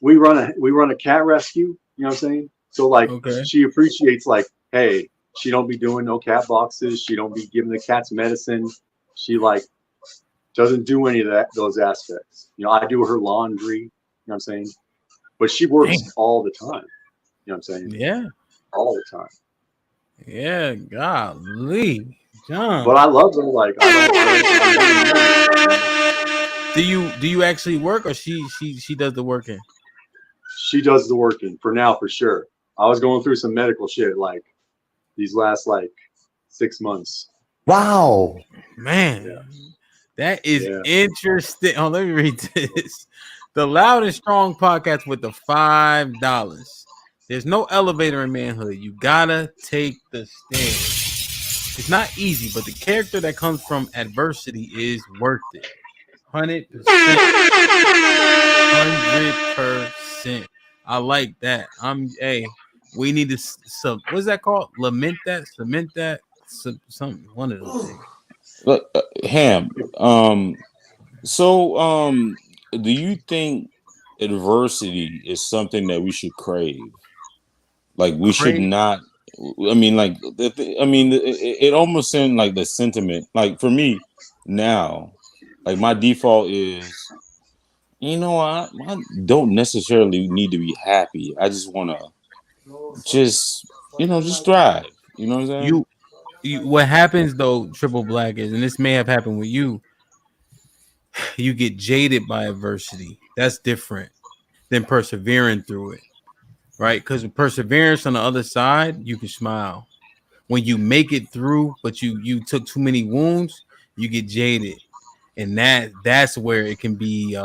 we run a cat rescue, you know what I'm saying? So like she appreciates like, hey, she don't be doing no cat boxes, she don't be giving the cats medicine, she like doesn't do any of those aspects. You know, I do her laundry, you know what I'm saying? But she works all the time. You know what I'm saying? Yeah. All the time. Yeah, golly. John. But I love them. Like Do you actually work, or she does the working? She does the working for now, for sure. I was going through some medical shit like these last like 6 months. Wow, man, that is interesting. Oh, let me read this. The Loud and Strong podcast with the $5. There's no elevator in manhood. You gotta take the stairs. It's not easy, but the character that comes from adversity is worth it. 100%. 100%. I like that. We need to what's that called? Lament that, cement that, something. One of those things. Look, Ham. Do you think adversity is something that we should crave? Like we should not. I mean, like it almost seemed like the sentiment. Like for me now, like my default is, you know, I don't necessarily need to be happy. I just want to just thrive. You know what I'm saying? You what happens though, Triple Black, is, and this may have happened with you, you get jaded by adversity. That's different than persevering through it, right? Because with perseverance on the other side, you can smile. When you make it through, but you took too many wounds, you get jaded, and that's where it can be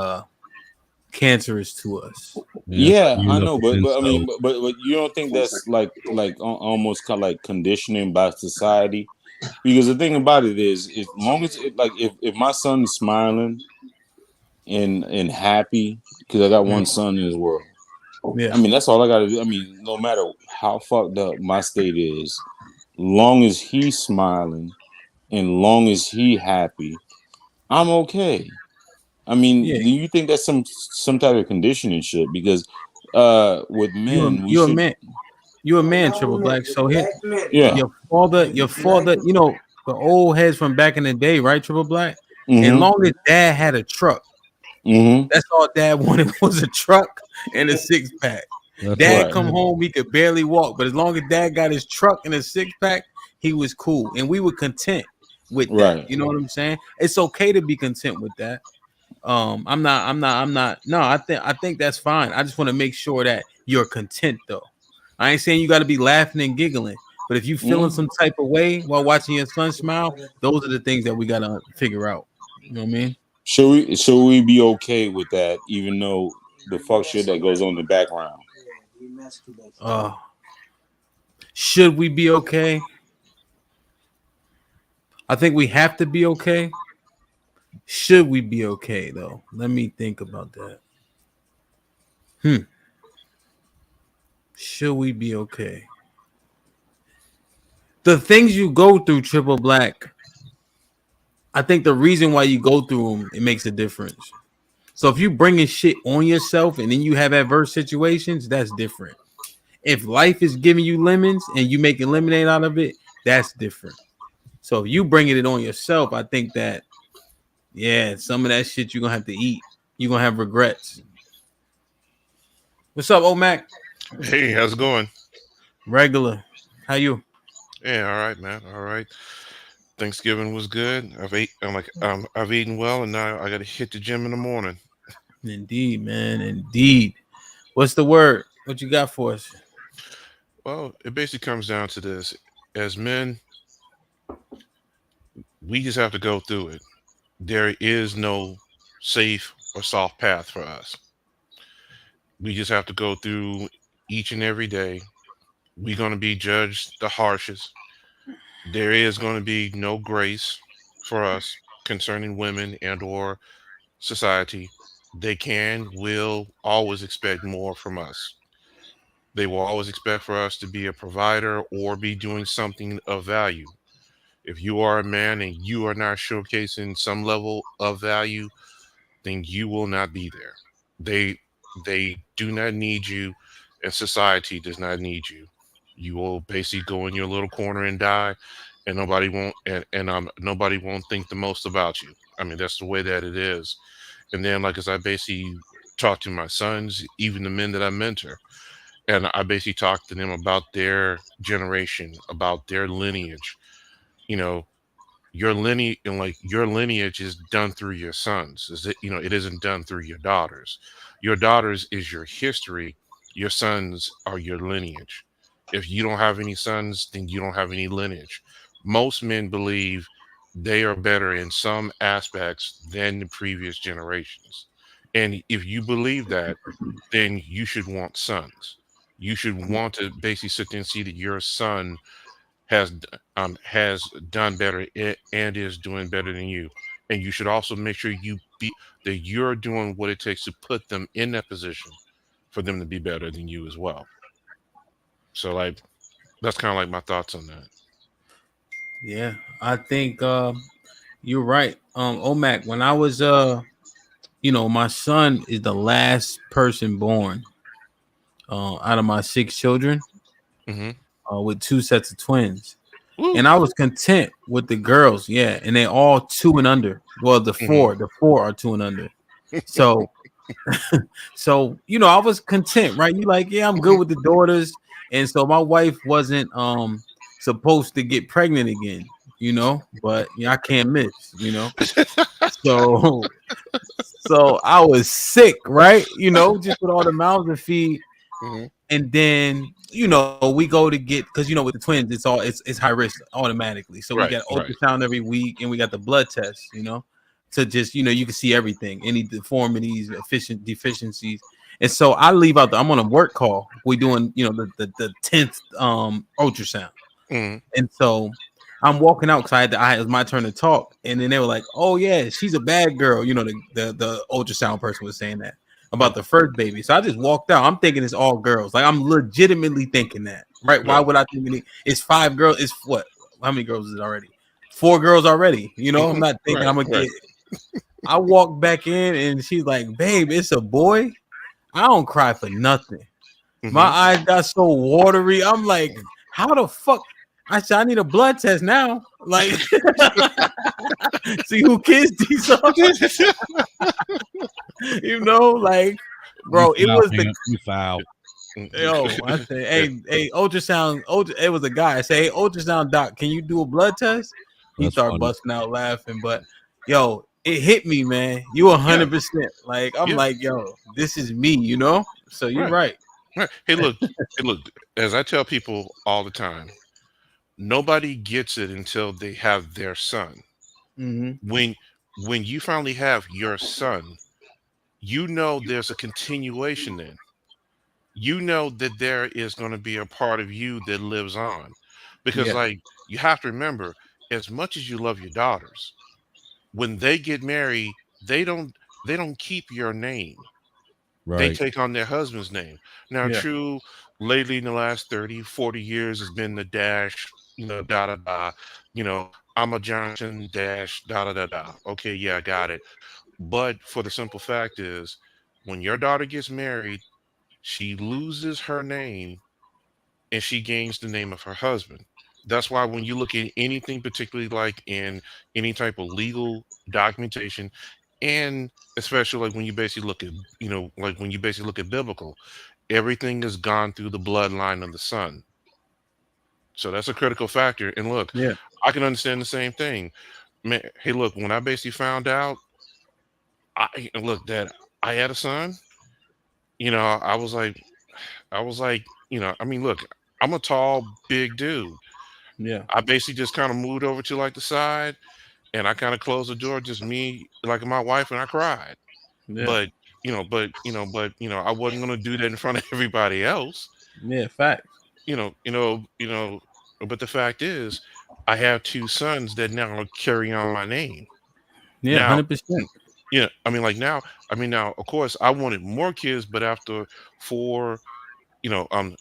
cancerous to us. Yeah, I know, but I mean, but you don't think that's like almost kind of like conditioning by society? Because the thing about it is, as long as if my son is smiling and happy, because I got one son in this world. Yeah, I mean that's all I got to do. I mean, no matter how fucked up my state is, long as he's smiling and long as he happy, I'm okay. I mean, Yeah, do you think that's some type of conditioning shit? Because with men, we you a should. man. You a man, Triple Black. So here, Yeah. your father, you know, the old heads from back in the day, right, Triple Black? And Mm-hmm. long as dad had a truck, Mm-hmm. that's all dad wanted was a truck and a six pack. That's Dad right. come home, he could barely walk, but as long as dad got his truck and a six pack, he was cool. And we were content with that. Right. You know what I'm saying? It's okay to be content with that. I'm not. No, I think that's fine. I just want to make sure that you're content though. I ain't saying you got to be laughing and giggling, but if you feeling Mm-hmm. some type of way while watching your son smile, those are the things that we gotta figure out. You know what I mean? Should we be okay with that, even though the fuck shit that goes on in the background? Uh, should we be okay? I think we have to be okay. Should we be okay though? Let me think about that. Should we be okay? The things you go through, Triple Black, I think the reason why you go through them, it makes a difference. So if you bringing shit on yourself and then you have adverse situations, that's different. If life is giving you lemons and you making lemonade out of it, that's different. So if you bringing it on yourself, I think that, yeah, some of that shit you're gonna have to eat. You're gonna have regrets. What's up, Mac? Hey, how's it going? Regular. How you? Yeah, all right, man. All right. Thanksgiving was good. I've eaten well, and now I got to hit the gym in the morning. Indeed, man. Indeed. What's the word? What you got for us? Well, it basically comes down to this: as men, we just have to go through it. There is no safe or soft path for us. We just have to go through each and every day. We're going to be judged the harshest. There is going to be no grace for us concerning women and or society. They will always expect more from us. They will always expect for us to be a provider or be doing something of value. If you are a man and you are not showcasing some level of value, then you will not be there. They they do not need you, and society does not need you. You will basically go in your little corner and die, and nobody won't think the most about you. I mean, that's the way that it is. And then, like as I basically talk to my sons, even the men that I mentor, and I basically talk to them about their generation, about their lineage. You know, your lineage and like your lineage is done through your sons. It isn't done through your daughters. Your daughters is your history. Your sons are your lineage. If you don't have any sons, then you don't have any lineage. Most men believe they are better in some aspects than the previous generations. And if you believe that, then you should want sons. You should want to basically sit there and see that your son has done better and is doing better than you. And you should also make sure that you're doing what it takes to put them in that position for them to be better than you as well. So like that's kind of like my thoughts on that. Yeah, I think you're right. Omac, when I was my son is the last person born out of my 6 children, with 2 sets of twins. Woo. And I was content with the girls, yeah, and they all 2 and under. Well, the four are 2 and under. So so I was content, right? You like, yeah, I'm good with the daughters. And so my wife wasn't supposed to get pregnant again, but I can't miss, so I was sick, right? Just with all the mouths to feed. And then we go to get, because with the twins it's high risk automatically, so we got ultrasound every week, and we got the blood test, to just you can see everything, any deformities, deficiencies. And so I leave out I'm on a work call, we doing the 10th ultrasound. And so I'm walking out because it was my turn to talk, and then they were like, "Oh yeah, she's a bad girl." The ultrasound person was saying that about the first baby. So I just walked out. I'm thinking it's all girls. Like, I'm legitimately thinking that, right? Why would I think it's 5 girls? It's what? How many girls is it already? 4 girls already. You know, I'm not thinking Right, I'm gonna right. get. I walk back in and she's like, "Babe, it's a boy." I don't cry for nothing. My Mhm. eyes got so watery. I'm like, "How the fuck?" I said, "I need a blood test now." Like, see who kids these are. You know, like, You bro, it foul, was the man. You foul. yo. I said, hey, ultrasound. It was a guy. I say, hey, ultrasound doc, can you do a blood test? He That's started funny. busting out laughing, but yo, it hit me, man. You Yeah, 100%. Like, I'm yeah, like, yo, this is me, you know. So you're right, right. right. Hey, look. As I tell people all the time, nobody gets it until they have their son. Hmm. When when you finally have your son, you know there's a continuation then. You know that there is going to be a part of you that lives on. Because Yeah, like you have to remember, as much as you love your daughters, when they get married, they don't keep your name. They Right. take on their husband's name. Now, yeah, true, lately in the last 30, 40 years has been the dash, da da da, I'm a Johnson dash, da da da da. Okay, yeah, I got it. But for the simple fact is, when your daughter gets married, she loses her name and she gains the name of her husband. That's why when you look at anything, particularly like in any type of legal documentation, and especially like when you basically look at, like when you basically look at biblical, everything has gone through the bloodline of the son. So that's a critical factor. And look, yeah, I can understand the same thing. Man, hey, look, when I basically found out, look that I had a son, I was like, I mean, look, I'm a tall, big dude. yeah, I basically just kind of moved over to like the side and I kind of closed the door, just me, like my wife, and I cried. yeah, But, I wasn't gonna do that in front of everybody else. yeah. Facts. You know, you know, you know, but the fact is, I have two sons that now carry on my name. Yeah, Now, 100%. yeah, I mean now, of course, I wanted more kids, but after four,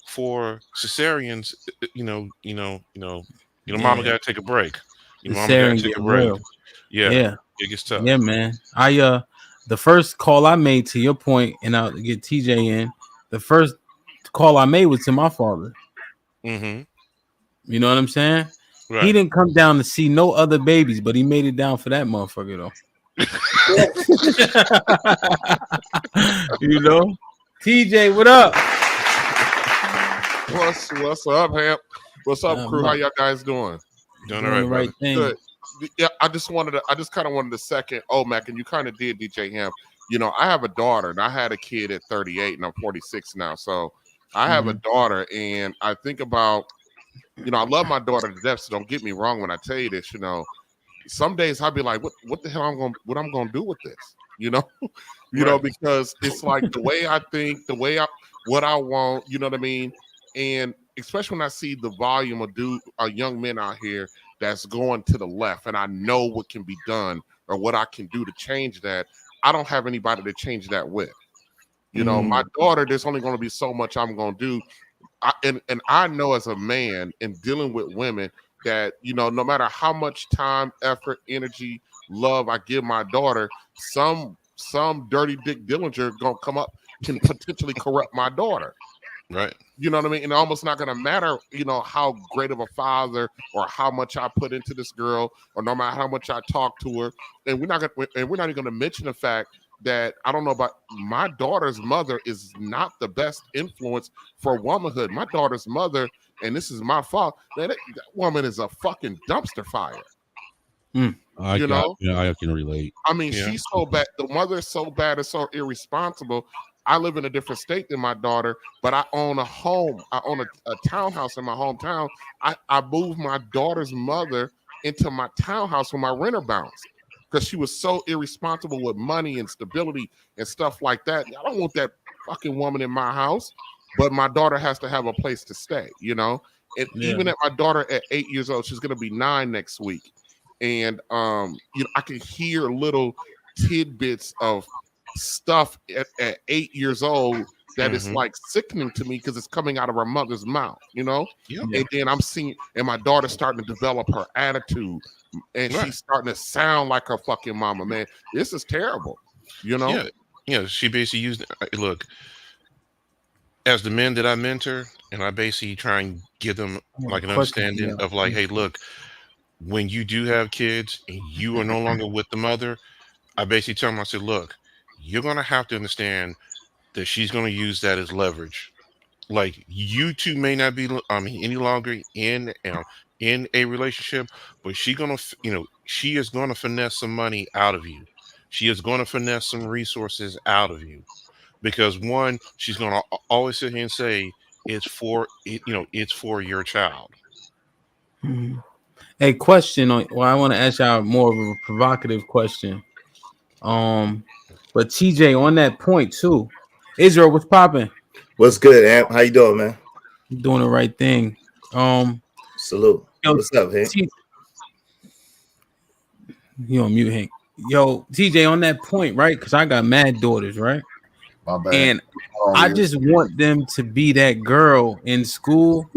four cesareans, mama Yeah, gotta take a break. the Mama gotta Saren take get a break. real. Yeah, Yeah, it gets yeah, tough. man. The first call I made, to your point, and I'll get TJ in. The first call I made was to my father. Mm-hmm. You know what I'm saying? He Right. didn't come down to see no other babies, but he made it down for that motherfucker though. You know, TJ, what up? What's up, Hamp? What's up, crew? How Man, y'all guys doing? Doing all doing the right, right brother. thing. Good. Yeah, I just kind of wanted to second. Oh, Mac, and you kind of did, DJ Hamp. I have a daughter, and I had a kid at 38, and I'm 46 now. So I have a Mhm. daughter, and I think about, I love my daughter to death. So don't get me wrong when I tell you this. Some days I'll be like, what the hell what I'm gonna do with this? Right. Because it's like the way I think, what I want, you know what I mean? And especially when I see the volume of young men out here that's going to the left, and I know what can be done or what I can do to change that. I don't have anybody to change that with. My daughter, there's only going to be so much I'm going to do. And I know as a man in dealing with women that, no matter how much time, effort, energy, love I give my daughter, some dirty Dick Dillinger gonna come up can potentially corrupt my daughter. Right. You know what I mean? And almost not gonna matter, how great of a father or how much I put into this girl, or no matter how much I talk to her. And we're not even gonna mention the fact that I don't know about my daughter's mother is not the best influence for womanhood. My daughter's mother, and this is my fault, man, that woman is a fucking dumpster fire. I can relate. I mean, Yeah. she's so bad. The mother is so bad and so irresponsible. I live in a different state than my daughter, but I own a home. I own a townhouse in my hometown. I moved my daughter's mother into my townhouse when my renter bounced because she was so irresponsible with money and stability and stuff like that. I don't want that fucking woman in my house, but my daughter has to have a place to stay, And Yeah. even at my daughter at 8 years old, she's going to be 9 next week. And I can hear little tidbits of stuff at 8 years old that it's like sickening to me because it's coming out of her mother's mouth, you know? Yep. And then I'm seeing, and my daughter's starting to develop her attitude, and she's starting to sound like her fucking mama, man. This is terrible, you know? Yeah. Yeah. She basically used, look, as the men that I mentor, and I basically try and give them like an understanding of like, hey, look, when you do have kids and you are no longer with the mother, I basically tell them, I said, look, you're going to have to understand that she's going to use that as leverage. Like you two may not be, any longer in a relationship, but she is going to finesse some money out of you. She is going to finesse some resources out of you because one, she's going to always sit here and say it's for it's for your child. A question on. Well, I want to ask y'all more of a provocative question. But TJ, on that point too, Israel, what's popping? What's good, Amp? How you doing, man? Doing the right thing. Salute. What's up, Hank? You on mute, Hank? Yo, TJ, on that point, right? Because I got mad daughters, right? My bad. And I just want them to be that girl in school.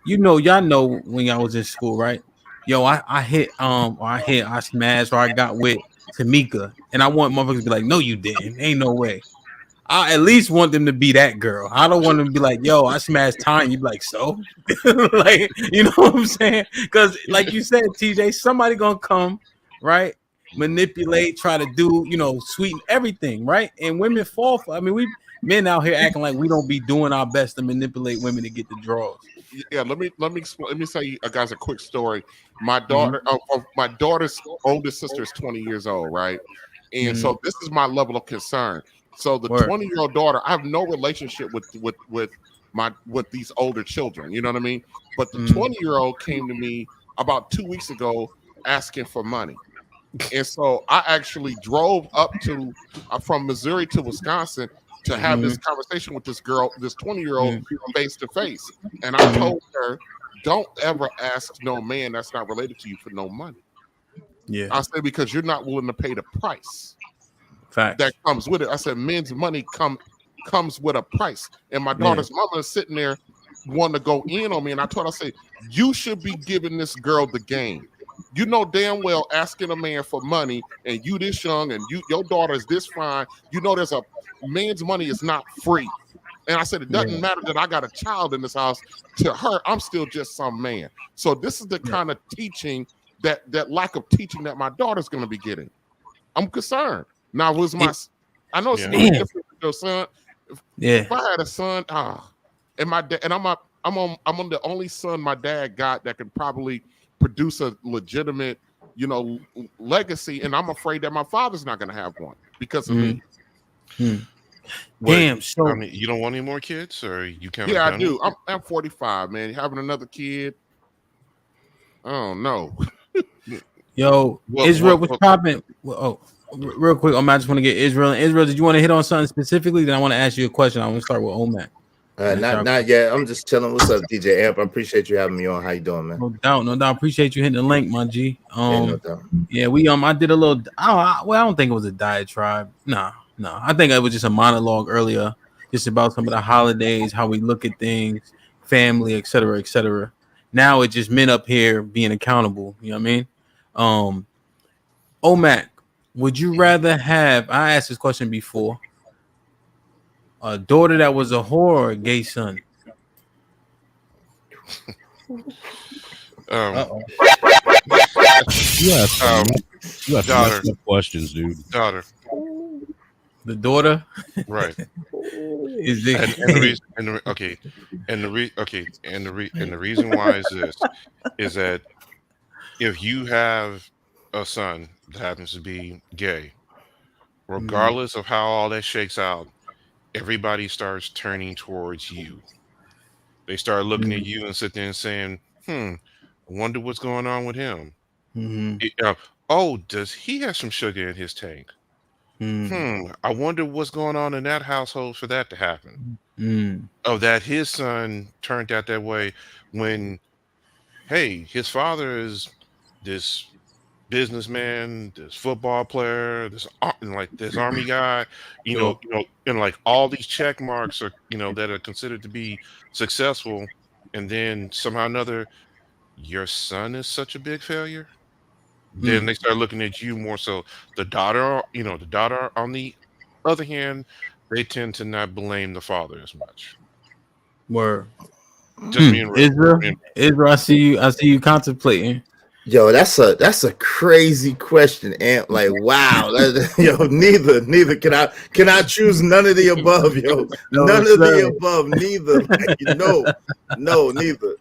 Y'all know when y'all was in school, right? Yo, I smashed, or I got with Tamika, and I want motherfuckers to be like, no, you didn't. Ain't no way. I at least want them to be that girl. I don't want them to be like, yo, I smashed Tanya. You be like, so? Like, you know what I'm saying? Because like you said, TJ, somebody gonna come, right? Manipulate, try to do, sweeten everything, right? And women fall for, we men out here acting like we don't be doing our best to manipulate women to get the draws. Yeah, let me explain. Let me tell you guys a quick story. My daughter, my daughter's oldest sister is 20 years old, right? And so this is my level of concern. So the 20-year-old daughter, I have no relationship with these older children. You know what I mean? But the 20-year-old came to me about 2 weeks ago asking for money. And so I actually drove up from Missouri to Wisconsin to have this conversation with this girl, this 20-year-old, face to face. And I told her, don't ever ask no man that's not related to you for no money. Yeah. I said, because you're not willing to pay the price. Facts. That comes with it. I said, men's money comes with a price. And my daughter's mama is sitting there wanting to go in on me. And I told her, I said, you should be giving this girl the game. You know damn well asking a man for money and you this young and your daughter is this fine. You know there's a man's money is not free. And I said, it doesn't matter that I got a child in this house. To her, I'm still just some man. So this is the kind of teaching that lack of teaching that my daughter's going to be getting. I'm concerned. Now, I know it's a little different with your son. If I had a son, and my dad, and I'm on the only son my dad got that could probably produce a legitimate, legacy, and I'm afraid that my father's not going to have one because of me. Damn. So you don't want any more kids, or you kind of? Yeah, I do. I'm 45, man. Having another kid, I don't know. Yo, Israel, what's popping? Real quick, I just want to get Israel. And Israel, did you want to hit on something specifically? Then I want to ask you a question. I want to start with Omac. Not yet. I'm just chilling. What's up, DJ Amp? I appreciate you having me on. How you doing, man? No doubt. Appreciate you hitting the link, my G. No doubt. Yeah, I did a little. I don't think it was a diatribe. No. I think it was just a monologue earlier, just about some of the holidays, how we look at things, family, etc., etc. Now it's just men up here being accountable. You know what I mean? Omac, would you rather have? I asked this question before. A daughter that was a whore or a gay son? You have daughter. Questions, dude. Daughter. The daughter, right? Is it? And the reason why is this is that if you have a son that happens to be gay, regardless of how all that shakes out, everybody starts turning towards you. They start looking at you and sit there and saying, I wonder what's going on with him. Does he have some sugar in his tank? I wonder what's going on in that household for that to happen. That his son turned out that way when, hey, his father is this businessman, this football player, this army guy, and like all these check marks are, that are considered to be successful, and then somehow or another, your son is such a big failure. Then they start looking at you more so. The daughter, on the other hand, they tend to not blame the father as much. Word. Just being real. Israel, I see you contemplating. Yo, that's a crazy question, Amp. Like, wow, neither can I choose none of the above, yo. None of the above, neither. No, neither.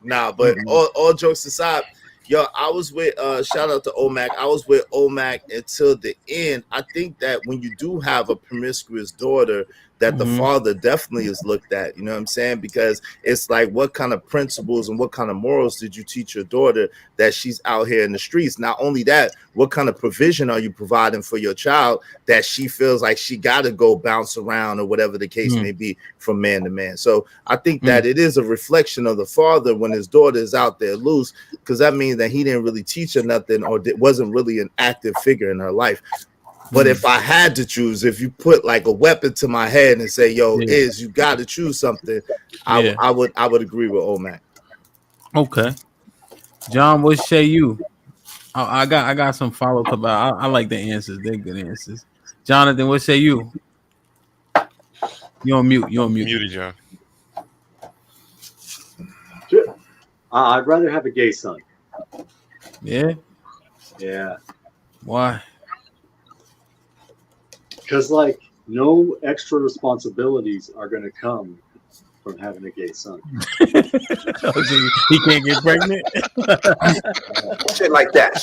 Nah, but all jokes aside, yo, I was with shout out to Omac. I was with Omac until the end. I think that when you do have a promiscuous daughter, that the father definitely is looked at, you know what I'm saying? Because it's like, what kind of principles and what kind of morals did you teach your daughter that she's out here in the streets? Not only that, what kind of provision are you providing for your child that she feels like she got to go bounce around or whatever the case may be from man to man? So I think that it is a reflection of the father when his daughter is out there loose, because that means that he didn't really teach her nothing or wasn't really an active figure in her life. But if I had to choose, if you put like a weapon to my head and say, yo, you got to choose something, I would agree with Omac. Okay. John, what say you? I got some follow-up about. I like the answers. They're good answers. Jonathan, what say you? You on mute. Muted, John. I'd rather have a gay son. Yeah? Yeah. Why? Because, like, no extra responsibilities are going to come from having a gay son. He can't get pregnant? Shit like that.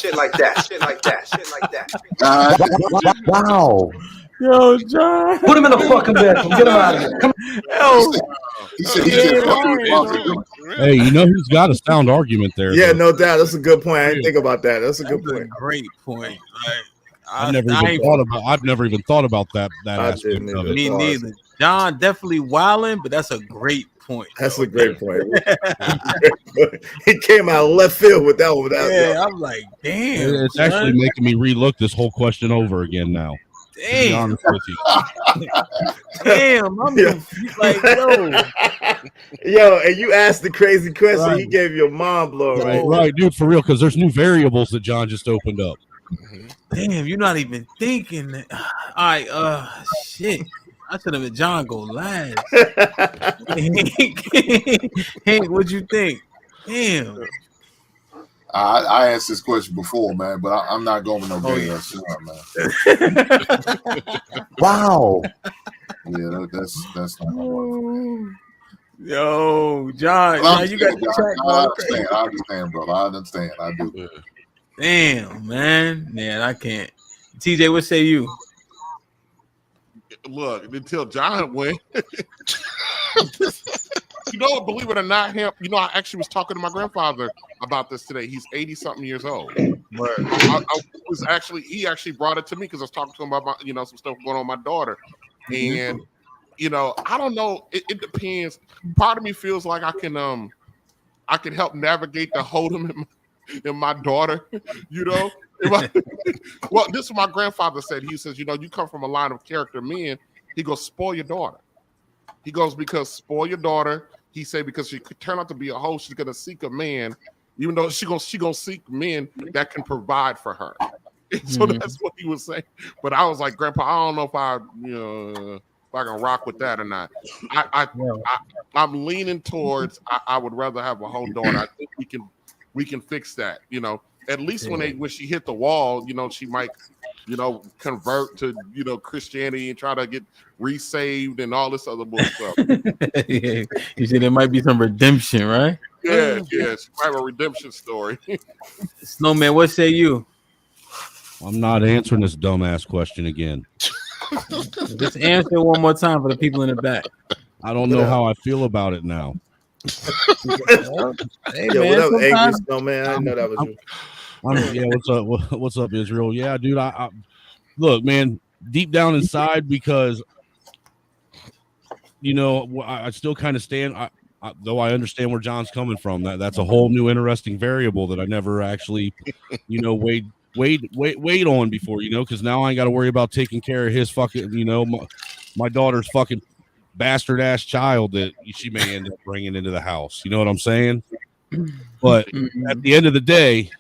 Wow. Yo, John. Put him in the fucking bedroom. Get him out of here. Come on. Hey, he's got a sound argument there. Yeah, no doubt. That's a good point. I didn't think about that. That's a good point. Great point. I've never even thought about that aspect of it. Me neither. John definitely wilding, but that's a great point. That's a great point. He came out left field with that one. Yeah, I'm like, damn. It's actually making me relook this whole question over again now. Damn. To be honest with you. Damn, I'm like, yo, and you asked the crazy question. Right. He gave you a mind blow, right? Right, dude, for real, because there's new variables that John just opened up. Damn, you're not even thinking that. All right, shit. I should have let John go last. Hank, what'd you think? Damn. I asked this question before, man, but I'm not going with no gay ass man. Wow. Yeah, that's not gonna work. Yo, John, you got the track. I understand, brother. I understand. I do. Damn, man. Man, I can't. TJ, what say you? Look, until John went. Believe it or not, I actually was talking to my grandfather about this today. He's 80-something years old. But he actually brought it to me because I was talking to him about some stuff going on with my daughter. And I don't know. It depends. Part of me feels like I can help navigate the Hold'em in my daughter, Well, this is what my grandfather said. He says, you come from a line of character men. He goes, spoil your daughter. He goes, because spoil your daughter. He said, because she could turn out to be a hoe, she's gonna seek a man, even though she gonna seek men that can provide for her. And so that's what he was saying. But I was like, Grandpa, I don't know if I can rock with that or not. I'm leaning towards I would rather have a whole daughter. I think we can fix that. At least when she hit the wall, she might, convert to, Christianity and try to get resaved and all this other stuff. Yeah. You said there might be some redemption, right? Yeah. She might have a redemption story. Snowman, what say you? I'm not answering this dumbass question again. Just answer it one more time for the people in the back. I don't know how I feel about it now. Hey, man, what up, angry Snowman? I didn't know that was you. What's up, Israel? Yeah, dude. I look, man, deep down inside, because I still kind of stand. Though I understand where John's coming from. That's a whole new interesting variable that I never actually, wait on before, because now I ain't got to worry about taking care of his fucking, my daughter's fucking bastard ass child that she may end up bringing into the house. You know what I'm saying? But at the end of the day,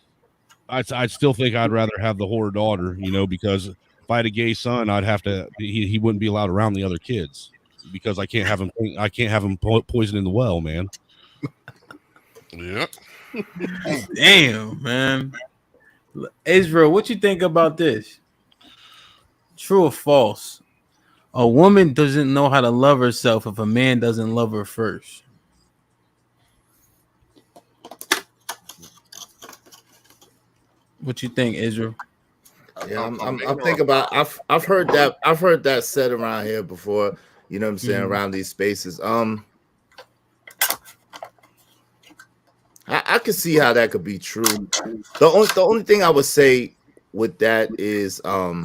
I still think I'd rather have the whore daughter, because if I had a gay son, I'd have to, he wouldn't be allowed around the other kids because I can't have him poison in the well, man. Yep. Damn, man. Israel, what you think about this? True or false? A woman doesn't know how to love herself if a man doesn't love her first. What you think, Israel? Yeah, I'm thinking about. I've heard that said around here before. You know what I'm saying? Around these spaces. I can see how that could be true. The only thing I would say with that is, I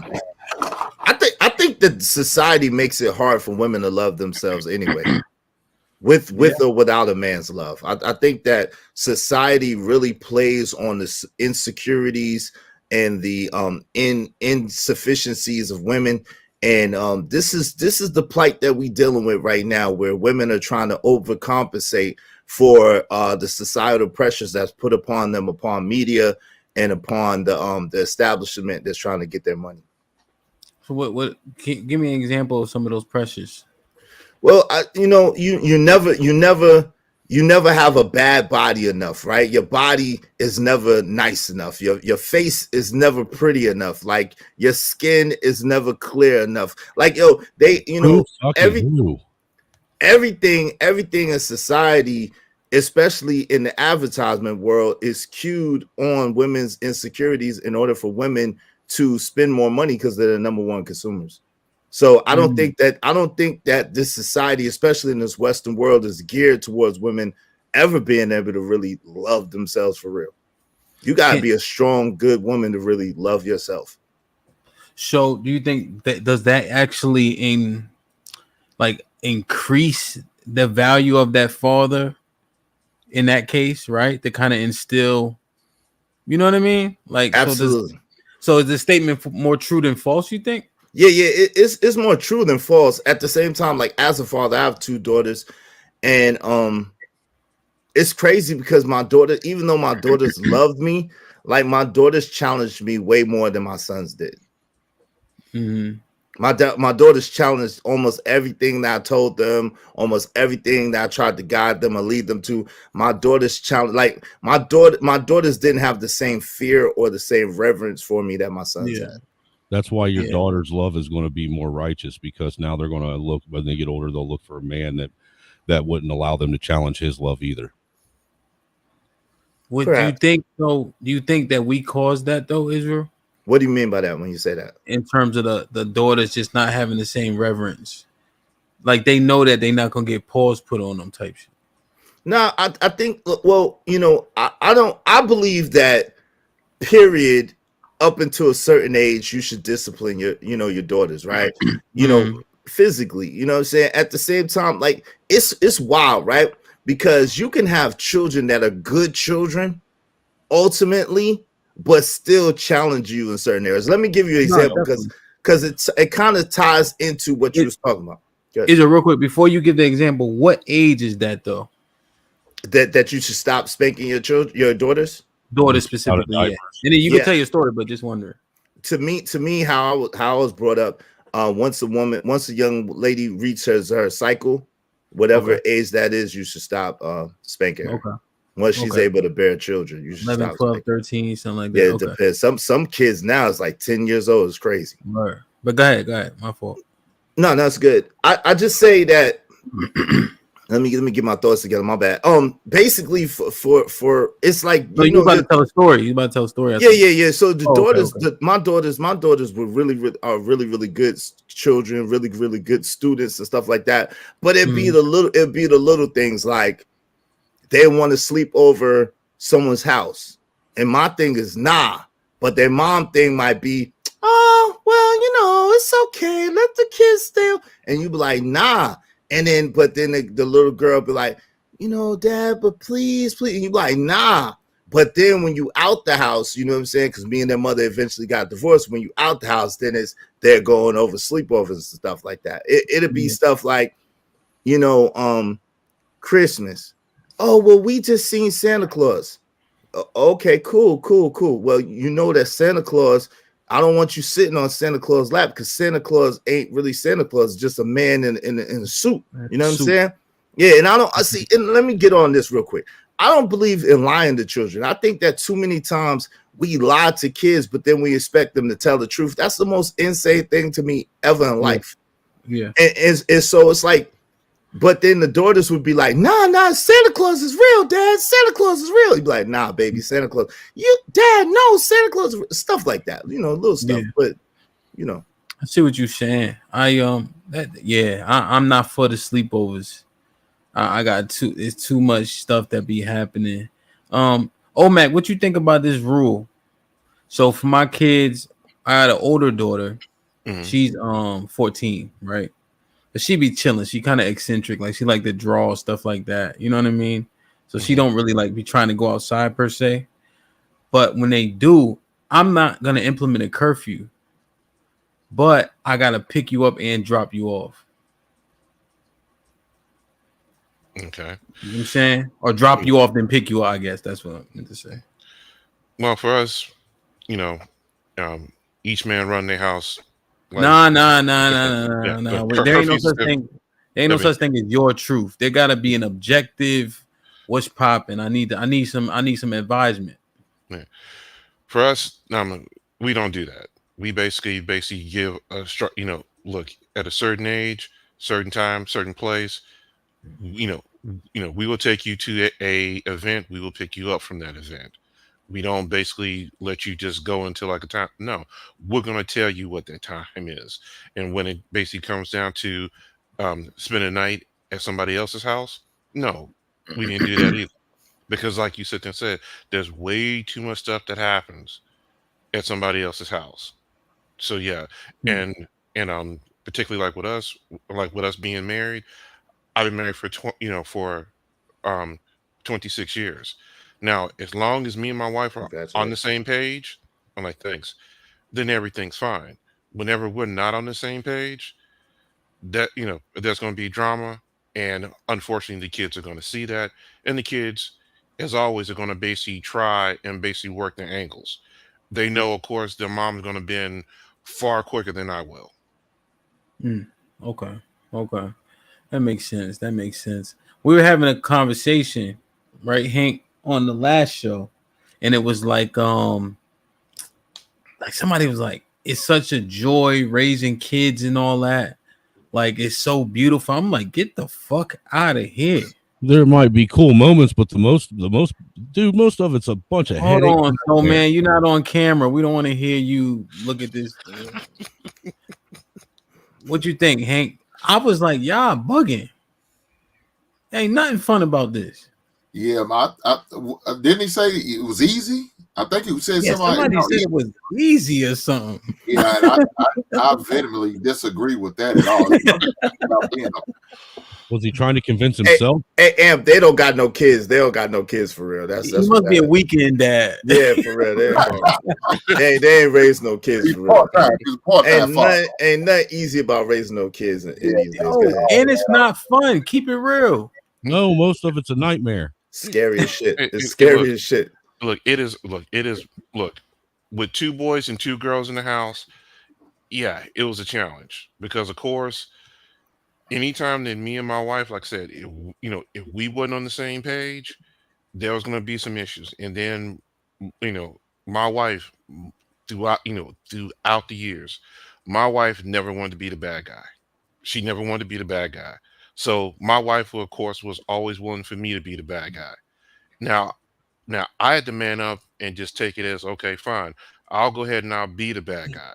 think that society makes it hard for women to love themselves anyway, with or without a man's love. I think that society really plays on the insecurities and the insufficiencies of women, and this is the plight that we're dealing with right now, where women are trying to overcompensate for the societal pressures that's put upon them, upon media, and upon the establishment that's trying to get their money. So what give me an example of some of those pressures? Well, you never have a bad body enough, right? Your body is never nice enough. Your face is never pretty enough. Like your skin is never clear enough. Like everything in society, especially in the advertisement world, is cued on women's insecurities in order for women to spend more money because they're the number one consumers. So I don't think that this society, especially in this Western world, is geared towards women ever being able to really love themselves for real. You gotta be a strong, good woman to really love yourself. So do you think that does that actually increase the value of that father in that case, right? To kind of instill, you know what I mean? Like, absolutely. So is the statement more true than false, you think? Yeah, it's more true than false. At the same time, like as a father, I have 2 daughters, and it's crazy because my daughter, even though my daughters loved me, like my daughters challenged me way more than my sons did. My daughters challenged almost everything that I told them, almost everything that I tried to guide them or lead them to. My daughters challenged, like my daughters didn't have the same fear or the same reverence for me that my sons had. That's why your daughter's love is going to be more righteous, because now they're going to look, when they get older, they'll look for a man that wouldn't allow them to challenge his love either. Do you think though? Do you think that we caused that though, Israel? What do you mean by that when you say that? In terms of the daughters just not having the same reverence, like they know that they're not gonna get paws put on them type shit. No, I think. Well, I believe that. Period. Up until a certain age, you should discipline your daughters, right? Physically, you know what I'm saying? At the same time, like it's wild, right? Because you can have children that are good children ultimately, but still challenge you in certain areas. Let me give you an example because it kind of ties into what you was talking about. Is it real quick before you give the example? What age is that though? That you should stop spanking your daughters? Daughters specifically, yeah. And then you can tell your story, but just wondering. To me, how I was brought up, once a young lady reaches her cycle, whatever age that is, you should stop spanking her. Once she's able to bear children, you should 11, stop 12, spanking. 13, something like that. Yeah, it depends. Some kids now is like 10 years old. It's crazy. Right. But go ahead. My fault. No, that's good. I just say that. Let me get my thoughts together. My bad. Basically, for it's like you about to tell a story. You about to tell a story. Yeah. So the daughters, my daughters were really good children, really good students and stuff like that. But it'd be the little things like they want to sleep over someone's house, and my thing is nah. But their mom thing might be, oh well, it's okay. Let the kids stay. And you be like, nah. And then the little girl be like, Dad, but please. And you be like, nah. But then when you out the house, you know what I'm saying? Because me and their mother eventually got divorced. When you out the house, then they're going over sleepovers and stuff like that. It'll be stuff like, you know, Christmas. Oh, well, we just seen Santa Claus. Okay, cool. Well, you know that Santa Claus, I don't want you sitting on Santa Claus' lap because Santa Claus ain't really Santa Claus, it's just a man in a suit. You know what I'm saying? Yeah, and I see, and let me get on this real quick. I don't believe in lying to children. I think that too many times we lie to kids, but then we expect them to tell the truth. That's the most insane thing to me ever in life. Yeah. And so it's like, but then the daughters would be like, nah, Santa Claus is real, Dad. Santa Claus is real. You'd be like, nah, baby, Santa Claus. Dad, no, Santa Claus, stuff like that. You know, little stuff. Yeah. But, you know. I see what you're saying. I'm not for the sleepovers. I got it's too much stuff that be happening. Mac, what you think about this rule? So for my kids, I had an older daughter. She's 14, right? But she be chilling. She kind of eccentric, like she like to draw stuff like that. You know what I mean? So she don't really like be trying to go outside per se. But when they do, I'm not gonna implement a curfew. But I gotta pick you up and drop you off. Okay. You know what I'm saying? Or drop you off, then pick you up, I guess. That's what I meant to say. Well, for us, you know, each man run their house. Like, Nah. Yeah, There ain't no such thing. There ain't no such thing as your truth. There gotta be an objective. What's popping? I need some advisement. Yeah. For us, we don't do that. We basically give a look at a certain age, certain time, certain place. We will take you to a event. We will pick you up from that event. We don't basically let you just go into like a time. No, we're going to tell you what that time is. And when it basically comes down to spend a night at somebody else's house, no, we didn't do that either. Because like you sit there and said, there's way too much stuff that happens at somebody else's house. So yeah, and particularly like with us being married, I've been married for 26 years. Now, as long as me and my wife are on the same page, I'm like, thanks, then everything's fine. Whenever we're not on the same page, that there's going to be drama, and unfortunately, the kids are going to see that, and the kids, as always, are going to basically try and basically work their angles. They know, of course, their mom's going to bend far quicker than I will. Okay. That makes sense. We were having a conversation, right, Hank, on the last show, and it was like somebody was like, it's such a joy raising kids and all that. Like, it's so beautiful. I'm like, get the fuck out of here. There might be cool moments, but most of it's a bunch of Hold headaches. on, so man, you're not on camera. We don't want to hear you look at this. What you think, Hank? I was like, y'all bugging. Ain't nothing fun about this. Yeah, didn't he say it was easy? I think he said somebody said it was easy or something. Yeah, and I vehemently disagree with that at all. Was he trying to convince himself? Hey, Amp, they don't got no kids. They don't got no kids for real. That's he must be a weekend dad. Yeah, for real. They ain't raised no kids for real. Ain't nothing easy about raising no kids in these days. And it's not fun. Keep it real. No, most of it's a nightmare. Scary as shit. It's scary as shit. Look, it is. Look, with 2 boys and 2 girls in the house, yeah, it was a challenge because, of course, anytime that me and my wife, like I said, if we wasn't on the same page, there was going to be some issues. And then, my wife, throughout the years, my wife never wanted to be the bad guy. She never wanted to be the bad guy. So my wife, of course, was always willing for me to be the bad guy. Now I had to man up and just take it as, okay, fine, I'll go ahead and I'll be the bad guy.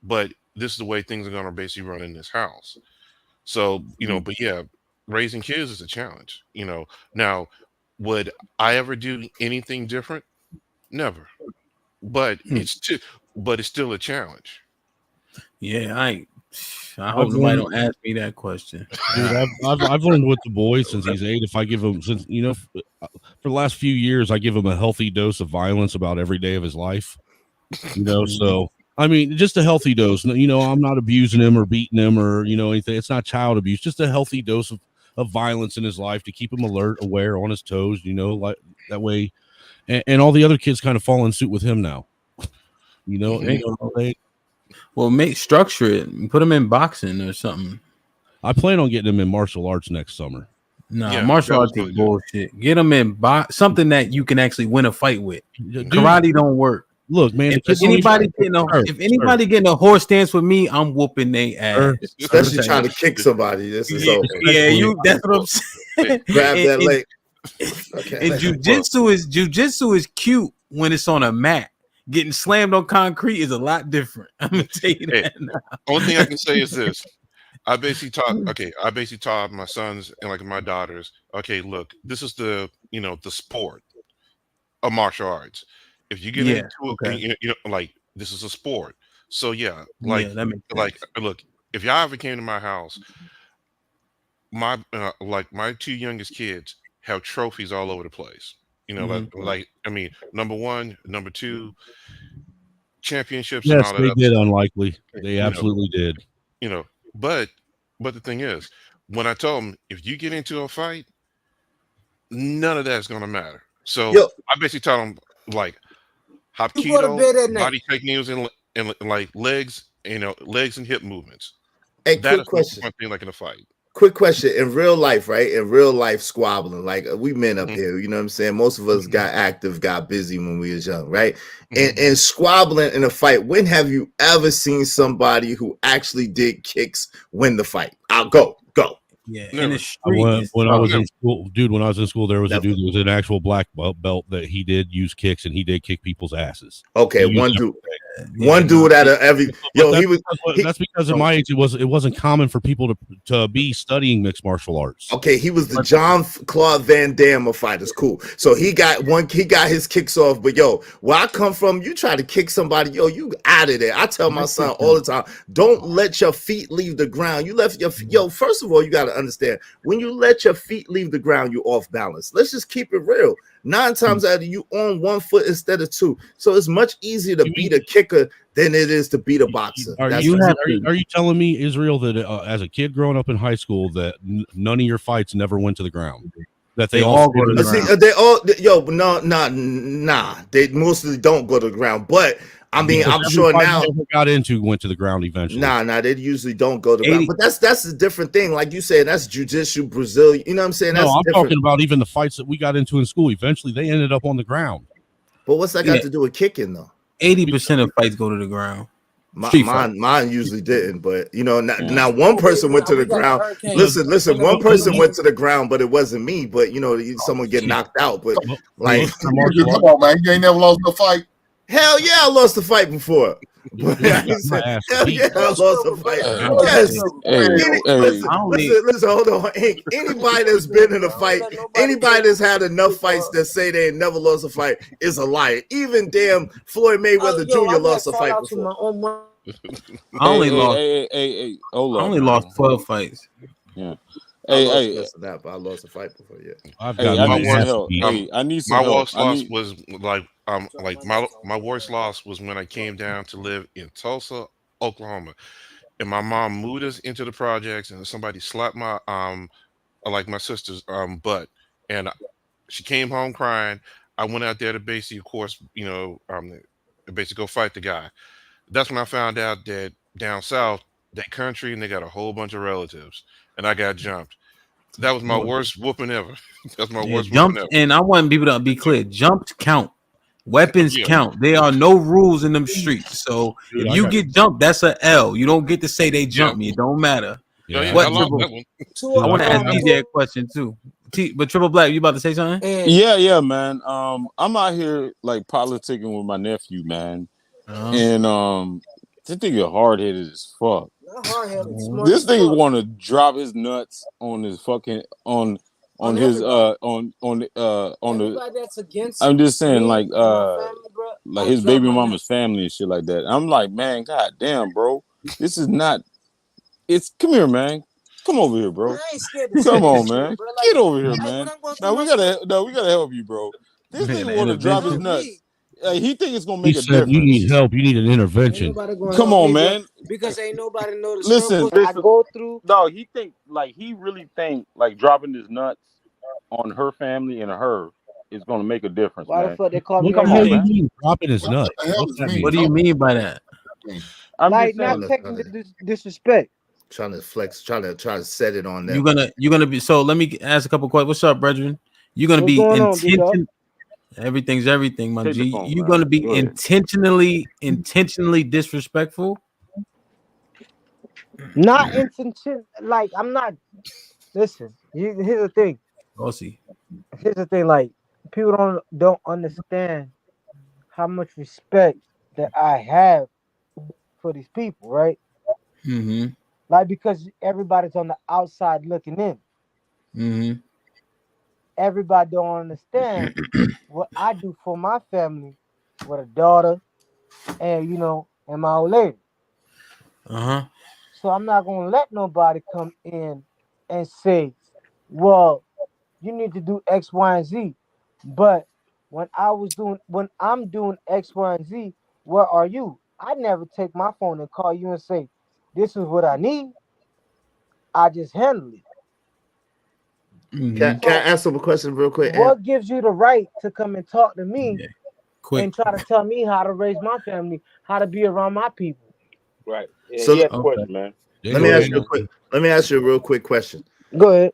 But this is the way things are going to basically run in this house. So, but yeah, raising kids is a challenge, Now, would I ever do anything different? Never. But it's still a challenge. Yeah, I hope nobody don't ask me that question. Dude, I've learned with the boy since he's 8. If I give him, since for the last few years, I give him a healthy dose of violence about every day of his life. So I mean, just a healthy dose. I'm not abusing him or beating him or anything. It's not child abuse. Just a healthy dose of violence in his life to keep him alert, aware, on his toes. Like that way, and all the other kids kind of fall in suit with him now. Well, structure it and put him in boxing or something. I plan on getting him in martial arts next summer. No, martial arts is bullshit. Get him in something that you can actually win a fight with. Karate don't work. Look, man. If anybody getting a horse stance with me, I'm whooping their ass. Especially trying to kick somebody. This is over. Yeah, that's what I'm saying. Grab that leg. Okay. And jujitsu is cute when it's on a mat. Getting slammed on concrete is a lot different. I'm gonna tell you that now. Only thing I can say is this. I basically taught my sons and like my daughters, okay, look, this is the sport of martial arts. If you get into it, like this is a sport. So look, if y'all ever came to my house, my 2 youngest kids have trophies all over the place. Number 1, number 2, championships. Yes, and all that. They did. Unlikely, they absolutely did. But the thing is, when I told them, if you get into a fight, none of that's gonna matter. So I basically tell them like Hapkido, body techniques, and like legs, legs and hip movements. Hey, that quick question. One thing like in a fight. Quick question. In real life, right? In real life squabbling, like we men up here, you know what I'm saying? Most of us got active, got busy when we was young, right? And squabbling in a fight, when have you ever seen somebody who actually did kicks win the fight? I'll go. Yeah, in the street. When I was in school, there was a dude that was an actual black belt that he did use kicks and he did kick people's asses. Okay, one dude out of every that's because at my age it wasn't common for people to be studying mixed martial arts. Okay, he was the Jean-Claude Van Damme of fighters. Cool. So he got his kicks off, but where I come from, you try to kick somebody, you out of there. I tell my son all the time, don't let your feet leave the ground. You left your first of all, you got to understand, when you let your feet leave the ground, you're off balance. Let's just keep it real. 9 times out of you on 1 foot instead of 2. So it's much easier to beat a kicker than it is to beat a boxer. Are you telling me, Israel, that as a kid growing up in high school, that none of your fights never went to the ground? That they all go to the ground? They mostly don't go to the ground, but I mean, I'm sure now went to the ground eventually. Nah, they usually don't go to the ground. But that's a different thing. Like you said, that's jiu-jitsu, Brazil. You know what I'm saying? I'm talking about even the fights that we got into in school. Eventually, they ended up on the ground. But what's that got to do with kicking, though? 80% of fights go to the ground. Mine usually didn't, but now one person went to the ground. Listen, one person went to the ground, but it wasn't me. But someone get knocked out. But like, come on, man, you ain't never lost a fight. Hell yeah, I lost a fight before. Hell yeah, I lost a fight. Yes. Listen, hold on. Anybody that's been in a fight, anybody that's had enough fights that say they ain't never lost a fight is a liar. Even damn Floyd Mayweather Jr. lost a fight before. I only lost 12 fights. Yeah. I lost a fight before. Yeah. I need some help. I need some help. My worst loss was my worst loss was when I came down to live in Tulsa, Oklahoma, and my mom moved us into the projects, and somebody slapped my my sister's butt, and she came home crying. I went out there to basically, of course, basically go fight the guy. That's when I found out that down south, they country and they got a whole bunch of relatives, and I got jumped. That was my worst whooping ever. That's my worst jump. Whooping ever. And I want people to be clear: jumps count, weapons count. There are no rules in them streets. So if you get jumped, that's a L. You don't get to say they jumped me. It don't matter. Yeah. I want to ask DJ a question too. But Triple Black, you about to say something? Yeah, man. I'm out here like politicking with my nephew, man, and this nigga hard headed as fuck. This nigga want to drop his nuts on his fucking on his on the. That's against I'm just saying like his baby mama's family and shit like that. I'm like, man, goddamn, bro, this is not It's come here, man. Come over here, bro. I ain't scared to Come say on, this man. shit, bro. Like, Get over here, like, man. when I'm going Now through we my gotta shit, help you, bro. This Man, nigga want to drop his intervention. nuts. He think it's gonna He make a said you difference. need help. You need an ain't intervention. nobody gonna Come help on, me, bro, man. because ain't nobody know the Listen, struggles I go through. dog. He think like he really think like dropping his nuts on her family and her is gonna make a difference, Why the man. fuck they call What me the a Come hell on, you nut? man. mean dropping his What nuts? the hell What's does that mean? mean? What do you mean by that? I'm Like just not saying. taking the disrespect. Trying to flex, trying to set it on You're them. gonna be. So let me ask a couple questions. What's up, brethren? You're gonna What's be going on, big dog? Everything's everything, my Take the G. phone, You're man. gonna be Go ahead. intentionally disrespectful. Not intention. Like I'm not. Listen, here's the thing. We'll see. Here's the thing. Like people don't understand how much respect that I have for these people, right? Mm-hmm. Like because everybody's on the outside looking in. Mm-hmm. Everybody don't understand what I do for my family with a daughter and and my old lady. Uh-huh. So I'm not gonna let nobody come in and say, well, you need to do X, Y, and Z. But when I'm doing X, Y, and Z, where are you? I never take my phone and call you and say, this is what I need. I just handle it. Mm-hmm. Can I ask them a question real quick? What gives you the right to come and talk to me Quick. and try to tell me how to raise my family, how to be around my people? Right. Yeah, So he had a question, man. let me ask you a quick. Let me ask you a real quick question. Go ahead.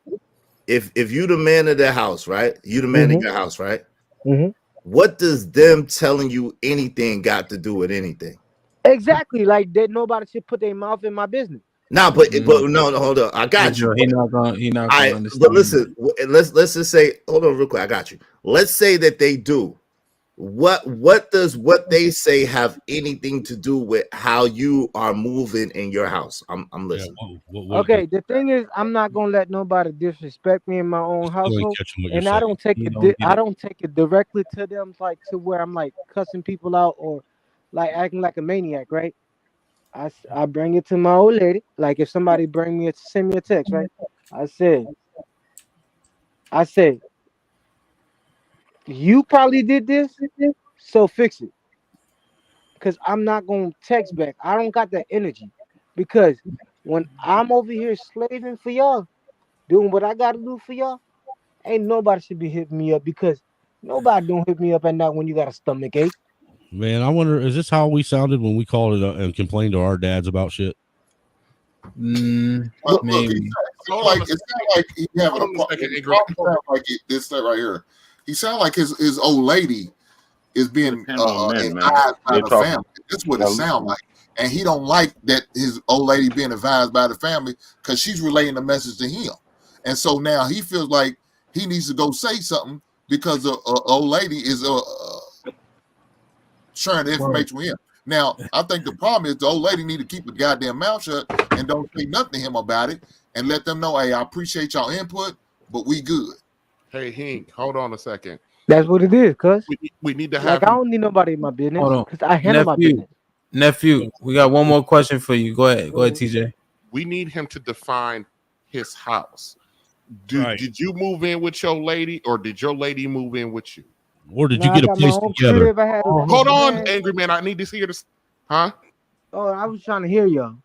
If you the man of the house, right? You the man of your house, right? Mm-hmm. What does them telling you anything got to do with anything? Exactly. Like that nobody should put their mouth in my business. Nah, but no, hold on. I got you. He not gonna understand. But listen, let's just say, hold on, real quick. I got you. Let's say that they do. What does what they say have anything to do with how you are moving in your house? I'm listening. Okay, the thing is, I'm not gonna let nobody disrespect me in my own household, catching what you're and I saying. don't take I don't take it directly to them, like to where I'm like cussing people out or like acting like a maniac, right? I bring it to my old lady. Like if somebody send me a text, right? I said, you probably did this, so fix it. Cause I'm not gonna text back. I don't got that energy. Because when I'm over here slaving for y'all, doing what I gotta do for y'all, ain't nobody should be hitting me up because nobody don't hit me up at night when you got a stomach ache. Man, I wonder, is this how we sounded when we called it and complained to our dads about shit? Look, it sounds like he having a problem. Like this right here. He sounds like his old lady is being advised by the family. That's what it sounds like. And he don't like that his old lady being advised by the family because she's relaying the message to him. And so now he feels like he needs to go say something because the old lady is sharing the information with him. Now, I think the problem is the old lady need to keep the goddamn mouth shut and don't say nothing to him about it and let them know, hey, I appreciate y'all input, but we good. Hey, Hink, hold on a second. That's what it is, cuz. We need to Like have I don't need nobody in my business Hold on. because I handle my business. Nephew, we got one more question for you. Go ahead, TJ. We need him to define his house. Did you move in with your lady, or did your lady move in with you? Or did you get a place together? Hold on, angry man. I need to hear this. Huh? Oh, I was trying to hear y'all.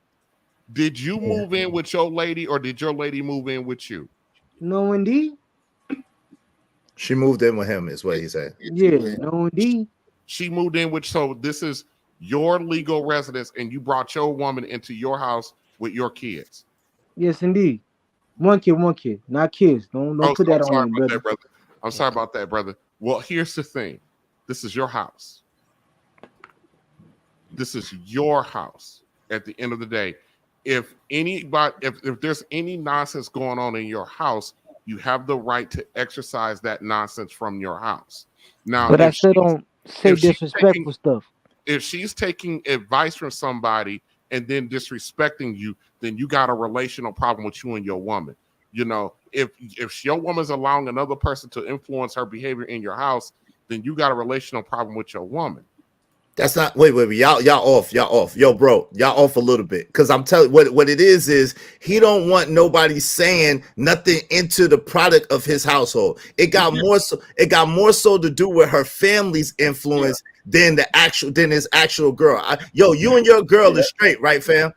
Did you move in with your lady, or did your lady move in with you? No, indeed. She moved in with him, is what he said. Yeah, no, indeed. She moved in with, so this is your legal residence, and you brought your woman into your house with your kids. Yes, indeed. One kid, not kids. Don't put that on me, brother. I'm sorry about that, brother. Well, here's the thing. This is your house. This is your house. At the end of the day, if there's any nonsense going on in your house, you have the right to exercise that nonsense from your house. Now, but I still don't say disrespectful stuff. If she's taking advice from somebody and then disrespecting you, then you got a relational problem with you and your woman. You know, if your woman's allowing another person to influence her behavior in your house, then you got a relational problem with your woman. That's not wait. Y'all off. Yo, bro, y'all off a little bit. Because I'm telling what it is he don't want nobody saying nothing into the product of his household. It got more so to do with her family's influence than his actual girl. You and your girl is straight, right, fam?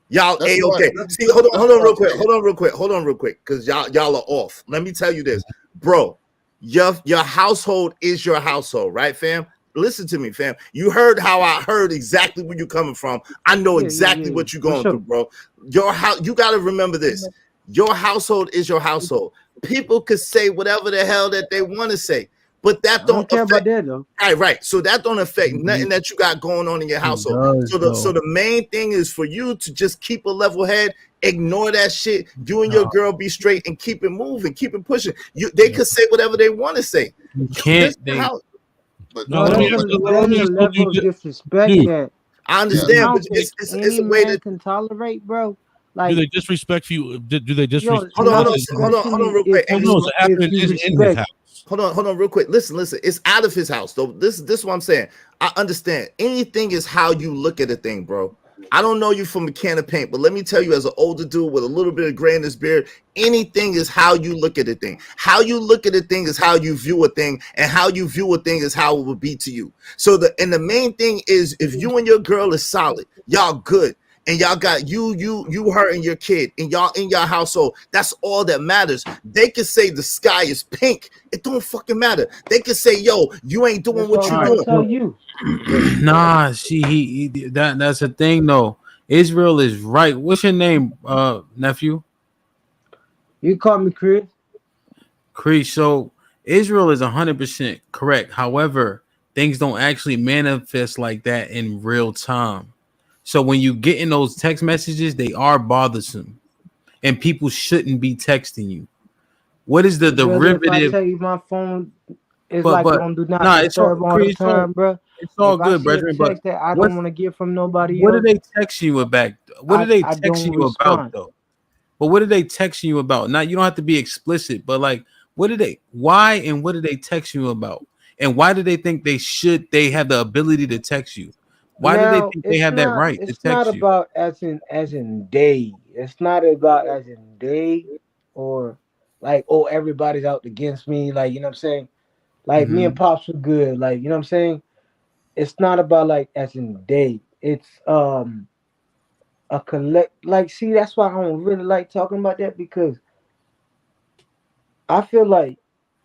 Y'all okay. See, hold on real quick. Because y'all are off. Let me tell you this, bro. Your household is your household, right, fam? Listen to me, fam. You heard how I heard exactly where you're coming from. I know exactly what you're going through, bro. Your house, you got to remember this. Your household is your household. People could say whatever the hell that they want to say, but that don't care affect, about that though. Right. So that don't affect nothing that you got going on in your household. So the main thing is for you to just keep a level head, ignore that shit. You and your girl be straight and keep it moving, keep it pushing. They could say whatever they want to say. You can't. But No, that's a level of disrespect that I understand, I but don't think it's a way man can tolerate, bro. Like, do they disrespect you? Do they disrespect? Hold on, real quick. Hold on, real quick. Listen. It's out of his house, though. This is what I'm saying. I understand. Anything is how you look at a thing, bro. I don't know you from a can of paint, but let me tell you, as an older dude with a little bit of gray in his beard, anything is how you look at a thing. How you look at a thing is how you view a thing, and how you view a thing is how it will be to you. So the main thing is, if you and your girl is solid, y'all good, and y'all got you, her, and your kid, and y'all in your household, that's all that matters. They can say the sky is pink. It don't fucking matter. They can say, yo, you ain't doing what you doing. Tell you. Nah, that's the thing though. Israel is right. What's your name, nephew? You call me Chris. Chris. So Israel is 100% correct. However, things don't actually manifest like that in real time. So when you get in those text messages, they are bothersome, and people shouldn't be texting you. What is the derivative? If I tell you my phone is on do not disturb all the time, bro. It's all good, brethren. But that I don't want to get from nobody what else. do they text you about? What do they text you about though? But what are they texting you about? Not, you don't have to be explicit, but like, what do they? Why and what do they text you about? And why do they think they have the ability to text you? Why do they think they have that right to text you? It's not about as in day. It's not about as in day or like, oh, everybody's out against me. Like, you know what I'm saying? Like, me and Pops were good. Like, you know what I'm saying? It's not about like as in day. It's a collect. Like, see, that's why I don't really like talking about that, because I feel like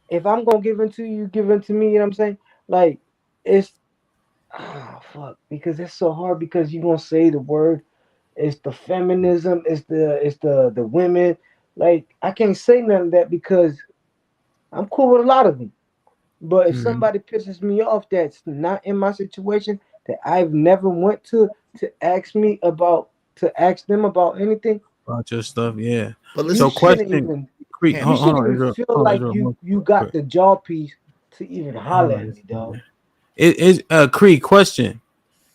if I'm gonna give in to you, give in to me. You know what I'm saying? Like, it's fuck, because it's so hard, because you gonna say the word. It's the feminism. It's the women. Like, I can't say none of that because I'm cool with a lot of them. But if somebody pisses me off that's not in my situation, that I've never went to ask them about anything, about your stuff, yeah. But so question, you shouldn't even feel like you got the jaw piece to even holler at me, dog. It is Creed question.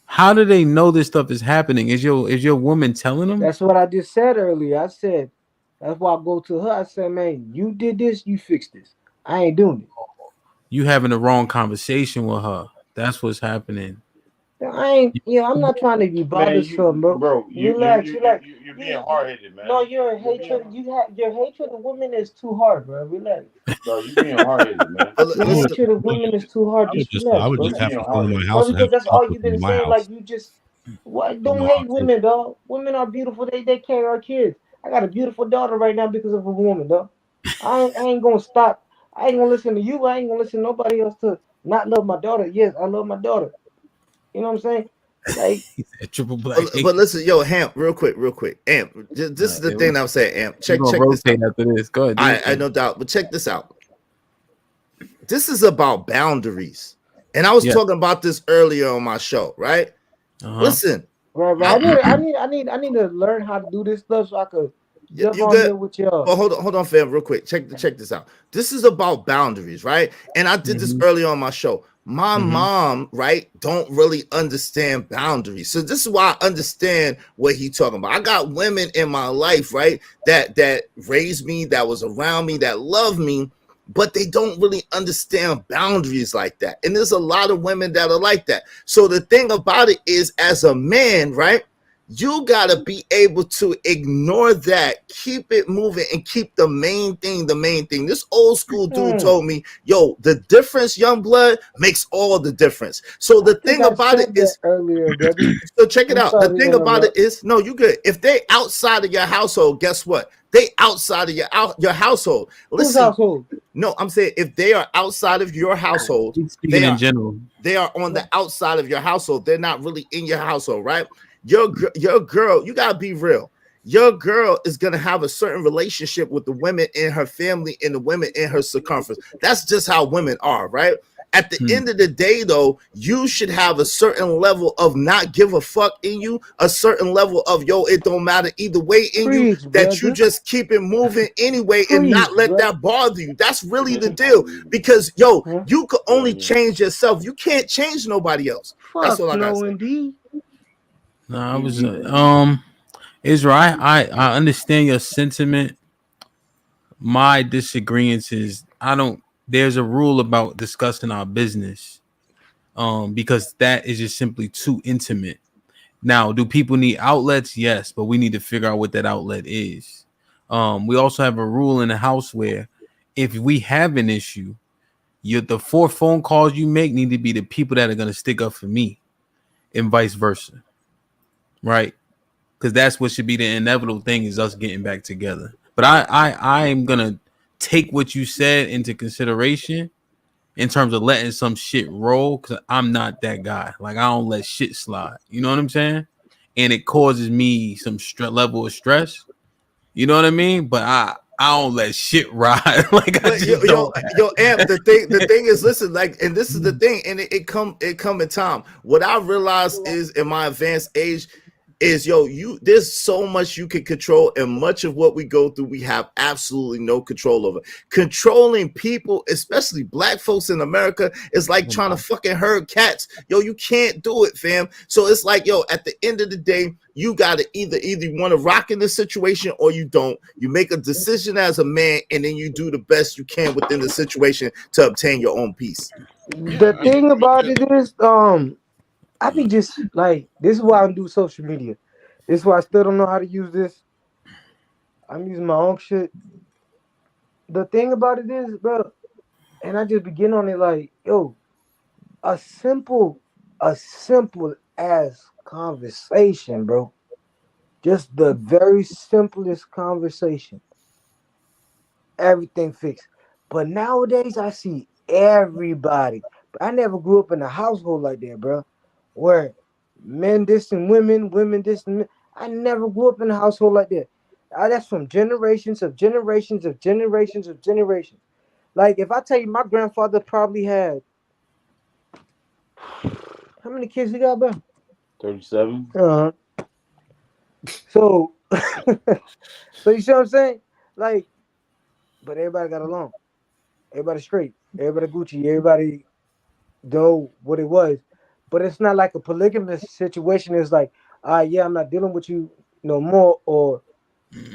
How do they know this stuff is happening? Is your woman telling them? That's what I just said earlier. I said, that's why I go to her. I said, man, you did this, you fixed this. I ain't doing it. You having the wrong conversation with her. That's what's happening. I'm not trying to be bothersome, bro. Relax. You're being hard-headed, man. No, your hatred of women is too hard, bro. Relax. Bro, you're being hard-headed, man. Your hatred of women is too hard. I would just have to go to my house and have that's to all talk you've with been my saying. house. Like, you just don't hate women, dog. Women are beautiful. They carry our kids. I got a beautiful daughter right now because of a woman, dog. I ain't gonna stop. I ain't gonna listen to you. I ain't gonna listen to nobody else to not love my daughter. Yes, I love my daughter. You know what I'm saying? Like, triple black. But listen, yo, Amp, real quick. Amp, this is the thing I'm saying, Amp. Check this out. After this. Go ahead. I no doubt, but check this out. This is about boundaries. And I was talking about this earlier on my show, right? Listen. Right. I need to learn how to do this stuff so I could jump on here with y'all. Well, hold on, fam, real quick. Check this out. This is about boundaries, right? And I did this earlier on my show. My mom, right, don't really understand boundaries. So this is why I understand what he talking about. I got women in my life, right, that raised me, that was around me, that love me, but they don't really understand boundaries like that. And there's a lot of women that are like that. So the thing about it is, as a man, right, you gotta be able to ignore that, keep it moving, and keep the main thing the main thing. This old school dude told me, yo, the difference, young blood, makes all the difference. So the thing about it is earlier, brother. so check it I'm out. The sorry, thing about it interrupt. is, no, you good. If they outside of your household, guess what? They outside of your household. Whose Listen, household? no, I'm saying if they are outside of your household, Speaking in general, they are on the outside of your household. They're not really in your household, right? Your girl, you gotta be real. Your girl is gonna have a certain relationship with the women in her family and the women in her circumference. That's just how women are, right? At the end of the day, though, you should have a certain level of not give a fuck in you, a certain level of, yo, it don't matter either way in you, that you just keep it moving anyway and not let that bother you. That's really the deal. Because, yo, you can only change yourself. You can't change nobody else. That's all I gotta say. Indeed. no, I was Israel. I understand your sentiment. My disagreement is I don't. There's a rule about discussing our business, because that is just simply too intimate. Now, do people need outlets? Yes, but we need to figure out what that outlet is. We also have a rule in the house where if we have an issue, the 4 phone calls you make need to be the people that are going to stick up for me, and vice versa, right? Because that's what should be the inevitable thing, is us getting back together. But I am gonna take what you said into consideration in terms of letting some shit roll, because I'm not that guy. Like, I don't let shit slide. You know what I'm saying? And it causes me some level of stress. You know what I mean? But I don't let shit ride. Like, I just don't. Yo, Amp, the thing is, listen, like, and this is the thing, and it come in time. What I realized is, in my advanced age, is, yo, there's so much you can control, and much of what we go through we have absolutely no control over. Controlling people, especially black folks in America, is like trying to fucking herd cats. Yo, you can't do it, fam. So it's like, yo, at the end of the day, you gotta either want to rock in this situation or you don't. You make a decision as a man, and then you do the best you can within the situation to obtain your own peace. The thing about it is, I be just like, this is why I don't do social media. This is why I still don't know how to use this. I'm using my own shit. The thing about it is, bro, and I just begin on it like, yo, a simple ass conversation, bro. Just the very simplest conversation. Everything fixed. But nowadays I see everybody. But I never grew up in a household like that, bro, where men dissing women, women dissing men. I never grew up in a household like that. That's from generations of generations of generations of generations. Like, if I tell you, my grandfather probably had, how many kids he got, bro? 37. So, so you see what I'm saying? Like, but everybody got along. Everybody straight. Everybody Gucci. Everybody know what it was. But it's not like a polygamous situation. It's like, yeah, I'm not dealing with you no more, or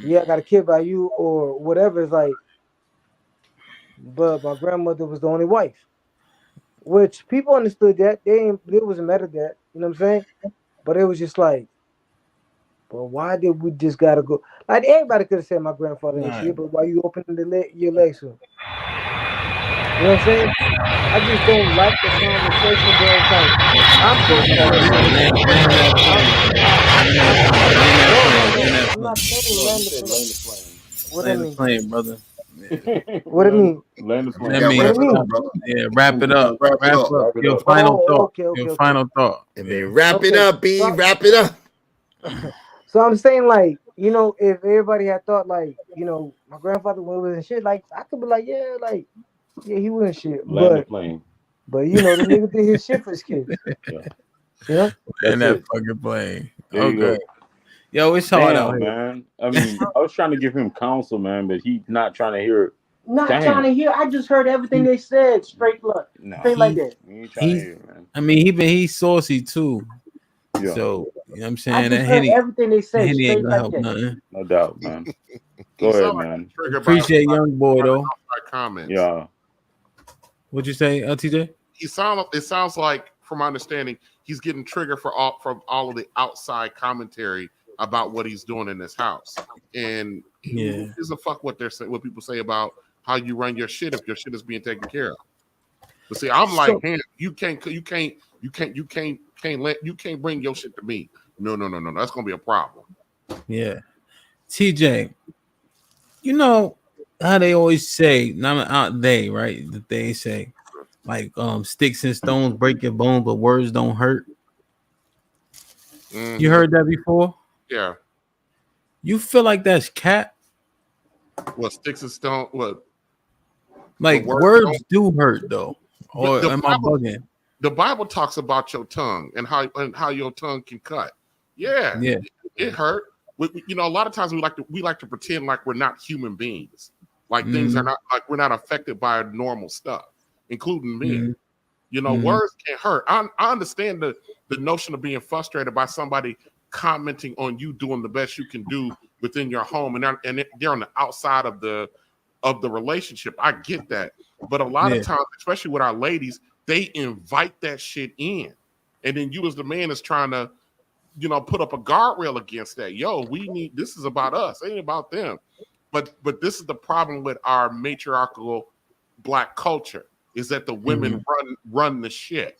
yeah, I got a kid by you, or whatever. It's like, but my grandmother was the only wife, which people understood that. It wasn't mad at that. You know what I'm saying? But it was just like, but why did we just gotta go? Like, everybody could have said my grandfather ain't shit, but why you opening your legs up? You know what I'm saying? I just don't like the conversation, bro. It's like, I'm so I'm not saying land the plane. What I Land the mean? plane, brother. What I mean? Land the plane. That means, wrap it up. Wrap up. Your final thought. Your final thought. I mean, wrap it up, B. Wrap it up. So I'm saying, like, you know, if everybody had thought, like, you know, my grandfather wasn't shit, like, I could be like, yeah, like, yeah, he wasn't shit. Land the plane. But you know, the nigga did his shit for his kids. Yeah. You know? And that fucking plane. There you Okay. go. Yo, it's hard out here, man. I mean, I was trying to give him counsel, man, but he's not trying to hear it. Not trying to hear. I just heard everything they said straight straight like that. I mean, he's saucy too. Yeah. So, you know what I'm I saying? just heard everything they said Henny ain't straight gonna like help that. nothing. No doubt, man. Go ahead, man. Appreciate young boy though. comments. Yeah. What'd you say, TJ? It sounds like, from my understanding, he's getting triggered from all of the outside commentary about what he's doing in this house. And who gives a fuck what they're saying, what people say about how you run your shit if your shit is being taken care of. But see, I'm like, hey, you can't bring your shit to me. No. That's gonna be a problem. Yeah. TJ, you know how they always say, not they, right? That they say, like, sticks and stones break your bones, but words don't hurt. Mm-hmm. You heard that before? Yeah. You feel like that's cat? What, sticks and stones? What? Like, words do hurt though. Or am I bugging? The Bible talks about your tongue and how your tongue can cut. Yeah. It hurt. A lot of times we like to pretend like we're not human beings, like things are not, like we're not affected by normal stuff, including men. Words can hurt. I understand the notion of being frustrated by somebody commenting on you doing the best you can do within your home, and they're on the outside of the relationship. I get that, but a lot of times, especially with our ladies, they invite that shit in, and then you as the man is trying to put up a guardrail against that. This is about us. It ain't about them. But this is the problem with our matriarchal Black culture, is that the women run the shit.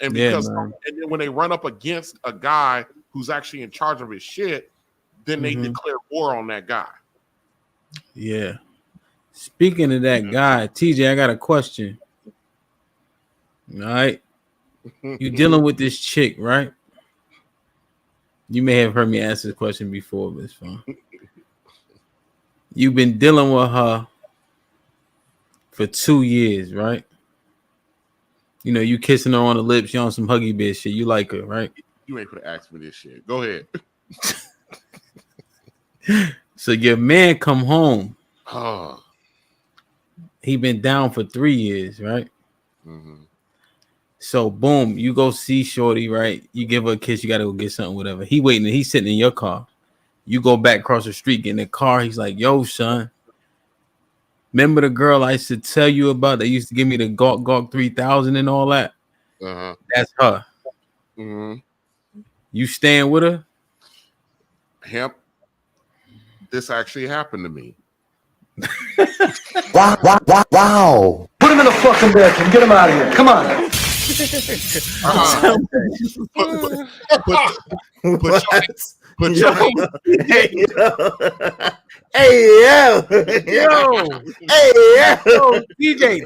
And because and then when they run up against a guy who's actually in charge of his shit, then they declare war on that guy. Yeah. Speaking of that guy, TJ, I got a question. All right. You dealing with this chick, right? You may have heard me ask this question before, but it's fine. You've been dealing with her for 2 years, right? You kissing her on the lips, you on some huggy bitch shit. You like her, right? You ain't gonna ask me this shit. Go ahead. So your man come home. Oh. He been down for 3 years, right? Mm-hmm. So boom, you go see shorty, right? You give her a kiss, you gotta go get something, whatever. He waiting, he's sitting in your car. You go back across the street, get in the car. He's like, yo, son, remember the girl I used to tell you about that used to give me the Gawk 3000 and all that? Uh-huh. That's her. Mm-hmm. You staying with her? Hemp. This actually happened to me. Wow. Put him in the fucking bedroom. Get him out of here. Come on. DJ,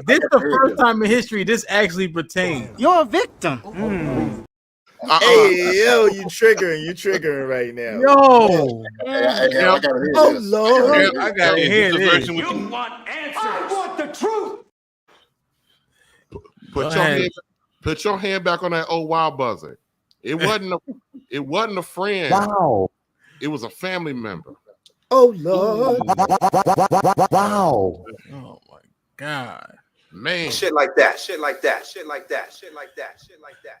this is the first time in history this actually pertains. You're a victim. Hey, yo, you triggering right now. Yo. I gotta hear this. Lord. I gotta hear this. You want answers. I want the truth. Put your hand back on that old wild buzzer. It wasn't a friend. Wow. It was a family member. Oh Lord. Wow. Oh my God. Man. Shit like that.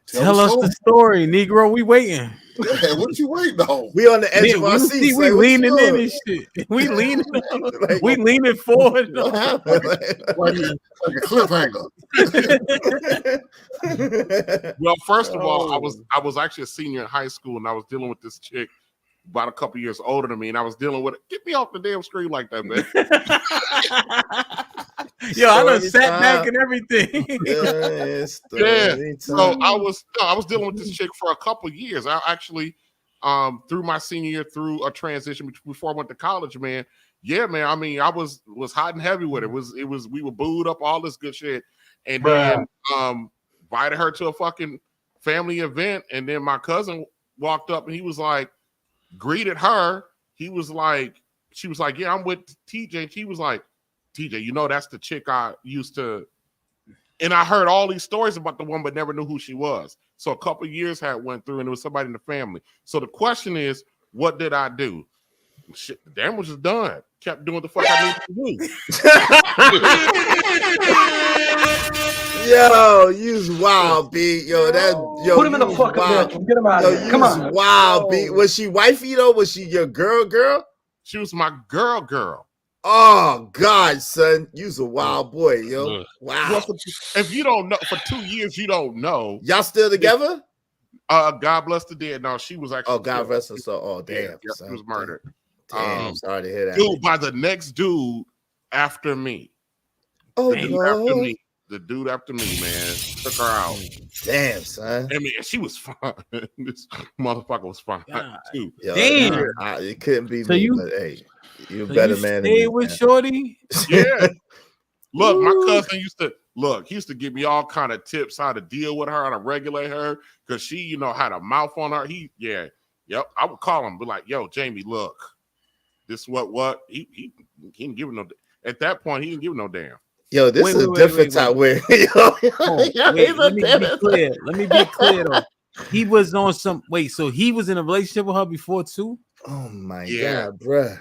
Tell us the story, Negro. We waiting. Yeah, what you waiting on? We on the edge of our seats. We leaning in and shit. We leaning. We leaning forward. Like a cliffhanger. Well, first of all, I was actually a senior in high school, and I was dealing with this chick about a couple years older than me, and I was dealing with it. Get me off the damn screen like that, man. Yo, I done sat back and everything. Yeah. So I was dealing with this chick for a couple years. I actually, through my senior year, through a transition before I went to college, man. Yeah, man. I mean, I was hot and heavy with it. We were booed up, all this good shit, and then invited her to a fucking family event, and then my cousin walked up and he was like, greeted her. She was like, yeah, I'm with TJ. And she was like, TJ, that's the chick I used to. And I heard all these stories about the one, but never knew who she was. So a couple of years had went through, and it was somebody in the family. So the question is, what did I do? Shit, the damage is done. Kept doing the fuck I needed do. to Yo, use wild beat. Yo, put him in the fucking bedroom. Get him out of here. Come on. Wild beat. Was she wifey though? Was she your girl? She was my girl. Oh God, son, you's a wild boy, yo. Wow. Well, if you don't know, for 2 years you don't know. Y'all still together? God bless the dead. No, she was actually. Oh, God rest her soul. Oh, damn. Yeah, she was murdered. Damn, sorry to hear that. Dude, by the next dude after me. Oh, the dude after me. The dude after me, man, took her out. Damn, son. I mean, she was fine. This motherfucker was fine too. Yo, Damn. It couldn't be So me, you- but hey, you're a So better you man than stayed me. with man. Shorty? Yeah. Look, my cousin used to he used to give me all kind of tips how to deal with her, how to regulate her, because she, you know, had a mouth on her. I would call him, be like, yo, Jamie, look, this what? He didn't give no. At that point, he didn't give no damn. Yo, this is a different type where. Let me be clear. Let me be clear though. He was on some so he was in a relationship with her before too? Oh my God, bruh.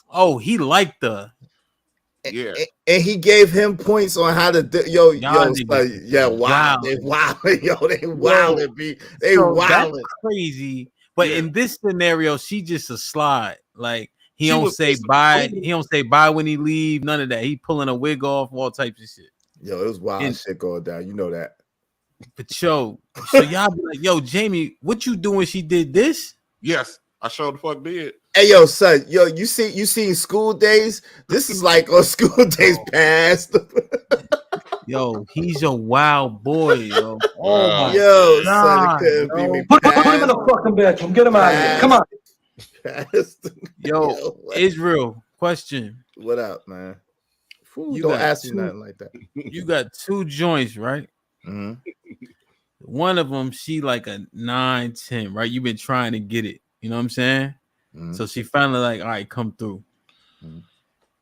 Oh, he liked her. Yeah. And he gave him points on how to do Y'all wow. wild. They wild, yo, they wild at me. They So wild. that's crazy. But in this scenario, she just a slide. Like he don't say bye. He don't say bye when he leave. None of that. He pulling a wig off, all types of shit. Yo, it was wild shit going down. You know that. But so y'all be like, yo, Jamie, what you doing? She did this? Yes, I sure the fuck did. Hey, yo, son, yo, you seen School Days? This is like on School Days past. Yo, he's a wild boy, yo. Oh my yo, God, son, it couldn't be me. Put him in the fucking bedroom. Get him out of here. Come on. Yo, Israel, question. What up, man? Fool, You don't got ask me two- nothing like that. You got 2 joints, right? Mhm. One of them, she like a 9, 10, right? You've been trying to get it. You know what I'm saying? So she finally like, all right, come through.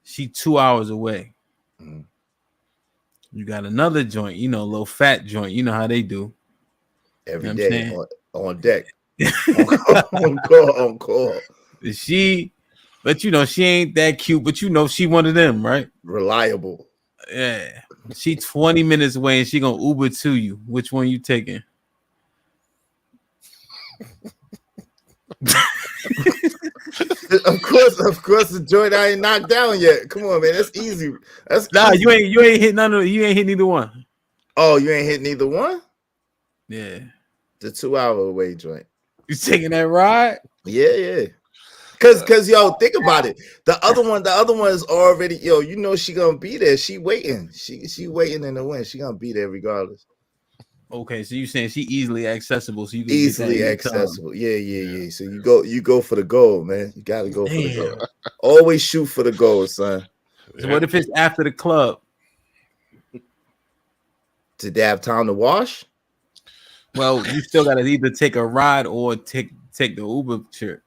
She 2 hours away. You got another joint, you know, a little fat joint. You know how they do. Every You know what I'm day saying? on deck. on call. But you know, she ain't that cute, but you know, she one of them, right? Reliable. Yeah. She 20 minutes away and she gonna Uber to you. Which one you taking? Of course, the joint I ain't knocked down yet. Come on, man, that's easy. That's easy. you ain't hit none of you ain't hit neither one. Oh, you ain't hit neither one? Yeah. The 2 hour away joint. You taking that ride? Yeah. Cause yo, think about it. The other one is already, yo, you know she gonna be there. She waiting. She waiting in the wind. She gonna be there regardless. Okay, so you saying she easily accessible, so you can Easily get that accessible. Yeah. So you go for the goal, man. You gotta go for the goal. Always shoot for the goal, son. So what if it's after the club? Did they have time to wash? Well, you still gotta either take a ride or take the Uber trip.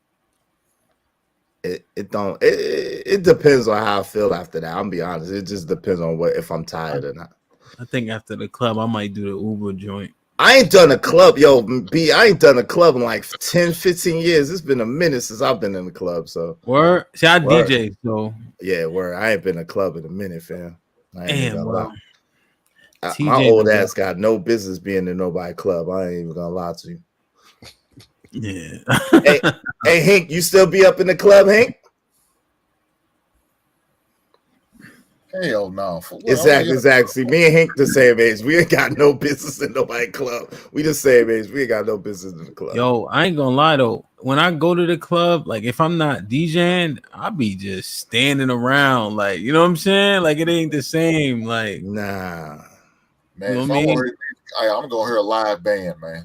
It depends on how I feel after that. I'm be honest. It just depends on if I'm tired or not. I think after the club, I might do the Uber joint. I ain't done a club, yo, B. I ain't done a club in like 10, 15 years. It's been a minute since I've been in the club. So Word. See, I Word. DJ, so yeah, word. I ain't been in a club in a minute, fam. I ain't even damn, gonna well, lie. TJ My old was ass got no business being in nobody club. I ain't even gonna lie to you. Yeah. hey, Hank, you still be up in the club, Hank? Hell no. For what? Exactly. See, me and Hank the same age. We ain't got no business in nobody club. We the same age. We ain't got no business in the club. Yo, I ain't gonna lie though. When I go to the club, like if I'm not DJing, I be just standing around, like you know what I'm saying. Like it ain't the same. Like nah, Man, You know if what I I mean? want I'm gonna hear a live band, man.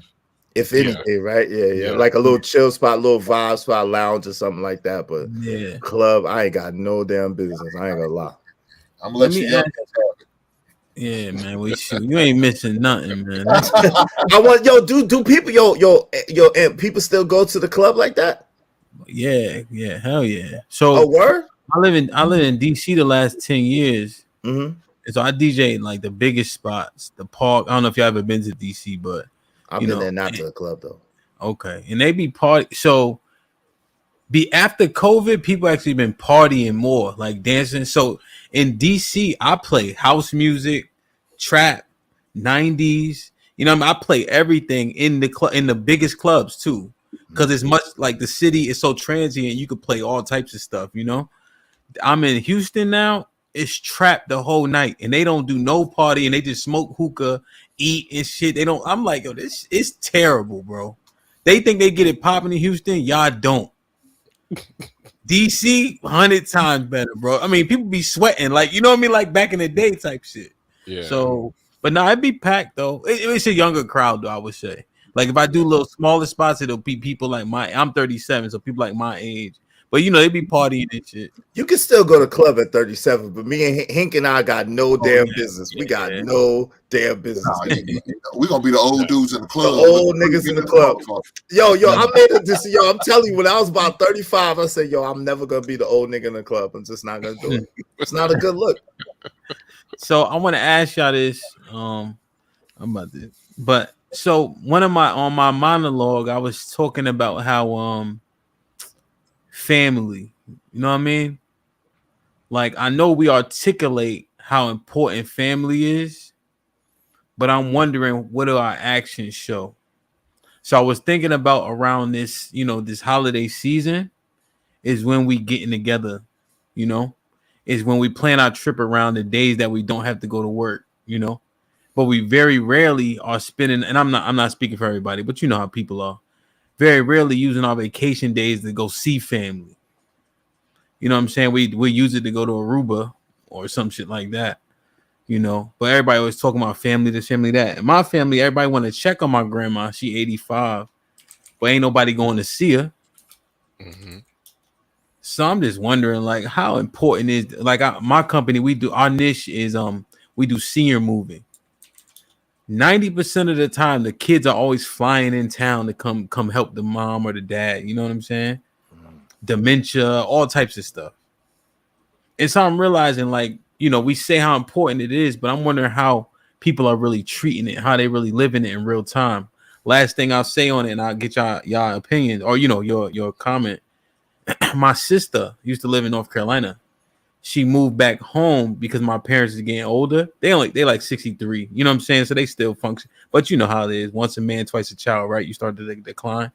If anything, right? Yeah. Like a little chill spot, little vibe spot, lounge or something like that. But yeah, club, I ain't got no damn business. I ain't gonna lie. I'm gonna let you know. Yeah, man. We shoot. You ain't missing nothing, man. I want do people and people still go to the club like that? Yeah, hell yeah. So word? I live in DC the last 10 years. Mm-hmm. And so I DJ in like the biggest spots, the park. I don't know if y'all ever been to DC, but I've been there, not to a club though. Okay. And they be party. So after COVID, people actually been partying more, like dancing. So in DC, I play house music, trap, 90s. You know, I play everything in the biggest clubs too, because it's much like the city is so transient. You could play all types of stuff. You know, I'm in Houston now. It's trapped the whole night, and they don't do no party, and they just smoke hookah, eat and shit. They don't. I'm like, yo, this is terrible, bro. They think they get it popping in Houston. Y'all don't. DC 100 times better, bro. I mean, people be sweating like, you know what I mean, like back in the day type shit. Yeah. So, but no, it'd be packed though. It's a younger crowd though, I would say. Like if I do little smaller spots, it'll be people like I'm 37, so people like my age. But you know, they be partying and shit. You can still go to club at 37, but me and Hink and I got no damn business. We got no damn business. We're gonna be the old dudes in the club. The old niggas in the club. Yo, I made it this. Yo, I'm telling you, when I was about 35, I said, yo, I'm never gonna be the old nigga in the club. I'm just not gonna do it. It's not a good look. So I want to ask y'all this. I'm about to, but so one of my on my monologue, I was talking about how family, you know what I mean? Like I know we articulate how important family is, but I'm wondering what do our actions show? So I was thinking about around this, you know, this holiday season is when we getting together, you know, is when we plan our trip around the days that we don't have to go to work, you know. But we very rarely are spending, and I'm not speaking for everybody, but you know how people are. Very rarely using our vacation days to go see family. You know what I'm saying? We use it to go to Aruba or some shit like that. You know, but everybody always talking about family this, family that. And my family, everybody want to check on my grandma. She 85, but ain't nobody going to see her. Mm-hmm. So I'm just wondering, like, how important is like my company? We do our niche is we do senior moving. 90% of the time, the kids are always flying in town to come help the mom or the dad. You know what I'm saying? Dementia, all types of stuff. And so I'm realizing, like, you know, we say how important it is, but I'm wondering how people are really treating it, how they really living it in real time. Last thing I'll say on it, and I'll get y'all opinion or you know your comment. My sister used to live in North Carolina. She moved back home because my parents is getting older. They like 63. You know what I'm saying? So they still function. But you know how it is. Once a man, twice a child, right? You start to decline.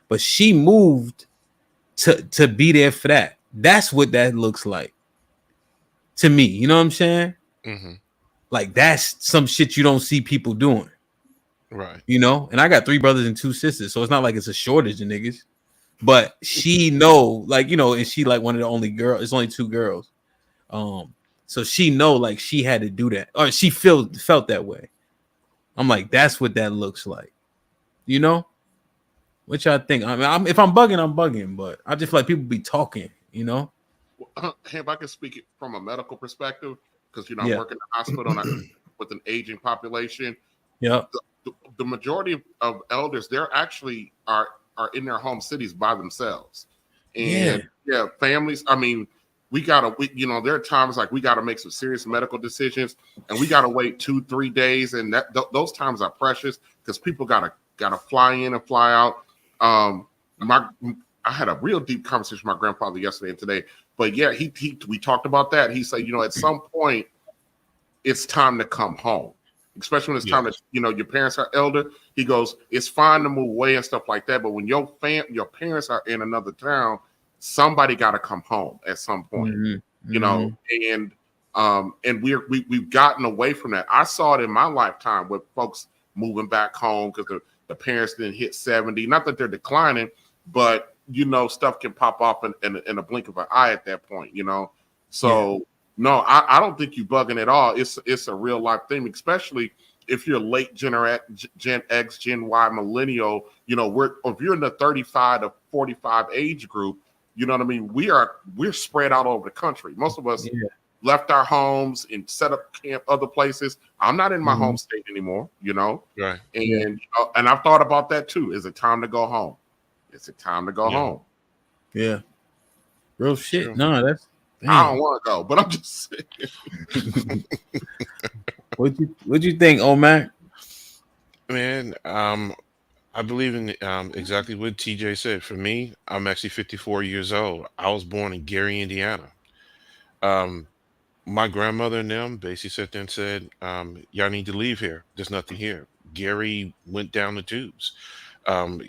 But she moved to be there for that. That's what that looks like to me. You know what I'm saying? Mm-hmm. Like that's some shit you don't see people doing. Right. You know? And I got 3 brothers and 2 sisters. So it's not like it's a shortage of niggas. But she know, like, you know, and she like one of the only girls. It's only 2 girls. So she know like she had to do that, or she felt that way. I'm like, that's what that looks like, you know. Which I think, I mean, if I'm bugging, but I just feel like people be talking, you know. If I can speak it from a medical perspective, because you know I Yeah. work in the hospital with an aging population. Yeah. The majority of elders, they're actually are in their home cities by themselves, and yeah families. I mean, you know, there are times like we gotta make some serious medical decisions, and we gotta wait 2-3 days, and those times are precious because people gotta fly in and fly out. I had a real deep conversation with my grandfather yesterday and today, but yeah, we talked about that. He said, you know, at some point, it's time to come home, especially when it's time to, you know, your parents are elder. He goes, it's fine to move away and stuff like that, but when your parents are in another town, somebody got to come home at some point, you know, and we've gotten away from that. I saw it in my lifetime with folks moving back home because the parents didn't hit 70. Not that they're declining, but you know, stuff can pop off in a blink of an eye at that point, you know. So no, I don't think you bugging at all. It's a real life thing, especially if you're late Gen X, Gen Y, millennial. You know, if you're in the 35 to 45 age group, you know what I mean. We're spread out over the country. Most of us left our homes and set up camp other places. I'm not in my home state anymore, you know. Right. And and I've thought about that too. Is it time to go home? Is it time to go home? Yeah. Real shit. Sure. No, that's. Damn. I don't want to go, but I'm just saying. What'd you think, Omac? Man, I believe in exactly what TJ said. For me, I'm actually 54 years old. I was born in Gary, Indiana. My grandmother and them basically sat there and said, y'all need to leave here. There's nothing here. Gary went down the tubes.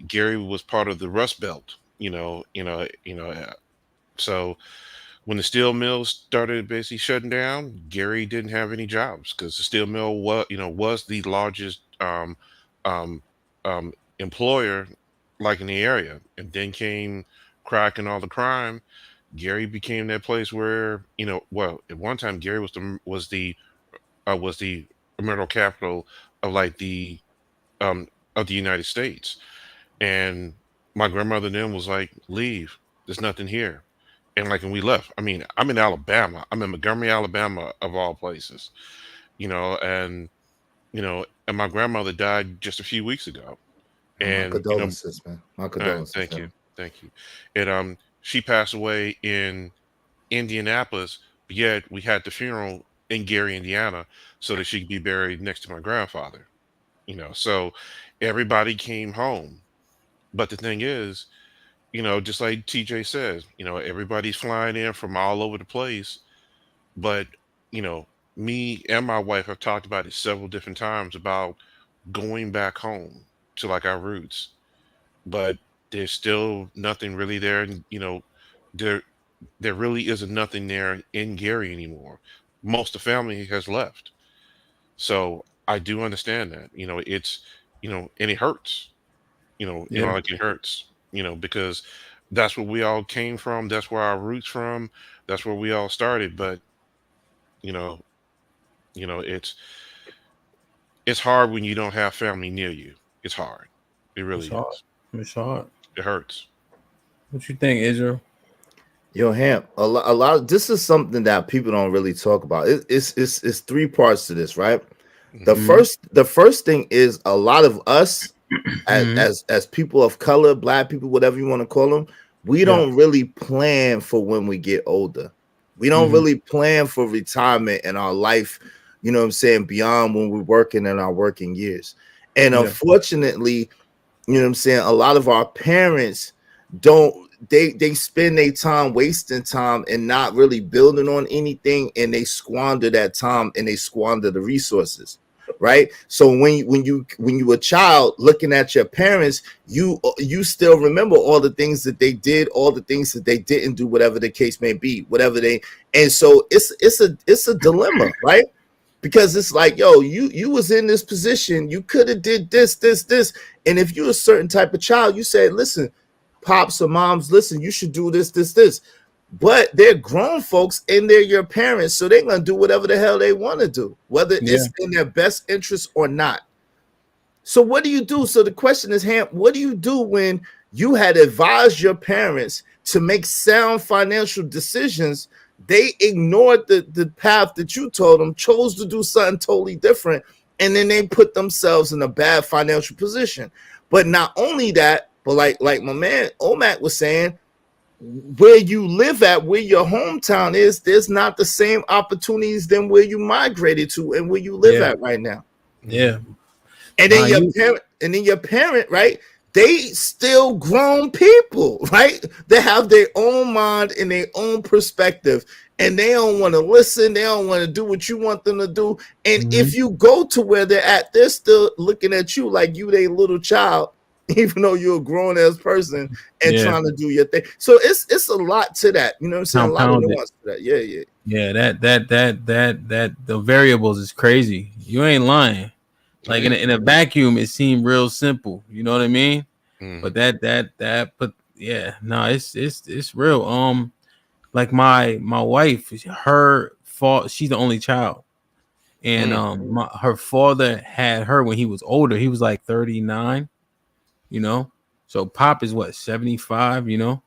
Gary was part of the Rust Belt, so when the steel mills started basically shutting down, Gary didn't have any jobs because the steel mill was the largest um, um, employer like in the area. And then came crack and all the crime. Gary became that place where well, at one time Gary was the marital capital of like the of the United States. And my grandmother then was like, "Leave. There's nothing here." And we left. I mean, I'm in Alabama. I'm in Montgomery, Alabama, of all places. And my grandmother died just a few weeks ago. My And condolences, man. My condolences. thank you, thank you. And she passed away in Indianapolis, but yet we had the funeral in Gary, Indiana, so that she could be buried next to my grandfather. So everybody came home. But the thing is, just like TJ says, everybody's flying in from all over the place. But, you know, me and my wife have talked about it several different times about going back home to like our roots. But there's still nothing really there. And, there there really isn't nothing there in Gary anymore. Most of the family has left. So I do understand that. And it hurts. Yeah. Like it hurts, because that's where we all came from. That's where our roots from. That's where we all started. But you know, it's hard when you don't have family near you. It's hard. It really It's hard. is. It's hard. It hurts. What you think, Israel? Yo, Hamp, a lot of this is something that people don't really talk about. It's three parts to this, right? The first thing is a lot of us as people of color, black people, whatever you want to call them, we don't really plan for when we get older. We don't really plan for retirement in our life, you know what I'm saying, beyond when we're working in our working years. And unfortunately, you know what I'm saying, a lot of our parents they spend their time wasting time and not really building on anything, and they squander that time and they squander the resources, right? So when you a child looking at your parents, you still remember all the things that they did, all the things that they didn't do, whatever the case may be, and so it's a dilemma, right? Because it's like, yo, you was in this position, you could have did this, and if you're a certain type of child, you said, listen, pops or moms, listen, you should do this. But they're grown folks and they're your parents, so they're gonna do whatever the hell they want to do, whether it's in their best interest or not. So what do you do? So the question is, Hamp, what do you do when you had advised your parents to make sound financial decisions? They ignored the path that you told them, chose to do something totally different, and then they put themselves in a bad financial position. But not only that, but like my man Omac was saying, where you live at, where your hometown is, there's not the same opportunities than where you migrated to and where you live at right now. Yeah. And then your parent, right? They still grown people, right? They have their own mind and their own perspective, and they don't want to listen. They don't want to do what you want them to do. And if you go to where they're at, they're still looking at you like you their little child, even though you're a grown ass person and trying to do your thing. So it's a lot to that. You know what I'm saying? Compounded. A lot of nuance to that. Yeah. Yeah, that the variables is crazy. You ain't lying. Like in a vacuum, it seemed real simple. You know what I mean? But it's real. Like my wife, her fault. She's the only child, and her father had her when he was older. He was like 39. You know, so Pop is what 75. You know,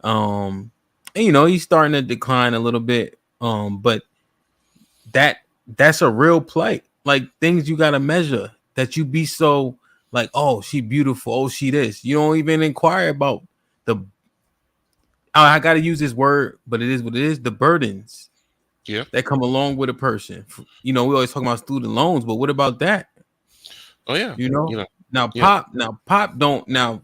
and he's starting to decline a little bit. But that's a real plight. Like things you gotta measure, that you be so like, oh, she beautiful, oh, she this. You don't even inquire about I gotta use this word, but it is what it is, the burdens that come along with a person. We always talk about student loans, but what about that? Oh yeah. Now Pop don't now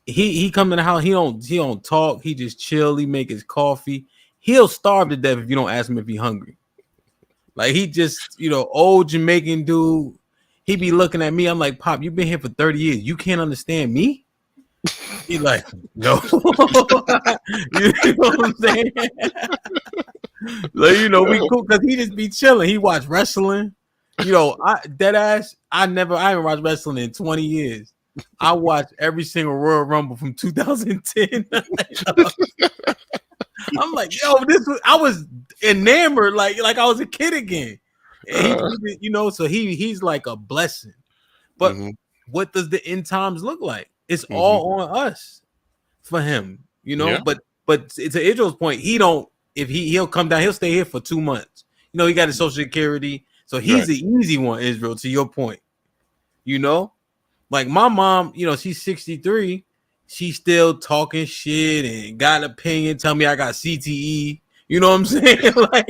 he come to the house, he don't talk, he just chill, he make his coffee. He'll starve to death if you don't ask him if he's hungry. Like he just, old Jamaican dude. He be looking at me. I'm like, Pop, you've been here for 30 years. You can't understand me? He like, no. You know what I'm saying? Like, you know, we cool because he just be chilling. He watch wrestling. You know, dead ass. I haven't watched wrestling in 20 years. I watched every single Royal Rumble from 2010. I'm like, yo, I was enamored, like I was a kid again. And you know, so he's like a blessing. But what does the end times look like? It's all on us for him, you know. Yeah. But to Israel's point, he'll come down, he'll stay here for 2 months. You know, he got his Social Security, so he's the easy one, Israel, to your point. You know, like my mom, you know, she's 63, she's still talking shit and got an opinion, tell me I got CTE. You know what I'm saying? Like,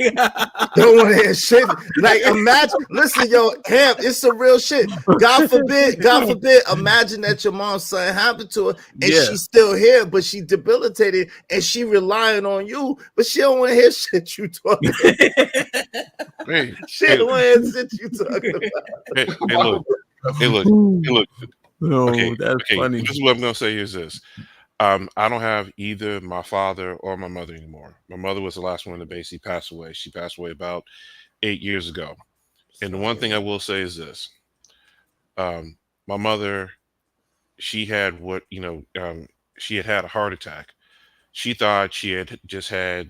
don't want to hear shit. Like, imagine, listen, yo, Ham, it's some real shit. God forbid, imagine that your mom's something happened to her and she's still here, but she debilitated and she relying on you, but she don't want to hear shit you talking about. She don't want to hear shit you talking about. Hey, look. No, okay, that's funny. This is what I'm gonna say is this. I don't have either my father or my mother anymore. My mother was the last one to basically pass away. She passed away about 8 years ago. And the one thing I will say is this. My mother, she had she had a heart attack. She thought she had just had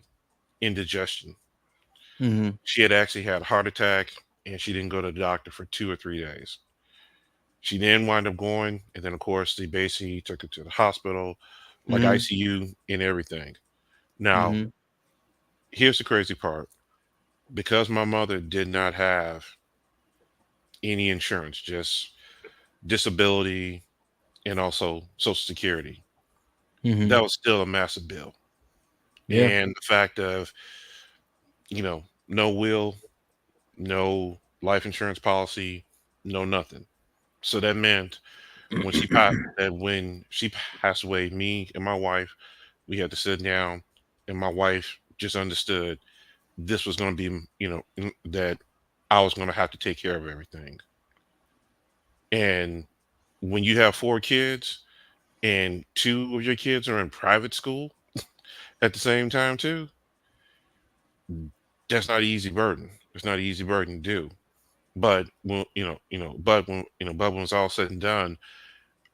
indigestion. She had actually had a heart attack and she didn't go to the doctor for 2 or 3 days. She then wound up going, and then of course they basically took her to the hospital, like ICU and everything. Now, here's the crazy part. Because my mother did not have any insurance, just disability and also Social Security, that was still a massive bill. Yeah. And the fact of, you know, no will, no life insurance policy, no nothing. So that meant when she passed away, me and my wife, we had to sit down, and my wife just understood this was going to be, you know, that I was going to have to take care of everything. And when you have 4 kids and 2 of your kids are in private school at the same time too, that's not an easy burden. It's not an easy burden to do. But when when it's all said and done,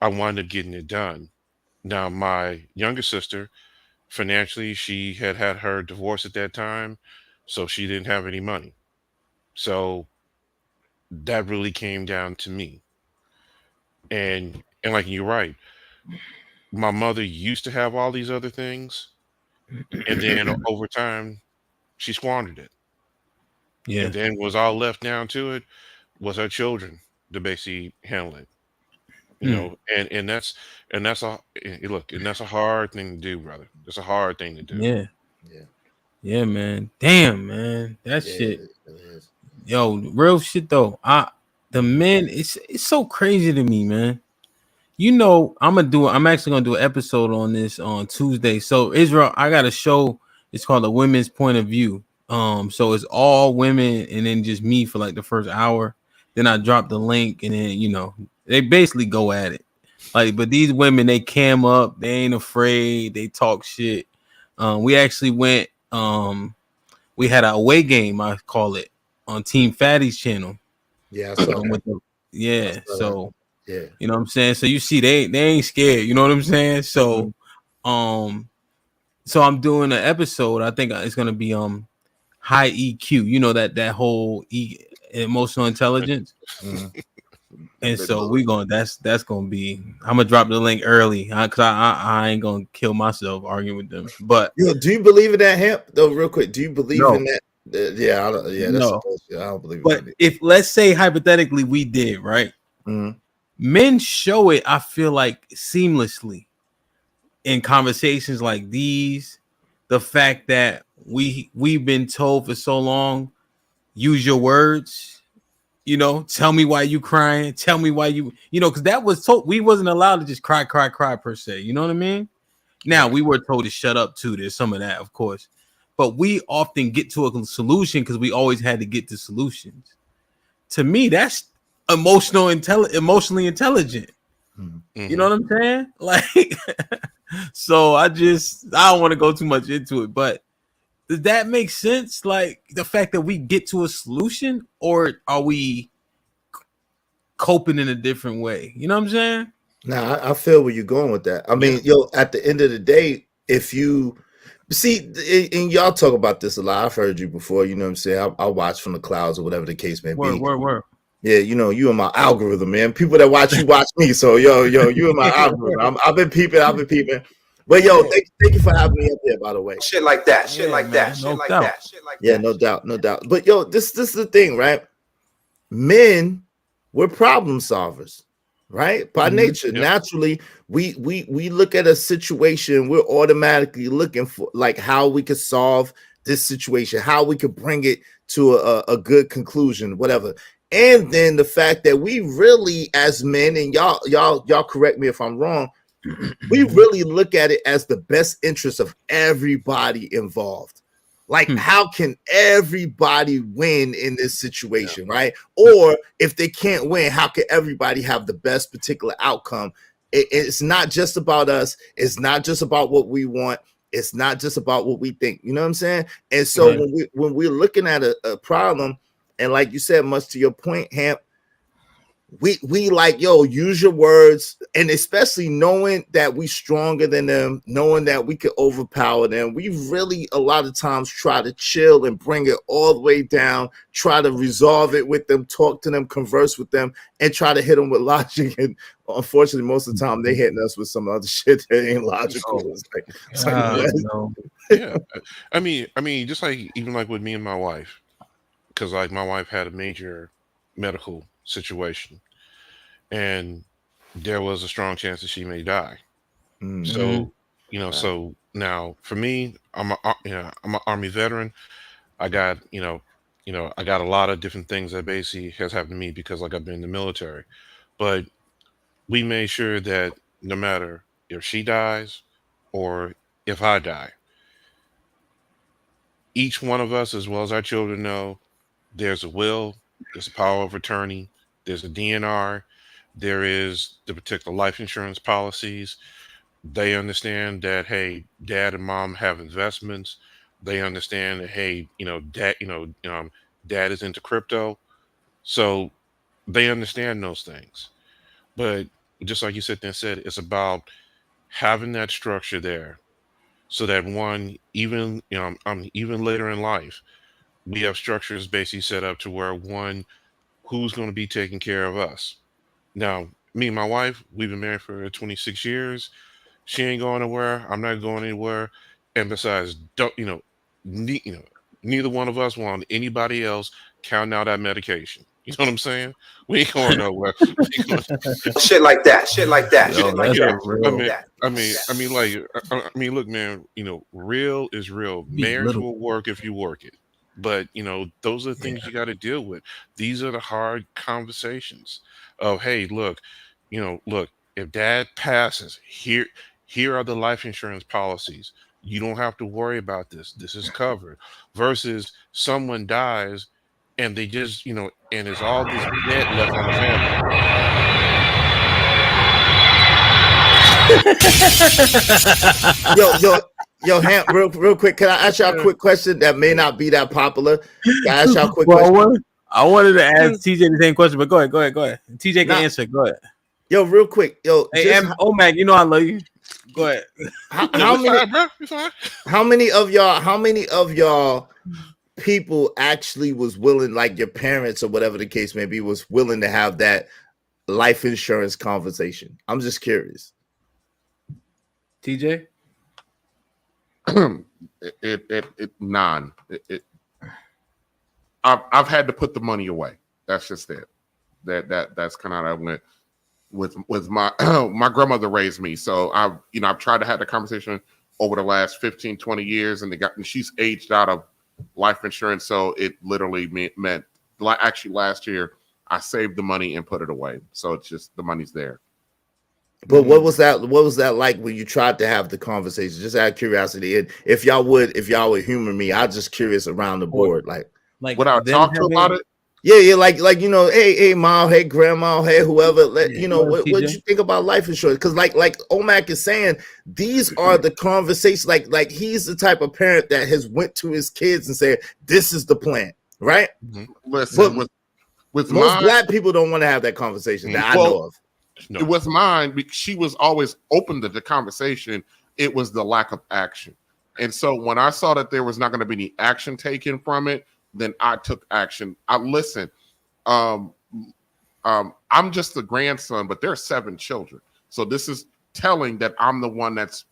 I wound up getting it done. Now, my younger sister, financially, she had her divorce at that time, so she didn't have any money. So that really came down to me. And like you're right, my mother used to have all these other things, and then over time, she squandered it. Yeah. And then was all left down to it was her children to basically handle it. You know, and that's a hard thing to do, brother. It's a hard thing to do. Yeah, man. Damn, man. That shit. Yo, real shit though. The men, it's so crazy to me, man. You know, I'm actually gonna do an episode on this on Tuesday. So Israel, I got a show. It's called The Women's Point of View. So it's all women and then just me for like the first hour. Then I drop the link and then, you know, they basically go at it. Like, but these women, they cam up, they ain't afraid, they talk shit. We actually went, we had an away game, I call it, on Team Fatty's channel. Yeah, I saw that. You know what I'm saying? So you see, they ain't scared, you know what I'm saying? So so I'm doing an episode, I think it's gonna be high EQ, you know, that whole emotional intelligence. And so that's gonna be, I'm gonna drop the link early because I ain't gonna kill myself arguing with them. But yo, do you believe in that, Hemp? Though, real quick, do you believe in that? Yeah, I don't believe but in it. If let's say hypothetically we did, right? Men show it, I feel like, seamlessly in conversations like these. The fact that we've been told for so long, use your words, you know, tell me why you crying, tell me why you know, because that was told, we wasn't allowed to just cry per se, you know what I mean? Now we were told to shut up too. There's some of that, of course, but we often get to a solution because we always had to get to solutions. To me, that's emotionally intelligent. You know what I'm saying? Like, so I don't want to go too much into it, but does that make sense? Like the fact that we get to a solution, or are we coping in a different way? You know what I'm saying? Nah, I feel where you're going with that. I mean, at the end of the day, if you see, and y'all talk about this a lot. I've heard you before. You know what I'm saying? I watch from the clouds or whatever the case may be. Word. Yeah, you in my algorithm, man. People that watch you watch me. So you in my algorithm. I've been peeping. But thank you for having me up here, by the way. Shit like that. Shit like that. No Shit like doubt. that. Shit like Yeah, that. no doubt. But this is the thing, right? Men, we're problem solvers, right? By nature, naturally, we look at a situation, we're automatically looking for like how we could solve this situation, how we could bring it to a good conclusion, whatever. And then the fact that we really, as men, and y'all correct me if I'm wrong, we really look at it as the best interest of everybody involved. Like, how can everybody win in this situation, right? Or if they can't win, how can everybody have the best particular outcome? It's not just about us. It's not just about what we want. It's not just about what we think. You know what I'm saying? And so when we're looking at a problem, and like you said, much to your point, Hamp, we like, use your words, and especially knowing that we stronger than them, knowing that we can overpower them. We really a lot of times try to chill and bring it all the way down, try to resolve it with them, talk to them, converse with them, and try to hit them with logic. And unfortunately, most of the time they hitting us with some other shit that ain't logical. Yeah, I mean, just like even like with me and my wife, because like my wife had a major medical situation, and there was a strong chance that she may die. So so now for me, I'm an Army veteran. I got I got a lot of different things that basically has happened to me because like I've been in the military, but we made sure that no matter if she dies or if I die, each one of us, as well as our children, know there's a will, there's a power of attorney, there's a DNR, there is the particular life insurance policies. They understand that, hey, dad and mom have investments. They understand that, hey, dad is into crypto. So they understand those things. But just like you said there and said, it's about having that structure there so that one, even even later in life, we have structures basically set up to where one, who's going to be taking care of us. Now, me and my wife, we've been married for 26 years. She ain't going anywhere. I'm not going anywhere. And besides, neither one of us want anybody else counting out that medication. You know what I'm saying? We ain't going nowhere. Shit like that. Shit like that. Shit like that. Look, man. Real is real. Marriage will work if you work it. But those are the things you got to deal with. These are the hard conversations of, hey, look, if dad passes, here are the life insurance policies. You don't have to worry about this. This is covered. Versus someone dies and they just, and there's all this debt left on the family. Yo, Hamp, real quick, can I ask y'all a quick question that may not be that popular? Can I ask y'all a quick question? I wanted to ask TJ the same question, but go ahead. TJ can answer. Go ahead. Yo, real quick. Yo, hey, Omac, I love you. Go ahead. How many of y'all people actually was willing, like your parents or whatever the case may be, was willing to have that life insurance conversation? I'm just curious. TJ? None. I've had to put the money away. That's just it. That's kind of how I went with my my grandmother raised me. So I've tried to have the conversation over the last 15, 20 years, and she's aged out of life insurance. So it literally meant actually last year I saved the money and put it away. So it's just the money's there. But what was that like when you tried to have the conversation? Just out of curiosity, and if y'all would humor me, I'm just curious around the board, like would I talk to about it? Yeah, like hey mom, hey grandma, hey whoever, what TJ. you think about life insurance? Because like Omac is saying, these are the conversations. Like he's the type of parent that has went to his kids and said, "This is the plan," right? Listen, But with most mine, black people don't want to have that conversation that I know of. With mine, she was always open to the conversation. It was the lack of action. And so when I saw that there was not going to be any action taken from it, then I took action. I listen. I'm just the grandson, but there are 7 children. So this is telling that I'm the one that's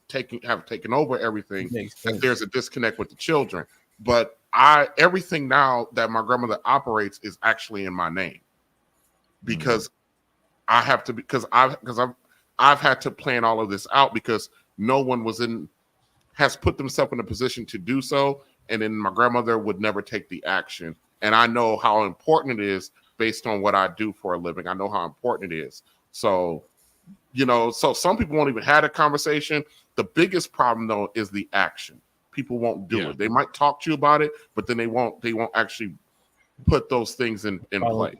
have taken over everything. That there's a disconnect with the children. But everything now that my grandmother operates is actually in my name. Because I have to, because I've had to plan all of this out because no one has put themselves in a position to do so. And then my grandmother would never take the action. And I know how important it is based on what I do for a living. I know how important it is. So, so some people won't even have a conversation. The biggest problem though is the action. People won't do it. They might talk to you about it, but then they won't actually put those things in place.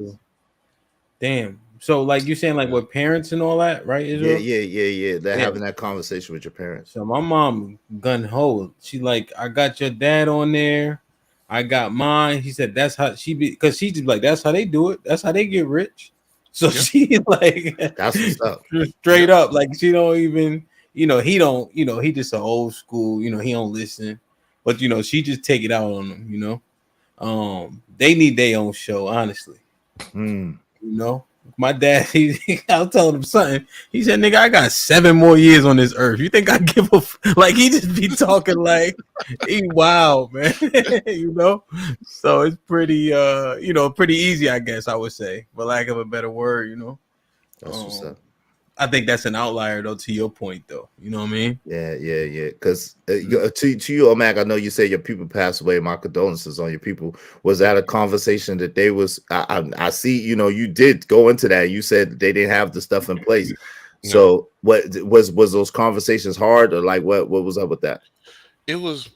Damn. So like you saying like with parents and all that, right? Israel? Yeah. They're having that conversation with your parents. So my mom gun ho. She like, I got your dad on there. I got mine. He said that's how she be, because she just like that's how they do it. That's how they get rich. So she like that's what's up. Straight up. Like she don't even, he don't, he just an old school, he don't listen. But she just take it out on them, they need their own show, honestly. My dad, I was telling him something. He said, "Nigga, I got 7 more years on this earth. You think I give a like?" He just be talking like he wild, man. So it's pretty, pretty easy, I guess I would say, for lack of a better word. That's what's up. I think that's an outlier, though. To your point, though, you know what I mean? Yeah. Because to you, Omac, I know you say your people passed away. My condolences on your people. Was that a conversation that they was? I see. You did go into that. You said they didn't have the stuff in place. No. So what was those conversations hard, or like what was up with that? It was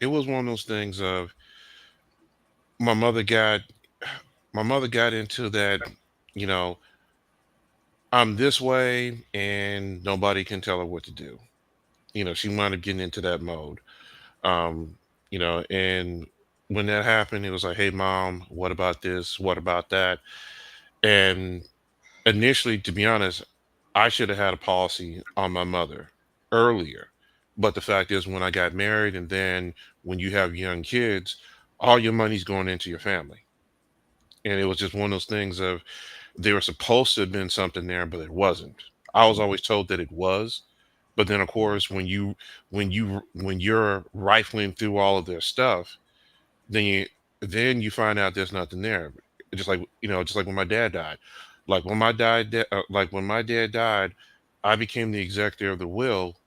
one of those things of my mother got into that. I'm this way and nobody can tell her what to do. She wound up getting into that mode. And when that happened, it was like, hey, mom, what about this? What about that? And initially, to be honest, I should have had a policy on my mother earlier. But the fact is, when I got married and then when you have young kids, all your money's going into your family. And it was just one of those things of, there was supposed to have been something there, but it wasn't. I was always told that it was, but then of course, when you're rifling through all of their stuff, then you find out there's nothing there. Just like when my dad died. Like when my dad died, I became the executor of the will,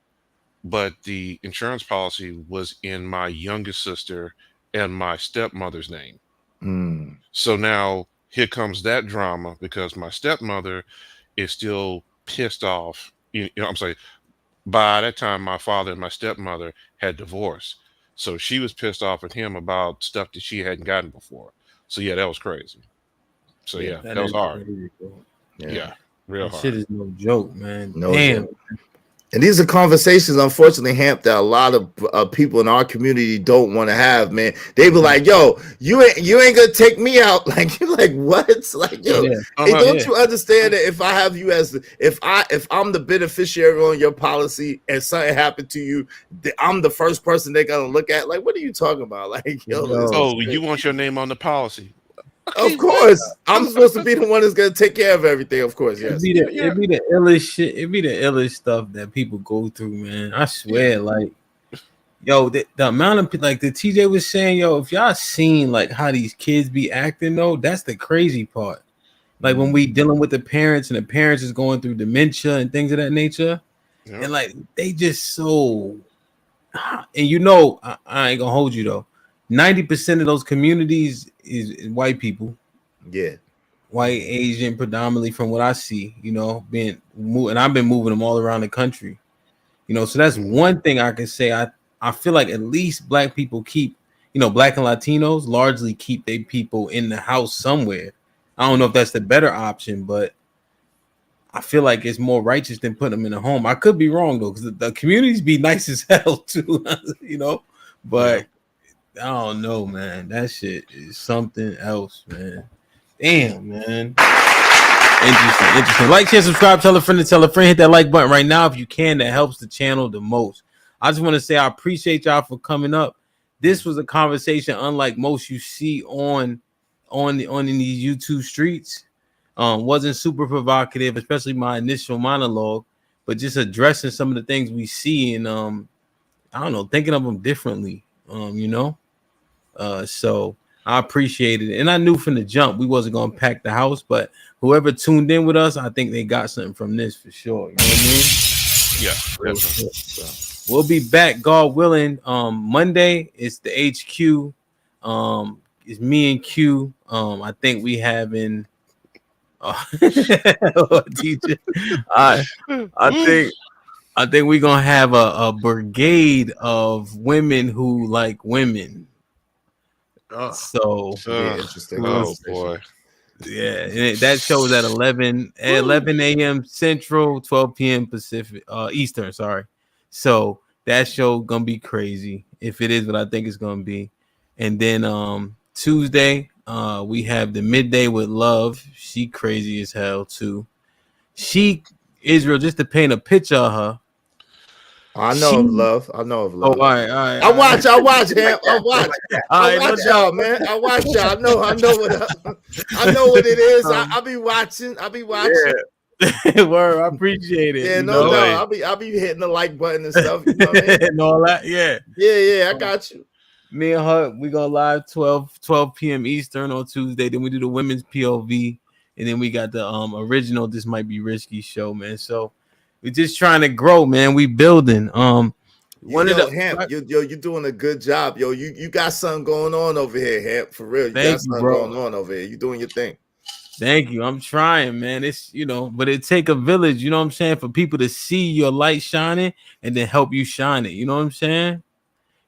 but the insurance policy was in my youngest sister and my stepmother's name. So now here comes that drama because my stepmother is still pissed off. I'm sorry. By that time, my father and my stepmother had divorced. So she was pissed off at him about stuff that she hadn't gotten before. So yeah, that was crazy. So yeah, that was hard. Yeah, real hard. Shit is no joke, man. No Damn. joke. And these are conversations, unfortunately, Hamp, that a lot of people in our community don't want to have, man. They be like, yo, you ain't gonna take me out. Like, you're like, what? Like, yo, hey, don't you understand that if I have you as if I'm the beneficiary on your policy and something happened to you, I'm the first person they're gonna look at? Like, what are you talking about? Like, yo, you want your name on the policy? Of course, I'm supposed to be the one that's gonna take care of everything. Of course, yes. It'd be the illest shit. It'd be the illest stuff that people go through, man. I swear, like, yo, the amount of like the TJ was saying, yo, if y'all seen like how these kids be acting, though, that's the crazy part. Like when we dealing with the parents and the parents is going through dementia and things of that nature, and like they just so, and I ain't gonna hold you though. 90% of those communities is white people. Yeah. White, Asian, predominantly from what I see, and I've been moving them all around the country. So that's one thing I can say. I feel like at least black people keep Black and Latinos largely keep their people in the house somewhere. I don't know if that's the better option, but I feel like it's more righteous than putting them in a home. I could be wrong though, because the communities be nice as hell too, But I don't know, man. That shit is something else, man. Damn, man. Interesting. Like, share, subscribe, tell a friend to tell a friend. Hit that like button right now if you can. That helps the channel the most. I just want to say I appreciate y'all for coming up. This was a conversation unlike most you see on these YouTube streets. Wasn't super provocative, especially my initial monologue, but just addressing some of the things we see and I don't know, thinking of them differently. So I appreciate it, and I knew from the jump we wasn't gonna pack the house, but whoever tuned in with us, I think they got something from this for sure. You know what I mean? Yeah, definitely. So we'll be back, God willing. Monday it's the HQ. It's me and Q. I think we having teacher. I think we're gonna have a brigade of women who like women. So interesting. Oh boy. Yeah, and that shows at 11 a.m. Central, 12 p.m. Pacific, Eastern. Sorry. So that show gonna be crazy if it is what I think it's gonna be. And then Tuesday, we have the midday with Love. She crazy as hell too. Israel, just to paint a picture of her. I know of Love. I know of Love. Oh, all right. I watch him. I watch y'all, man. I watch y'all. I know what it is. I be watching. Yeah. Word, I appreciate it. Yeah, no doubt. I'll be hitting the like button and stuff. You know what I mean? And all that. Yeah. Yeah, I got you. Me and her, we go live 12 p.m. Eastern on Tuesday. Then we do the women's POV, and then we got the original This Might Be Risky show, man. So we're just trying to grow, man. We building. Hamp, you're doing a good job, yo. You got something going on over here, Hamp. For real, you got something going on over here. You doing your thing. Thank you. I'm trying, man. It's but it take a village. You know what I'm saying, for people to see your light shining and then help you shine it. You know what I'm saying?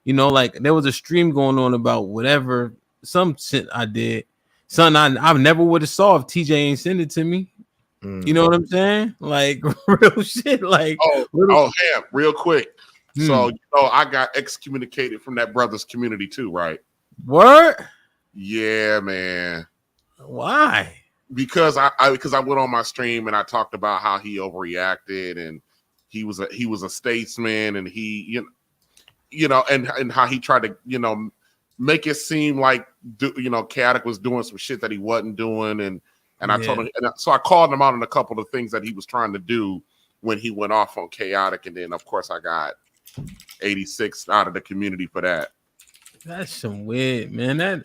Like there was a stream going on about whatever some shit I did, something I never would have saw if TJ ain't send it to me. You know what I'm saying? Like real shit. Like Ham, real quick. So I got excommunicated from that brother's community too, right? What? Yeah, man. Why? Because I went on my stream and I talked about how he overreacted and he was a statesman and he and how he tried to make it seem like Chaotic was doing some shit that he wasn't doing and I told him, and so I called him out on a couple of things that he was trying to do when he went off on Chaotic, and then of course I got 86 out of the community for that. That's some weird, man. That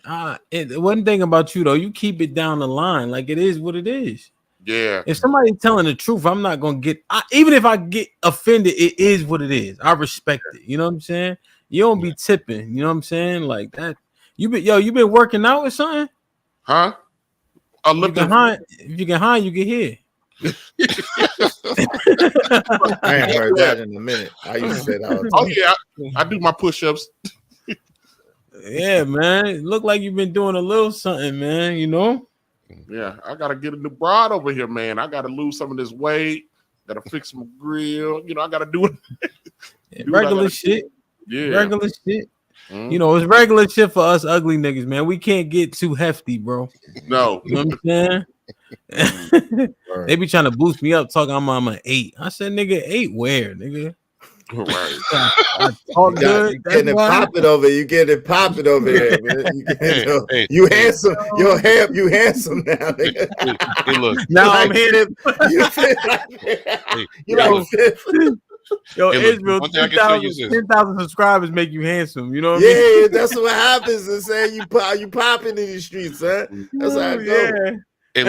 one thing about you though, you keep it down the line, like it is what it is. Yeah. If somebody's telling the truth, I'm not gonna even if I get offended, it is what it is. I respect it. You know what I'm saying? You don't be tipping. You know what I'm saying? Like that. You been working out or something? Huh? If you can hide, you can hear. I ain't heard that in a minute. I used to say that. Oh yeah, I do my push-ups. Yeah, man. It look like you've been doing a little something, man. Yeah, I gotta get a new broad over here, man. I gotta lose some of this weight. Gotta fix my grill. I gotta do it. Regular shit. Yeah, regular shit. It's regular shit for us ugly niggas, man. We can't get too hefty, bro. No. You know what I'm saying? They be trying to boost me up, talking I'm an 8. I said, nigga, 8 where, nigga? Right. I talk good. You get it popping over. You get it popping over here, man. You handsome. Yo, Hamp, you handsome now, nigga. Hey, look. Now I'm here. Yo, Israel, 10,000 subscribers make you handsome. You know what I mean? Yeah, that's what happens. They say you popping in these streets, huh? That's how it goes. Hey,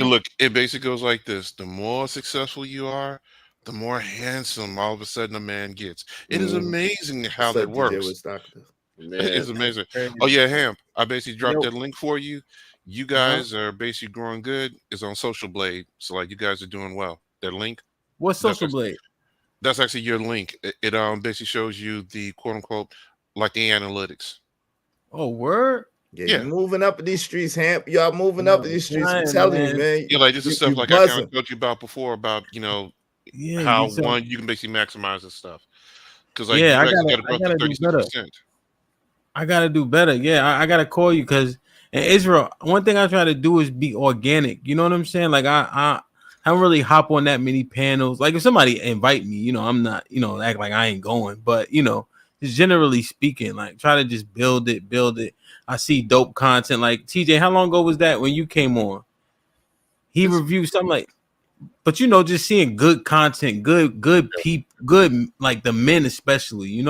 look. It basically goes like this: the more successful you are, the more handsome all of a sudden a man gets. It is amazing how that works. It's amazing. Oh yeah, Hamp. I basically dropped that link for you. You guys are basically growing good. It's on Social Blade, so like you guys are doing well. That link. What's Social Blade? That's actually your link. It basically shows you the quote unquote like the analytics. Oh, word. Yeah, you moving up in these streets, Hamp. Y'all moving up in these streets. I'm Trying, telling man. you, man. Yeah, like this is stuff You like I kind buzzing. of told you about before about Yeah, how you so- you can basically maximize this stuff because like Yeah, you I actually got to gotta growth to do better. 36%. I gotta do better. Yeah, I gotta call you because in Israel, one thing I try to do is be organic. You know what I'm saying? Like I don't really hop on that many panels. Like if somebody invite me, I'm not, act like I ain't going. But just generally speaking, like try to just build it. I see dope content. Like TJ, how long ago was that when you came on? He reviewed something like, but just seeing good content, good people, good like the men especially,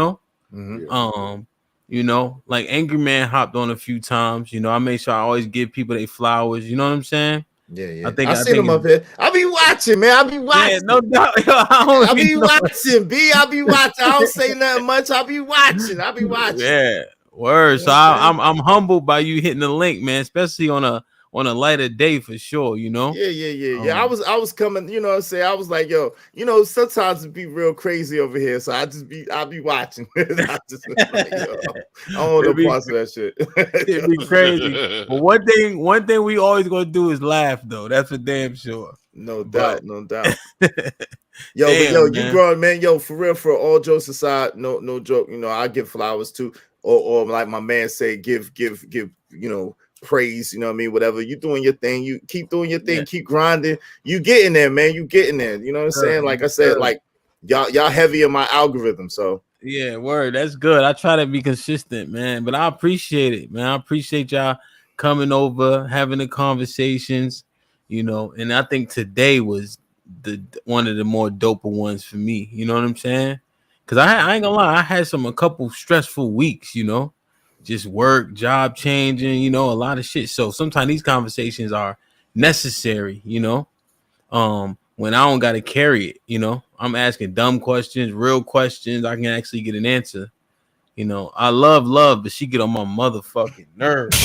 like Angry Man hopped on a few times. I make sure I always give people their flowers. You know what I'm saying? Yeah. I seen him up here. I be watching, man. I be watching. Yeah, no doubt. I be watching, B. I be watching. I don't say nothing much. I be watching. Yeah, word. You So know what I'm I'm humbled by you hitting the link, man. Especially on a lighter day for sure. Yeah. I was coming, you know what I'm saying? I was like, yo, sometimes it be real crazy over here. So I'll be watching. I just like, yo, I don't want no parts of that shit. It'd be crazy. But one thing we always gonna do is laugh though. That's for damn sure. No But- doubt. Yo, Damn, you man. growing, man. Yo, for real, for all jokes aside, no joke. I give flowers too, or like my man say, give, praise. You know what I mean? Whatever you doing your thing, you keep doing your thing, Yeah. keep grinding. You getting there, man. You getting there. You know what I'm saying? Like I said, like y'all heavy in my algorithm. So Yeah, word. That's good. I try to be consistent, man. But I appreciate it, man. I appreciate y'all coming over, having the conversations, and I think today was the one of the more doper ones for me. You know what I'm saying? Because I ain't gonna lie, I had a couple stressful weeks, just work, job changing, a lot of shit. So sometimes these conversations are necessary, when I don't got to carry it, I'm asking dumb questions, real questions. I can actually get an answer. I love, but she get on my motherfucking nerves.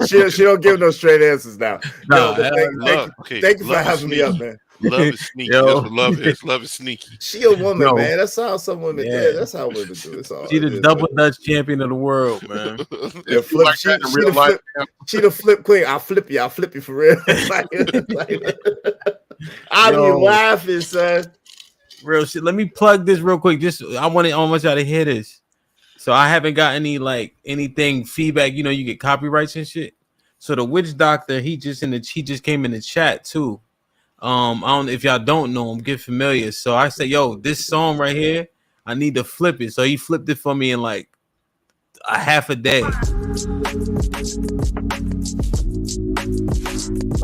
she don't give no straight answers now. Nah, Thank you for having me up, man. Love is sneaky. Yo. That's what love is. Love is sneaky. She a woman, Yo. man. That's how some women do. Yeah. That's how women do. It's all She the double Dutch champion of the world, man. Yeah, flip, like that in real life, she the flip queen. I'll flip you for real. I be Yo. laughing, son. Real shit. Let me plug this real quick. I want y'all to hear this. So I haven't got anything feedback. You get copyrights and shit. So the witch doctor, he just came in the chat too. I don't if y'all don't know him, get familiar. So I said, yo, this song right here, I need to flip it. So he flipped it for me in like a half a day. So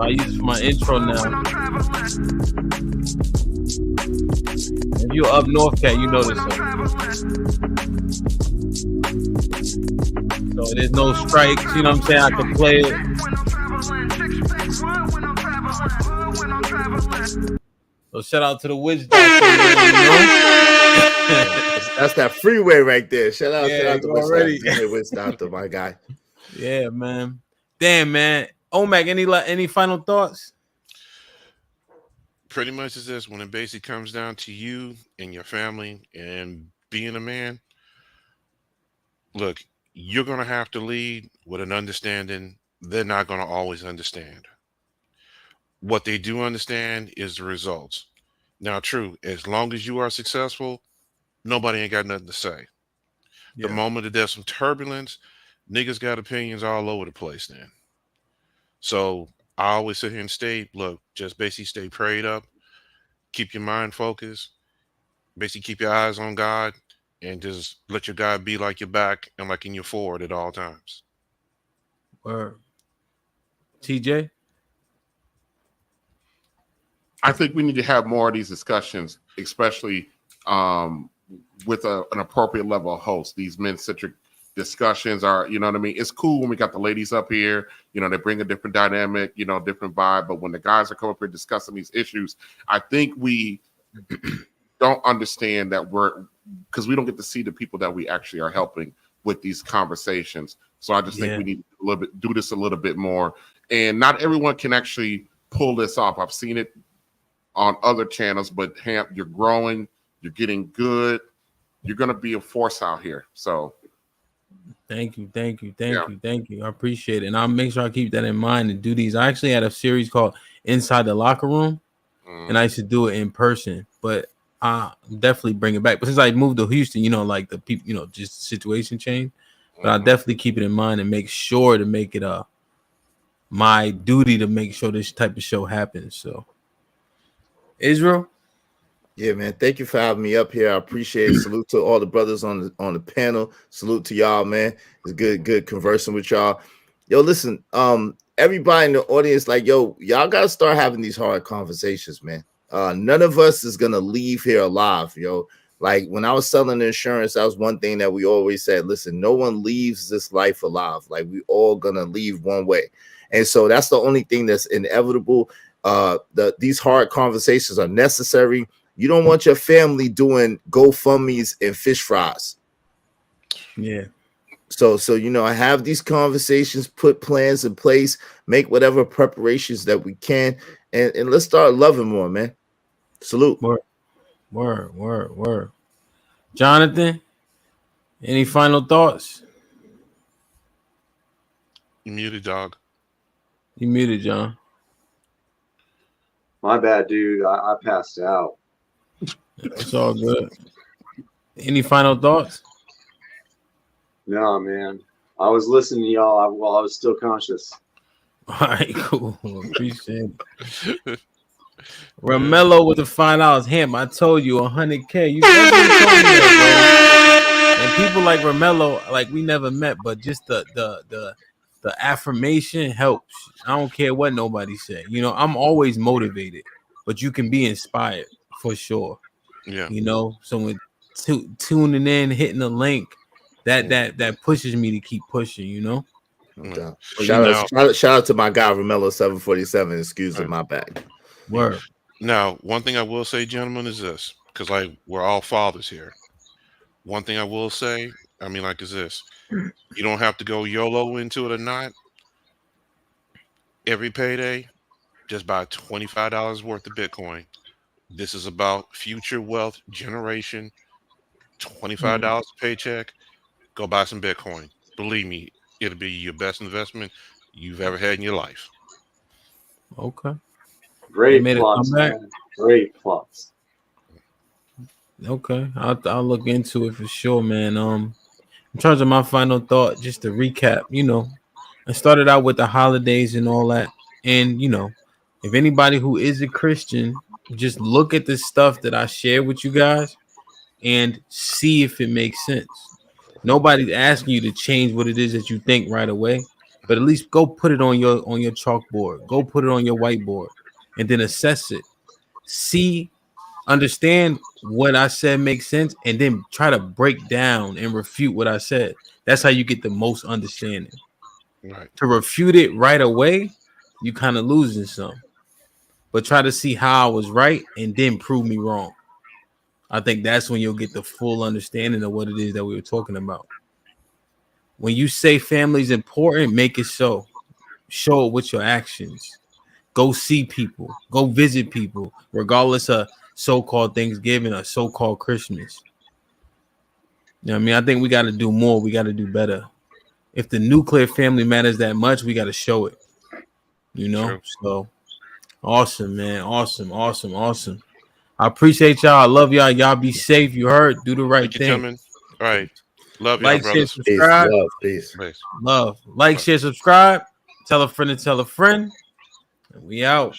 I use it for my intro now. If you're up north cat, you know this song. So there's no strikes, you know what I'm saying? I can play it. So shout out to the witch doctor, That's that freeway right there. Shout out Yeah, to Witch Doctor, my guy. Yeah, man. Damn, man. Omac, any final thoughts? Pretty much is this: when it basically comes down to you and your family and being a man. Look, you're gonna have to lead with an understanding. They're not gonna always understand. What they do understand is the results. Now, true, as long as you are successful, nobody ain't got nothing to say. The moment that there's some turbulence, niggas got opinions all over the place then. So I always sit here and state, look, just basically stay prayed up, keep your mind focused, basically keep your eyes on God, and just let your God be like your back and like in your forward at all times. Word. TJ? I think we need to have more of these discussions, especially with an appropriate level of host. These men-centric discussions are, you know what I mean? It's cool when we got the ladies up here, they bring a different dynamic, different vibe. But when the guys are coming up here discussing these issues, I think we don't understand that because we don't get to see the people that we actually are helping with these conversations. So I just think we need to do this a little bit more. And not everyone can actually pull this off. I've seen it on other channels, but Hamp, you're growing, you're getting good, you're going to be a force out here. So Thank you. I appreciate it. And I'll make sure I keep that in mind and do these. I actually had a series called Inside the Locker Room, and I used to do it in person, but I definitely bring it back. But since I moved to Houston, like the people, just the situation changed. But I'll definitely keep it in mind and make sure to make it my duty to make sure this type of show happens. So, Israel. Yeah, man. Thank you for having me up here. I appreciate it. Salute to all the brothers on the panel. Salute to y'all, man. It's good conversing with y'all. Yo, listen, everybody in the audience, like, y'all gotta start having these hard conversations, man. None of us is gonna leave here alive, yo. Like when I was selling insurance, that was one thing that we always said. Listen, no one leaves this life alive. Like we all gonna leave one way, and so that's the only thing that's inevitable. These hard conversations are necessary. You don't want your family doing GoFundMe's and fish fries. Yeah. So I have these conversations, put plans in place, make whatever preparations that we can, and let's start loving more, man. Salute. Word. Jonathan, any final thoughts? You muted, dog. You muted, John. My bad, dude. I passed out. It's all good. Any final thoughts? No, man. I was listening to y'all while I was still conscious. All right, cool. Appreciate it. Ramello with the $5 him. I told you 100K. You told me that, bro. And people like Ramello, like we never met, but just the affirmation helps. I don't care what nobody say. I'm always motivated, but you can be inspired for sure. Yeah. Someone tuning in, hitting the link, that pushes me to keep pushing. No shout out to my guy Ramello 747. Excuse me, my bad. Word. Now, one thing I will say, gentlemen, is this, because we're all fathers here. One thing I will say, is this: you don't have to go YOLO into it or not. Every payday, just buy $25 worth of Bitcoin. This is about future wealth generation. $25 a paycheck. Go buy some Bitcoin. Believe me, it'll be your best investment you've ever had in your life. Okay. Great plots, man. Great plots. Okay, I'll look into it for sure, man. In terms of my final thought, just to recap, I started out with the holidays and all that, and if anybody who is a Christian, just look at the stuff that I share with you guys and see if it makes sense. Nobody's asking you to change what it is that you think right away, but at least go put it on your chalkboard, go put it on your whiteboard, and then assess it. Understand what I said makes sense, and then try to break down and refute what I said. That's how you get the most understanding. Right. To refute it right away, you kind of losing some. But try to see how I was right and then prove me wrong. I think that's when you'll get the full understanding of what it is that we were talking about. When you say family is important, make it so. Show it with your actions. Go see people. Go visit people, regardless of so-called Thanksgiving or so-called Christmas. I think we got to do more. We got to do better. If the nuclear family matters that much, we got to show it. True. So awesome, man. Awesome. I appreciate y'all. I love y'all. Y'all be safe. You heard. Do the right thing. Gentlemen. All right. Love y'all, brothers. Share, subscribe. Peace. Love. Like, share, subscribe. Tell a friend to tell a friend. And we out.